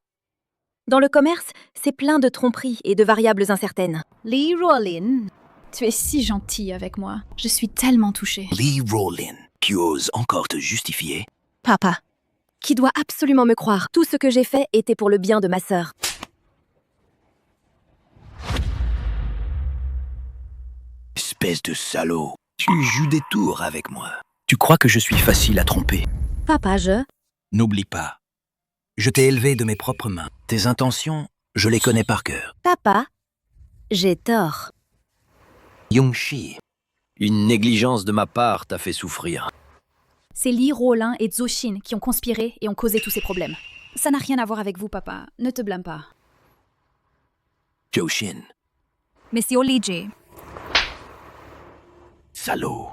Dans le commerce, c'est plein de tromperies et de variables incertaines. Li Ruolin, tu es si gentille avec moi. Je suis tellement touchée. Li Ruolin, tu oses encore te justifier? Papa, qui doit absolument me croire. Tout ce que j'ai fait était pour le bien de ma sœur. Espèce de salaud. Tu joues des tours avec moi. Tu crois que je suis facile à tromper? Papa, N'oublie pas. Je t'ai élevé de mes propres mains. Tes intentions, je les connais par cœur. Papa, j'ai tort. Yongxi, une négligence de ma part t'a fait souffrir. C'est Li Ruolin et Zhou Xin qui ont conspiré et ont causé tous ces problèmes. Ça n'a rien à voir avec vous, papa. Ne te blâme pas. Zhou Xin, Monsieur Li Ji, salaud.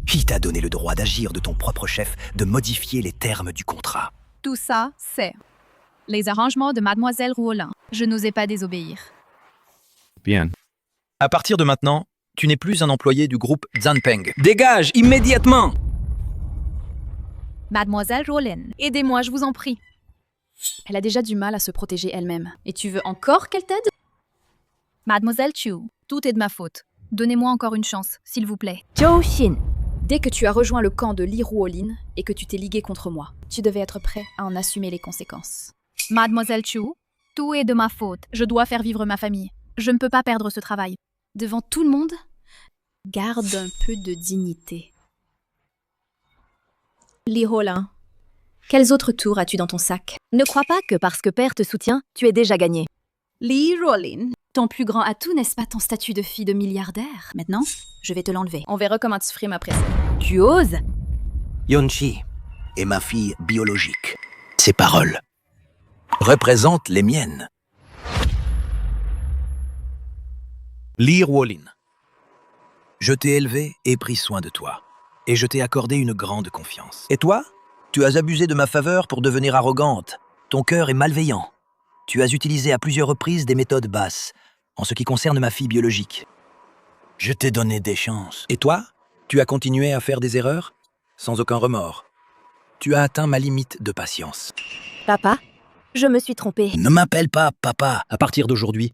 Qui t'a donné le droit d'agir de ton propre chef, de modifier les termes du contrat? tout ça, c'est les arrangements de Mademoiselle Ruolin. Je n'osais pas désobéir. Bien. À partir de maintenant, tu n'es plus un employé du groupe Zanpeng. Dégage immédiatement! Mademoiselle Ruolin, aidez-moi, je vous en prie. Elle a déjà du mal à se protéger elle-même. Et tu veux encore qu'elle t'aide? Mademoiselle Chu, tout est de ma faute. Donnez-moi encore une chance, s'il vous plaît. Zhou Xin, Dès que tu as rejoint le camp de Li Ruolin et que tu t'es ligué contre moi, tu devais être prêt à en assumer les conséquences. Mademoiselle Chu, tout est de ma faute. Je dois faire vivre ma famille. Je ne peux pas perdre ce travail. Devant tout le monde, garde un peu de dignité. Li Ruolin, quels autres tours as-tu dans ton sac? ne crois pas que parce que père te soutient, tu es déjà gagné. Li Ruolin, ton plus grand atout, n'est-ce pas ton statut de fille de milliardaire? Maintenant, je vais te l'enlever. On verra comment tu frimes après ça. Tu oses? Yongxi est ma fille biologique. Ses paroles représentent les miennes. Li Ruolin, je t'ai élevé et pris soin de toi. Et je t'ai accordé une grande confiance. Et toi? Tu as abusé de ma faveur pour devenir arrogante. Ton cœur est malveillant. Tu as utilisé à plusieurs reprises des méthodes basses, en ce qui concerne ma fille biologique. Je t'ai donné des chances. Et toi? Tu as continué à faire des erreurs? Sans aucun remords. Tu as atteint ma limite de patience. Papa, je me suis trompée. Ne m'appelle pas papa. À partir d'aujourd'hui,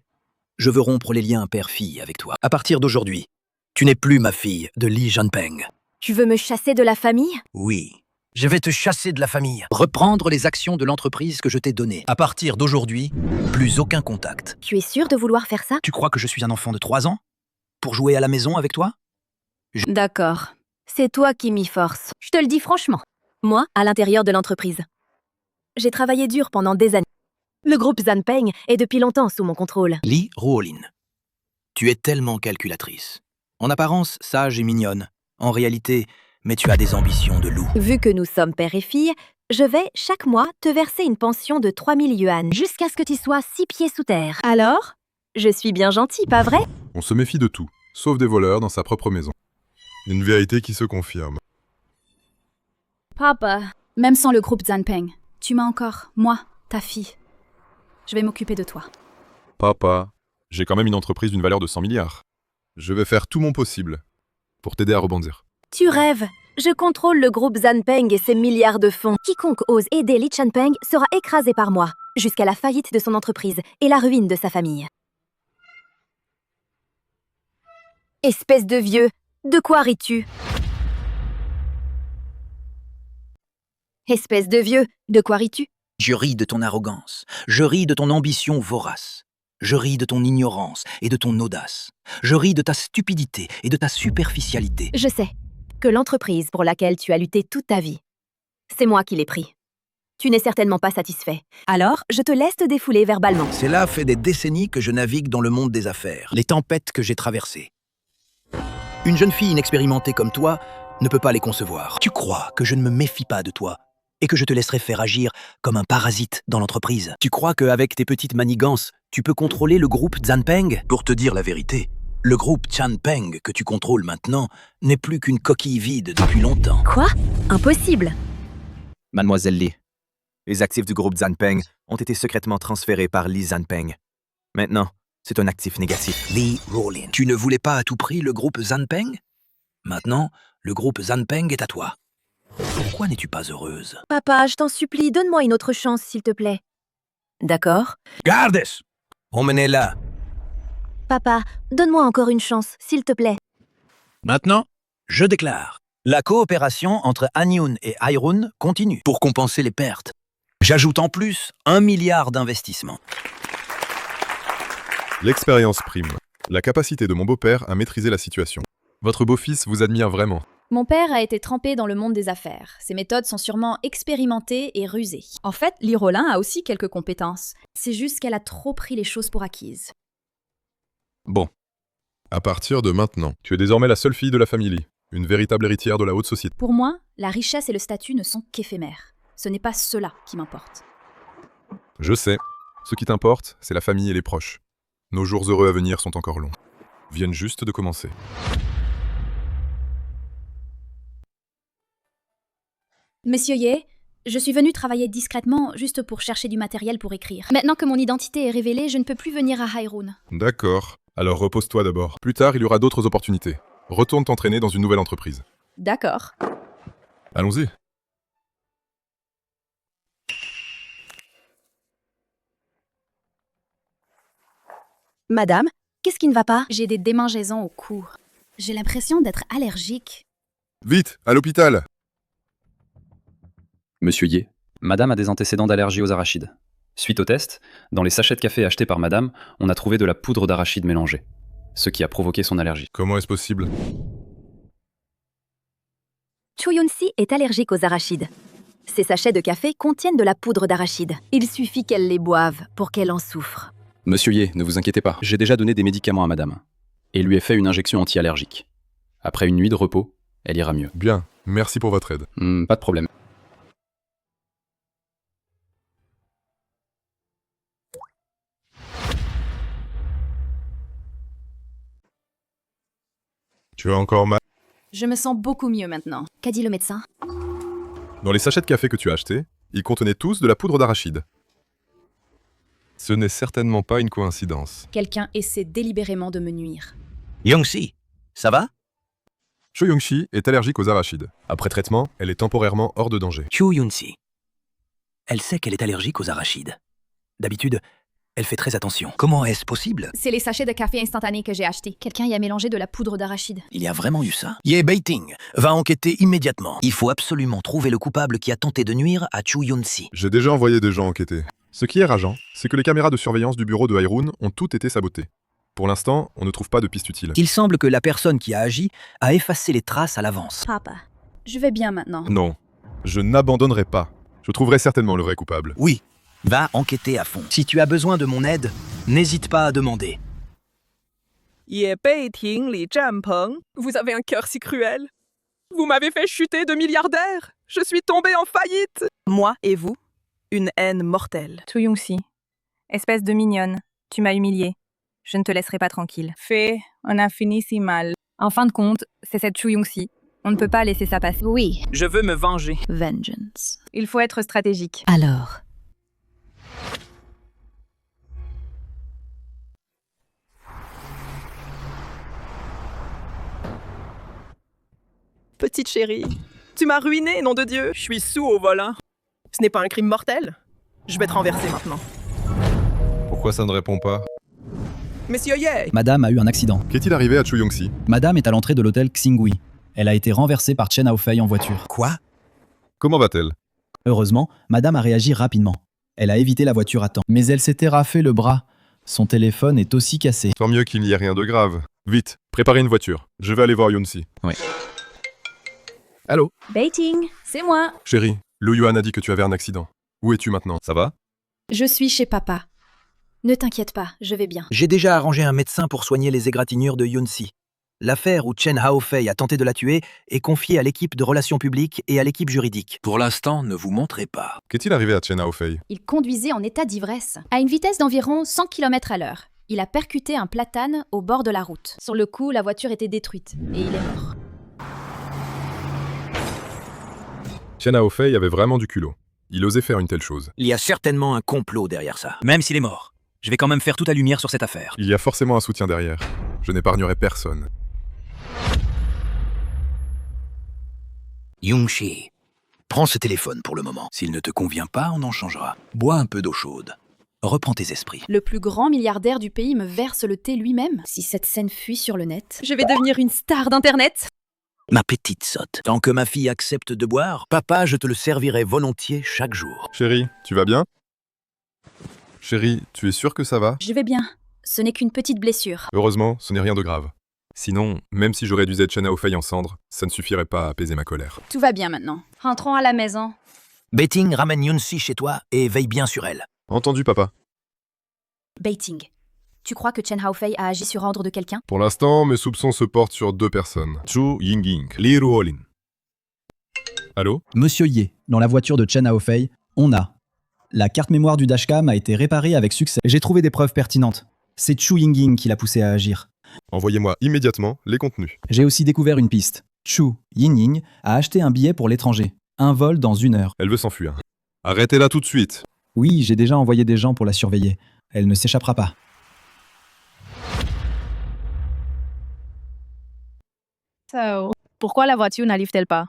je veux rompre les liens père-fille avec toi. À partir d'aujourd'hui, tu n'es plus ma fille de Li Janpeng. Tu veux me chasser de la famille? Oui. Je vais te chasser de la famille. Reprendre les actions de l'entreprise que je t'ai données. À partir d'aujourd'hui, plus aucun contact. Tu es sûr de vouloir faire ça? Tu crois que je suis un enfant de 3 ans? Pour jouer à la maison avec toi? D'accord. C'est toi qui m'y force. Je te le dis franchement. Moi, à l'intérieur de l'entreprise. J'ai travaillé dur pendant des années. Le groupe Zanpeng est depuis longtemps sous mon contrôle. Li Ruolin, tu es tellement calculatrice. En apparence, sage et mignonne. En réalité, mais tu as des ambitions de loup. Vu que nous sommes père et fille, je vais, chaque mois, te verser une pension de 3000 yuan, jusqu'à ce que tu sois 6 pieds sous terre. Alors? Je suis bien gentille, pas vrai? On se méfie de tout, sauf des voleurs dans sa propre maison. Une vérité qui se confirme. Papa, même sans le groupe Zanpeng, tu m'as encore, moi, ta fille. Je vais m'occuper de toi. Papa, j'ai quand même une entreprise d'une valeur de 100 milliards. Je vais faire tout mon possible pour t'aider à rebondir. Tu rêves. Je contrôle le groupe Zanpeng et ses milliards de fonds. Quiconque ose aider Li Chanpeng sera écrasé par moi, jusqu'à la faillite de son entreprise et la ruine de sa famille. Espèce de vieux, de quoi ris-tu? Espèce de vieux, de quoi ris-tu? Je ris de ton arrogance. Je ris de ton ambition vorace. Je ris de ton ignorance et de ton audace. Je ris de ta stupidité et de ta superficialité. Je sais que l'entreprise pour laquelle tu as lutté toute ta vie, c'est moi qui l'ai pris. Tu n'es certainement pas satisfait. Alors, je te laisse te défouler verbalement. Cela fait des décennies que je navigue dans le monde des affaires. Les tempêtes que j'ai traversées, Une jeune fille inexpérimentée comme toi ne peut pas les concevoir. Tu crois que je ne me méfie pas de toi et que je te laisserai faire agir comme un parasite dans l'entreprise? Tu crois qu'avec tes petites manigances, tu peux contrôler le groupe Zanpeng? Pour te dire la vérité, le groupe Chanpeng que tu contrôles maintenant n'est plus qu'une coquille vide depuis longtemps. Quoi? Impossible. Mademoiselle Li, les actifs du groupe Zanpeng ont été secrètement transférés par Li Zanpeng. Maintenant, c'est un actif négatif. Li Rolin, tu ne voulais pas à tout prix le groupe Zanpeng? Maintenant, le groupe Zanpeng est à toi. Pourquoi n'es-tu pas heureuse? Papa, je t'en supplie, donne-moi une autre chance, s'il te plaît. D'accord. Gardes! Emmenez-la. Papa, donne-moi encore une chance, s'il te plaît. Maintenant, je déclare. La coopération entre Anyun et Hairun continue pour compenser les pertes. J'ajoute en plus 1 milliard d'investissements. L'expérience prime. La capacité de mon beau-père à maîtriser la situation. Votre beau-fils vous admire vraiment. Mon père a été trempé dans le monde des affaires. Ses méthodes sont sûrement expérimentées et rusées. En fait, Li Rolin a aussi quelques compétences. C'est juste qu'elle a trop pris les choses pour acquises. Bon. À partir de maintenant, tu es désormais la seule fille de la famille Li, une véritable héritière de la haute société. Pour moi, la richesse et le statut ne sont qu'éphémères. Ce n'est pas cela qui m'importe. Je sais. Ce qui t'importe, c'est la famille et les proches. Nos jours heureux à venir sont encore longs. Viennent juste de commencer. Monsieur Ye, je suis venue travailler discrètement juste pour chercher du matériel pour écrire. Maintenant que mon identité est révélée, je ne peux plus venir à Hairun. D'accord. Alors repose-toi d'abord. Plus tard, il y aura d'autres opportunités. Retourne t'entraîner dans une nouvelle entreprise. D'accord. Allons-y. Madame, qu'est-ce qui ne va pas? J'ai des démangeaisons au cou. J'ai l'impression d'être allergique. Vite, à l'hôpital! Monsieur Ye, Madame a des antécédents d'allergie aux arachides. Suite au test, dans les sachets de café achetés par Madame, on a trouvé de la poudre d'arachide mélangée, ce qui a provoqué son allergie. Comment est-ce possible? Chu Yun-si est allergique aux arachides. Ces sachets de café contiennent de la poudre d'arachide. Il suffit qu'elle les boive pour qu'elle en souffre. Monsieur Ye, ne vous inquiétez pas, j'ai déjà donné des médicaments à Madame, et lui ai fait une injection anti-allergique. Après une nuit de repos, elle ira mieux. Bien, merci pour votre aide. Pas de problème. Tu as encore mal? Je me sens beaucoup mieux maintenant. Qu'a dit le médecin? Dans les sachets de café que tu as achetés, ils contenaient tous de la poudre d'arachide. Ce n'est certainement pas une coïncidence. Quelqu'un essaie délibérément de me nuire. Young-si, ça va? Cho Young-si est allergique aux arachides. Après traitement, elle est temporairement hors de danger. Chu Yun-si. Elle sait qu'elle est allergique aux arachides. D'habitude, elle fait très attention. Comment est-ce possible? C'est les sachets de café instantané que j'ai achetés. Quelqu'un y a mélangé de la poudre d'arachide. Il y a vraiment eu ça? Ye Beiting va enquêter immédiatement. Il faut absolument trouver le coupable qui a tenté de nuire à Chu Yun-si. J'ai déjà envoyé des gens enquêter. Ce qui est rageant, c'est que les caméras de surveillance du bureau de Hairun ont toutes été sabotées. Pour l'instant, on ne trouve pas de piste utile. Il semble que la personne qui a agi a effacé les traces à l'avance. Papa, je vais bien maintenant. Non, je n'abandonnerai pas. Je trouverai certainement le vrai coupable. Oui, va enquêter à fond. Si tu as besoin de mon aide, n'hésite pas à demander. Ye Beiting, Li Zhanpeng, vous avez un cœur si cruel. Vous m'avez fait chuter de milliardaires. Je suis tombée en faillite. Moi et vous, une haine mortelle. Chu Yun-si, espèce de mignonne, tu m'as humiliée. Je ne te laisserai pas tranquille. Fait, on a fini si mal. En fin de compte, c'est cette Chu Yun-si. On ne peut pas laisser ça passer. Oui. Je veux me venger. Vengeance. Il faut être stratégique. Alors, Petite chérie, tu m'as ruiné, nom de Dieu. Je suis sous au volant. Ce n'est pas un crime mortel. Je vais te renverser maintenant. Pourquoi ça ne répond pas? Monsieur Ye! Madame a eu un accident. Qu'est-il arrivé à Chu Young-si? Madame est à l'entrée de l'hôtel Xingui. Elle a été renversée par Chen Haofei en voiture. Quoi? Comment va-t-elle? Heureusement, Madame a réagi rapidement. Elle a évité la voiture à temps. Mais elle s'était raflé le bras. Son téléphone est aussi cassé. Tant mieux qu'il n'y ait rien de grave. Vite, préparez une voiture. Je vais aller voir Yun-si. Oui. Allô? Beiting, c'est moi. Chérie, Lu Yuan a dit que tu avais un accident. Où es-tu maintenant? Ça va? Je suis chez papa. Ne t'inquiète pas, je vais bien. J'ai déjà arrangé un médecin pour soigner les égratignures de Yun-si. L'affaire où Chen Haofei a tenté de la tuer est confiée à l'équipe de relations publiques et à l'équipe juridique. Pour l'instant, ne vous montrez pas. Qu'est-il arrivé à Chen Haofei? Il conduisait en état d'ivresse, à une vitesse d'environ 100 km/h. Il a percuté un platane au bord de la route. Sur le coup, la voiture était détruite et il est mort. Chen Haofei avait vraiment du culot. Il osait faire une telle chose. Il y a certainement un complot derrière ça. Même s'il est mort, je vais quand même faire toute la lumière sur cette affaire. Il y a forcément un soutien derrière. Je n'épargnerai personne. Yongxi, prends ce téléphone pour le moment. S'il ne te convient pas, on en changera. Bois un peu d'eau chaude. Reprends tes esprits. Le plus grand milliardaire du pays me verse le thé lui-même. Si cette scène fuit sur le net, je vais devenir une star d'Internet. Ma petite sotte, tant que ma fille accepte de boire, papa, je te le servirai volontiers chaque jour. Chérie, tu vas bien? Chérie, tu es sûre que ça va? Je vais bien. Ce n'est qu'une petite blessure. Heureusement, ce n'est rien de grave. Sinon, même si je réduisais Chen Haofei en cendres, ça ne suffirait pas à apaiser ma colère. Tout va bien maintenant. Rentrons à la maison. Beiting, ramène Yunxi chez toi et veille bien sur elle. Entendu, papa. Beiting, tu crois que Chen Haofei a agi sur ordre de quelqu'un? Pour l'instant, mes soupçons se portent sur 2 personnes. Chu Yingying, Li Ruolin. Allô? Monsieur Ye, dans la voiture de Chen Haofei, on a. La carte mémoire du dashcam a été réparée avec succès. J'ai trouvé des preuves pertinentes. C'est Chu Yingying qui l'a poussé à agir. Envoyez-moi immédiatement les contenus. J'ai aussi découvert une piste. Chu Yingying a acheté un billet pour l'étranger. Un vol dans 1 heure. Elle veut s'enfuir. Arrêtez-la tout de suite. Oui, j'ai déjà envoyé des gens pour la surveiller. Elle ne s'échappera pas. Pourquoi la voiture n'arrive-t-elle pas?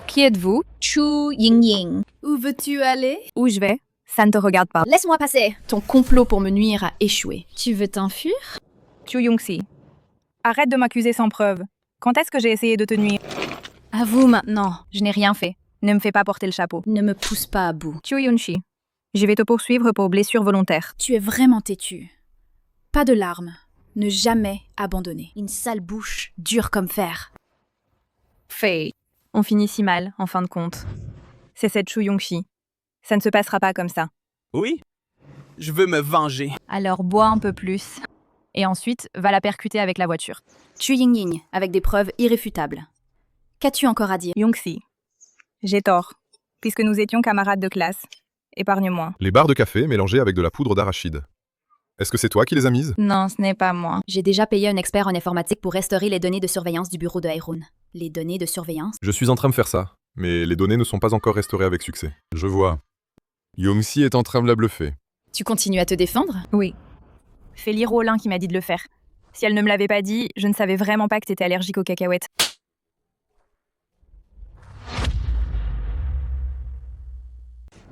Qui êtes-vous? Chu Yingying. Où veux-tu aller? Où je vais? Ça ne te regarde pas. Laisse-moi passer. Ton complot pour me nuire a échoué. Tu veux t'enfuir? Chu Yongxi, arrête de m'accuser sans preuve. Quand est-ce que j'ai essayé de te nuire? À vous maintenant. Je n'ai rien fait. Ne me fais pas porter le chapeau. Ne me pousse pas à bout. Chu Yunxi, je vais te poursuivre pour blessure volontaire. Tu es vraiment têtu. Pas de larmes. Ne jamais abandonner. Une sale bouche, dure comme fer. Fei. On finit si mal, en fin de compte. C'est cette Chu Yongxi. Ça ne se passera pas comme ça. Oui, je veux me venger. Alors bois un peu plus. Et ensuite, va la percuter avec la voiture. Chu Yingying, avec des preuves irréfutables. Qu'as-tu encore à dire? Yongxi, j'ai tort, puisque nous étions camarades de classe. Épargne-moi. Les barres de café mélangées avec de la poudre d'arachide. Est-ce que c'est toi qui les as mises? Non, ce n'est pas moi. J'ai déjà payé un expert en informatique pour restaurer les données de surveillance du bureau de Haerun. Les données de surveillance? Je suis en train de faire ça, mais les données ne sont pas encore restaurées avec succès. Je vois. Yongxi est en train de la bluffer. Tu continues à te défendre? Oui. C'est Li Ruolin qui m'a dit de le faire. Si elle ne me l'avait pas dit, je ne savais vraiment pas que t'étais allergique aux cacahuètes.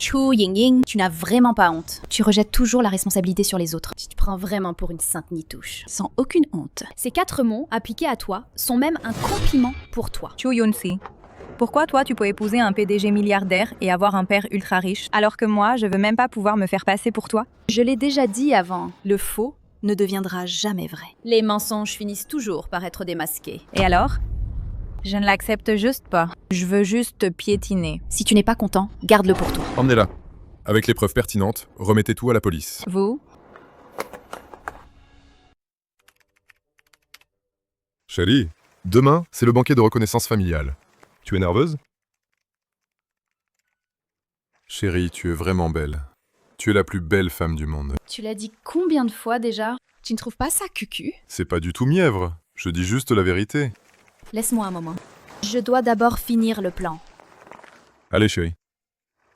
Chu Yingying, tu n'as vraiment pas honte. Tu rejettes toujours la responsabilité sur les autres. Tu te prends vraiment pour une sainte nitouche, sans aucune honte. Ces 4 mots, appliqués à toi, sont même un compliment pour toi. Chu Yunxi, pourquoi toi tu peux épouser un PDG milliardaire et avoir un père ultra riche, alors que moi je veux même pas pouvoir me faire passer pour toi? Je l'ai déjà dit avant, le faux ne deviendra jamais vrai. Les mensonges finissent toujours par être démasqués. Et alors? Je ne l'accepte juste pas. Je veux juste te piétiner. Si tu n'es pas content, garde-le pour toi. Emmenez-la. Avec les preuves pertinentes, remettez tout à la police. Vous? Chérie, demain, c'est le banquet de reconnaissance familiale. Tu es nerveuse? Chérie, tu es vraiment belle. Tu es la plus belle femme du monde. Tu l'as dit combien de fois déjà? Tu ne trouves pas ça cucu? C'est pas du tout mièvre. Je dis juste la vérité. Laisse-moi un moment. Je dois d'abord finir le plan. Allez, chérie.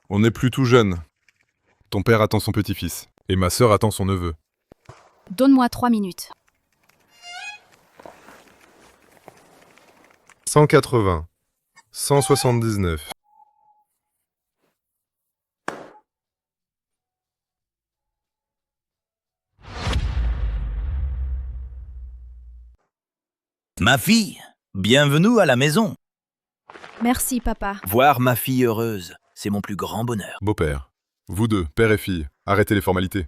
On n'est plus tout jeune. Ton père attend son petit-fils. Et ma sœur attend son neveu. Donne-moi 3 minutes. 180. 179. Ma fille, bienvenue à la maison. Merci, papa. Voir ma fille heureuse, c'est mon plus grand bonheur. Beau-père. Vous deux, père et fille, arrêtez les formalités.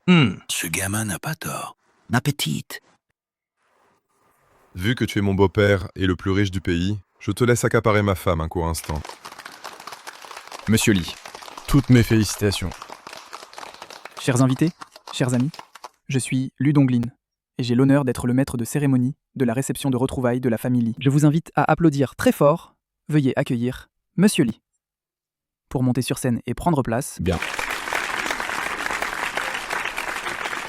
Ce gamin n'a pas tort. Ma petite. Vu que tu es mon beau-père et le plus riche du pays, je te laisse accaparer ma femme un court instant. Monsieur Li, toutes mes félicitations. Chers invités, chers amis, je suis Lu Donglin et j'ai l'honneur d'être le maître de cérémonie de la réception de retrouvailles de la famille Lee. Je vous invite à applaudir très fort. Veuillez accueillir Monsieur Lee. Pour monter sur scène et prendre place. Bien.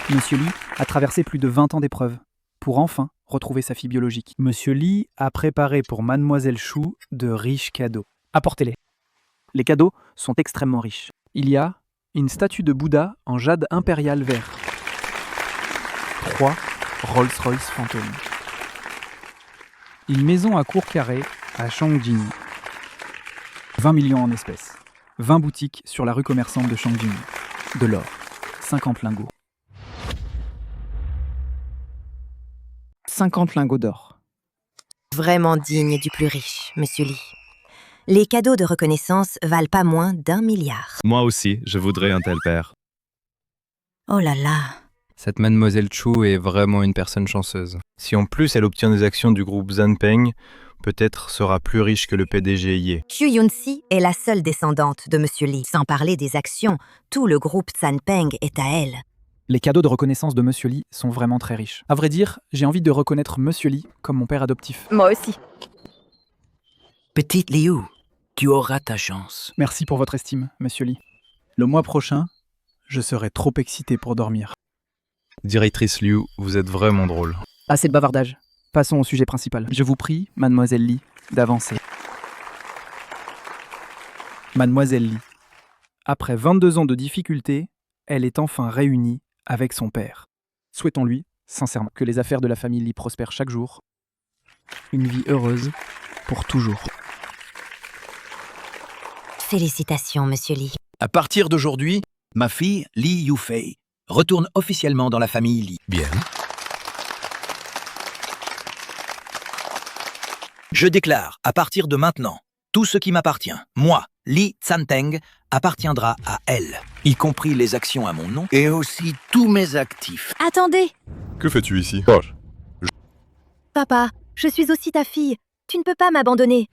Monsieur Lee a traversé plus de 20 ans d'épreuves pour enfin retrouver sa fille biologique. Monsieur Lee a préparé pour Mademoiselle Chu de riches cadeaux. Apportez-les. Les cadeaux sont extrêmement riches. Il y a une statue de Bouddha en jade impérial vert. 3 Rolls-Royce fantômes. Une maison à court carré à Changjing. 20 millions en espèces. 20 boutiques sur la rue commerçante de Changjing. De l'or. 50 lingots. 50 lingots d'or. Vraiment digne du plus riche, Monsieur Lee. Les cadeaux de reconnaissance valent pas moins d'1 milliard. Moi aussi, je voudrais un tel père. Oh là là. Cette Mademoiselle Chu est vraiment une personne chanceuse. Si en plus elle obtient des actions du groupe Zanpeng, peut-être sera plus riche que le PDG Ye. Chu Yun-si est la seule descendante de Monsieur Lee. Sans parler des actions, tout le groupe Zanpeng est à elle. Les cadeaux de reconnaissance de Monsieur Lee sont vraiment très riches. À vrai dire, j'ai envie de reconnaître Monsieur Lee comme mon père adoptif. Moi aussi. Petite Liu, tu auras ta chance. Merci pour votre estime, Monsieur Lee. Le mois prochain, je serai trop excité pour dormir. Directrice Liu, vous êtes vraiment drôle. Assez de bavardage. Passons au sujet principal. Je vous prie, Mademoiselle Lee, d'avancer. Mademoiselle Lee. Après 22 ans de difficultés, elle est enfin réunie avec son père. Souhaitons-lui, sincèrement, que les affaires de la famille Lee prospèrent chaque jour. Une vie heureuse pour toujours. Félicitations, Monsieur Lee. À partir d'aujourd'hui, ma fille, Lee Yufei, retourne officiellement dans la famille Lee. Bien. Je déclare, à partir de maintenant, tout ce qui m'appartient, moi, Lee Zanpeng, appartiendra à elle, y compris les actions à mon nom et aussi tous mes actifs. Attendez, Que fais-tu ici? papa, je suis aussi ta fille. Tu ne peux pas m'abandonner.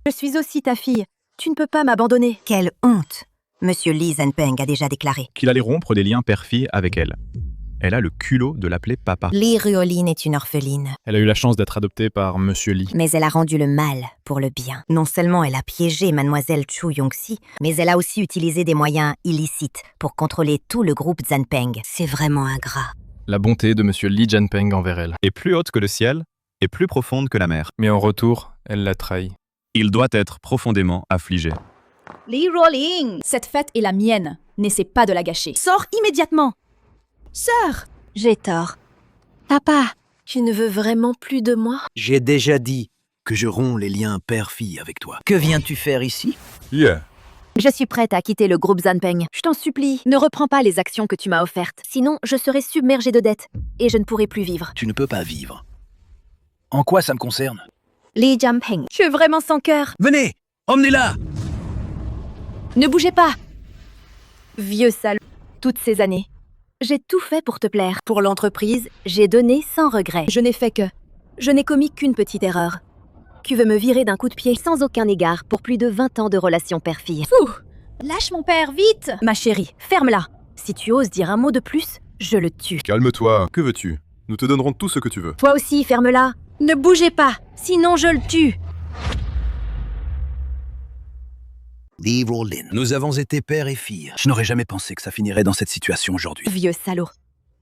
Je suis aussi ta fille. Tu ne peux pas m'abandonner. Quelle honte! Monsieur Lee Zanpeng a déjà déclaré. Qu'il allait rompre des liens père-fille avec elle. Elle a le culot de l'appeler papa. Lee Ruolin est une orpheline. Elle a eu la chance d'être adoptée par Monsieur Lee. Mais elle a rendu le mal pour le bien. Non seulement elle a piégé Mademoiselle Chu Yongxi, mais elle a aussi utilisé des moyens illicites pour contrôler tout le groupe Zanpeng. C'est vraiment ingrat. La bonté de Monsieur Lee Zanpeng envers elle. Est plus haute que le ciel et plus profonde que la mer. Mais en retour, elle l'a trahi. Il doit être profondément affligé. Lee Rolling! Cette fête est la mienne. N'essaie pas de la gâcher. Sors immédiatement! Sœur! J'ai tort. Papa, tu ne veux vraiment plus de moi? J'ai déjà dit que je romps les liens père-fille avec toi. Que viens-tu faire ici? Yeah. Je suis prête à quitter le groupe Zanpeng. Je t'en supplie, ne reprends pas les actions que tu m'as offertes. Sinon, je serai submergée de dettes et je ne pourrai plus vivre. Tu ne peux pas vivre. En quoi ça me concerne? Lee Zanpeng, tu es vraiment sans cœur. Venez, emmenez-la! Ne bougez pas! Vieux salaud, toutes ces années. J'ai tout fait pour te plaire. Pour l'entreprise, j'ai donné sans regret. Je n'ai commis qu'une petite erreur. Tu veux me virer d'un coup de pied sans aucun égard pour plus de 20 ans de relation père-fille. Fou! Lâche mon père, vite! Ma chérie, ferme-la. Si tu oses dire un mot de plus, je le tue. Calme-toi, que veux-tu? Nous te donnerons tout ce que tu veux. Toi aussi, ferme-la. Ne bougez pas, sinon je le tue. Lee Rolin, nous avons été père et fille. Je n'aurais jamais pensé que ça finirait dans cette situation aujourd'hui. Vieux salaud.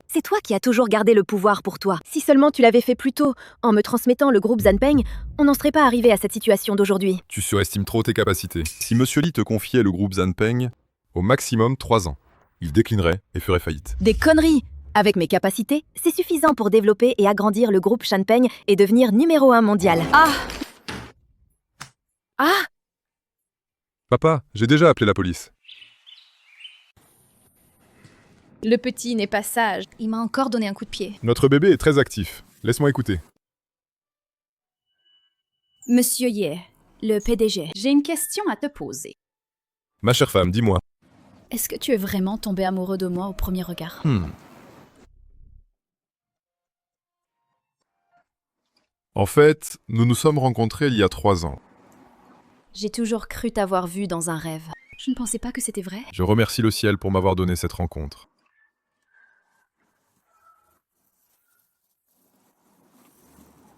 C'est toi qui as toujours gardé le pouvoir pour toi. Si seulement tu l'avais fait plus tôt, en me transmettant le groupe Zanpeng, on n'en serait pas arrivé à cette situation d'aujourd'hui. Tu surestimes trop tes capacités. Si Monsieur Lee te confiait le groupe Zanpeng, au maximum 3 ans, il déclinerait et ferait faillite. Des conneries! Avec mes capacités, c'est suffisant pour développer et agrandir le groupe Zanpeng et devenir numéro 1 mondial. Ah! Papa, j'ai déjà appelé la police. Le petit n'est pas sage. Il m'a encore donné un coup de pied. Notre bébé est très actif. Laisse-moi écouter. Monsieur Ye, le PDG, j'ai une question à te poser. Ma chère femme, dis-moi. Est-ce que tu es vraiment tombé amoureux de moi au premier regard? En fait, nous nous sommes rencontrés il y a 3 ans. J'ai toujours cru t'avoir vu dans un rêve. Je ne pensais pas que c'était vrai. Je remercie le ciel pour m'avoir donné cette rencontre.